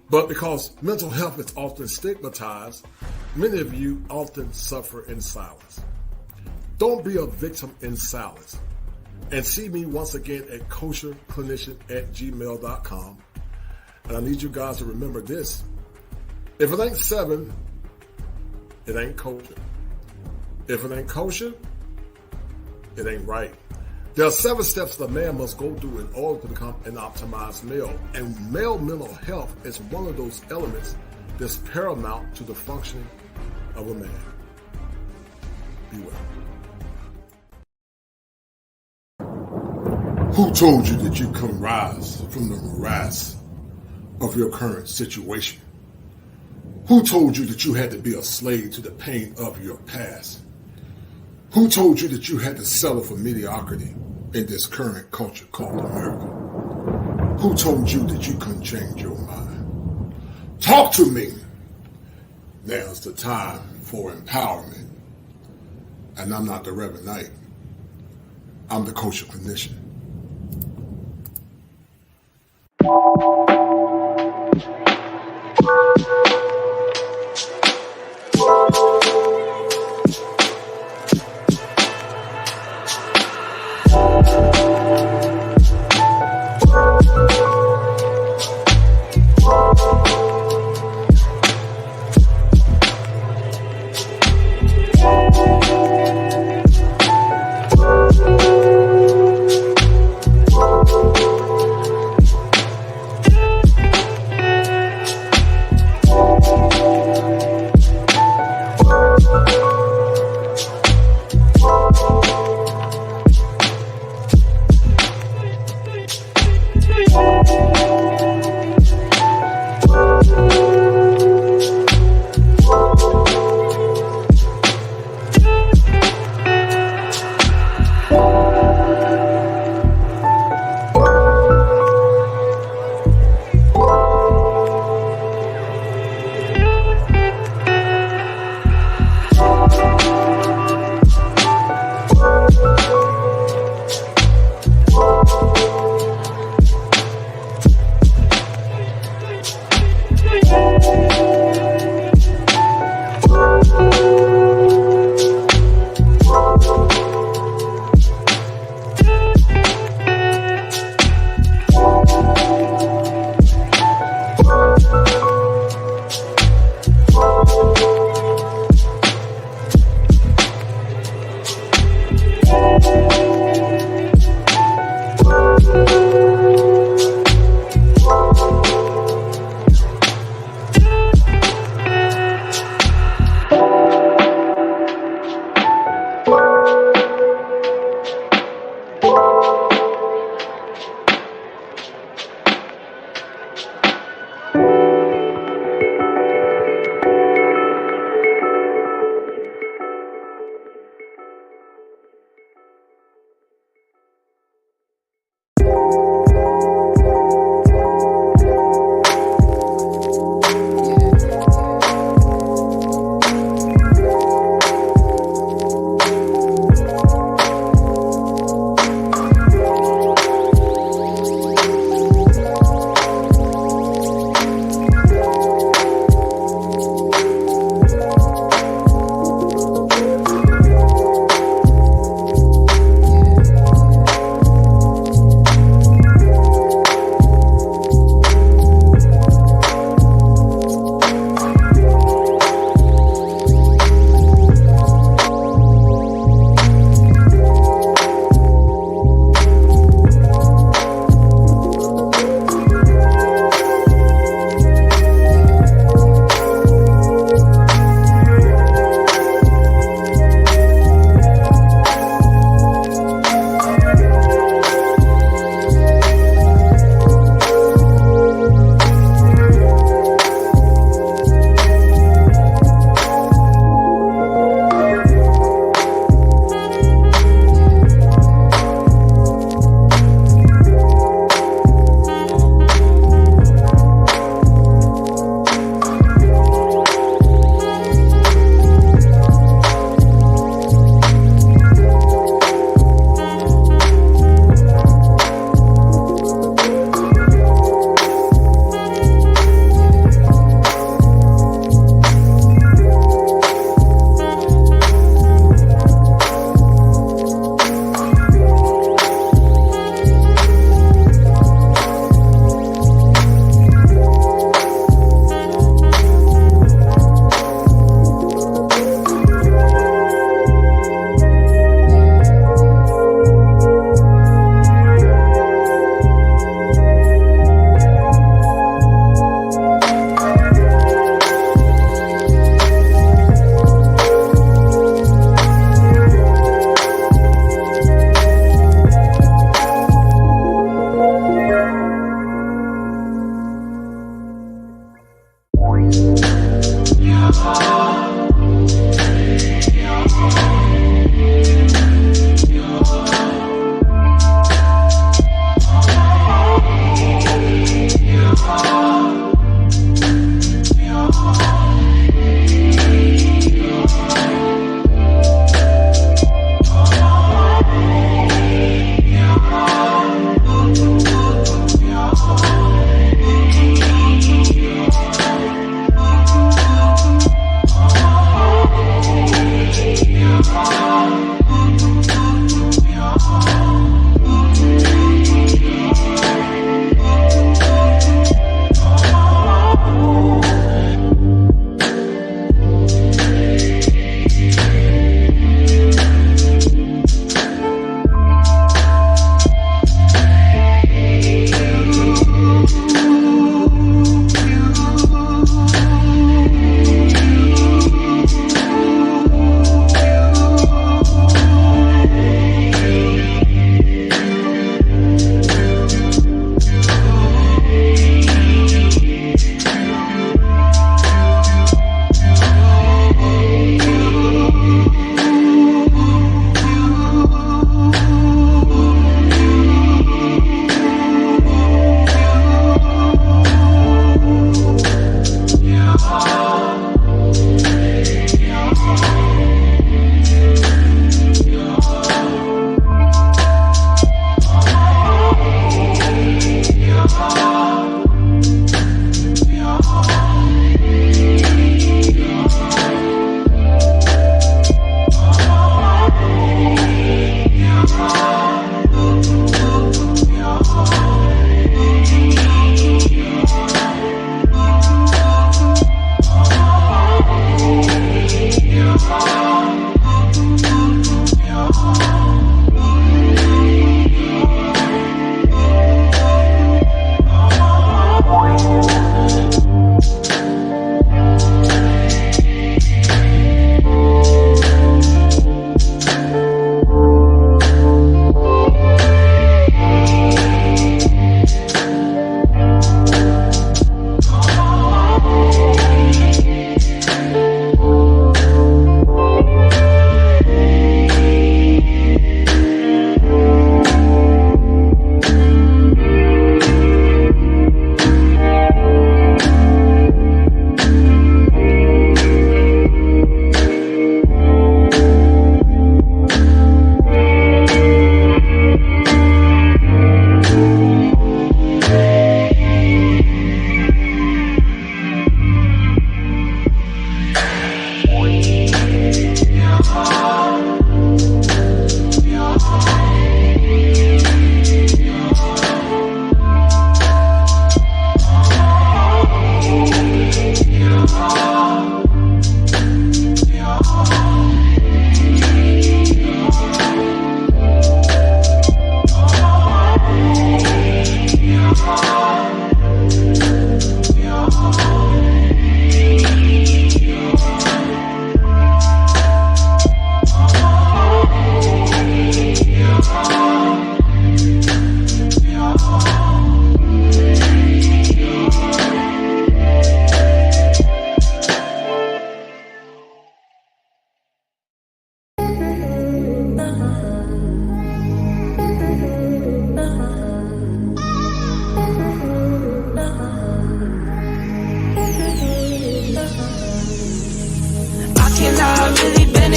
But because mental health is often stigmatized, many of you often suffer in silence. Don't be a victim in silence. And see me once again at kosherclinician@gmail.com. And I need you guys to remember this. If it ain't 7, it ain't kosher. If it ain't kosher, it ain't right. There are 7 steps that a man must go through in order to become an optimized male. And male mental health is one of those elements that's paramount to the functioning of a man. Be well. Who told you that you can rise from the morass of your current situation? Who told you that you had to be a slave to the pain of your past? Who told you that you had to settle for mediocrity in this current culture called America? Who told you that you couldn't change your mind? Talk to me. Now's the time for empowerment. And I'm not the Reverend Knight. I'm the kosher clinician.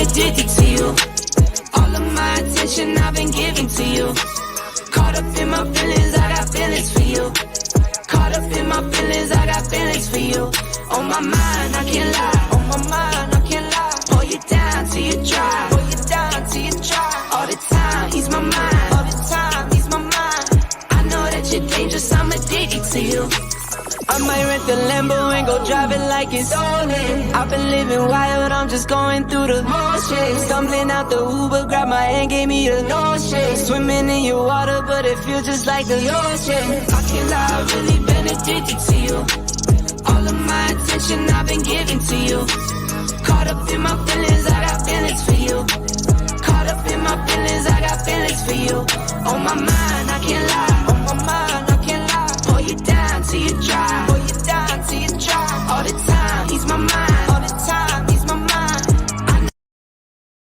addicted to you. All of my attention I've been giving to you. Caught up in my feelings, I got feelings for you. Caught up in my feelings, I got feelings for you. On my mind, I can't lie. On my mind, I can't lie. Pull you down till you dry. Pull you down till you dry. All the time, ease my mind. All the time, ease my mind. I know that you're dangerous, I'm addicted to you. I might rent the Lambo and go drive it like it's stolen. I've been living wild, I'm just going through the motions. Stumbling out the Uber, grab my hand, gave me the notion. Swimming in your water, but it feels just like the ocean. I can't lie, I've really been addicted to you. All of my attention I've been giving to you. Caught up in my feelings, I got feelings for you. Caught up in my feelings, I got feelings for you. On my mind, I can't lie.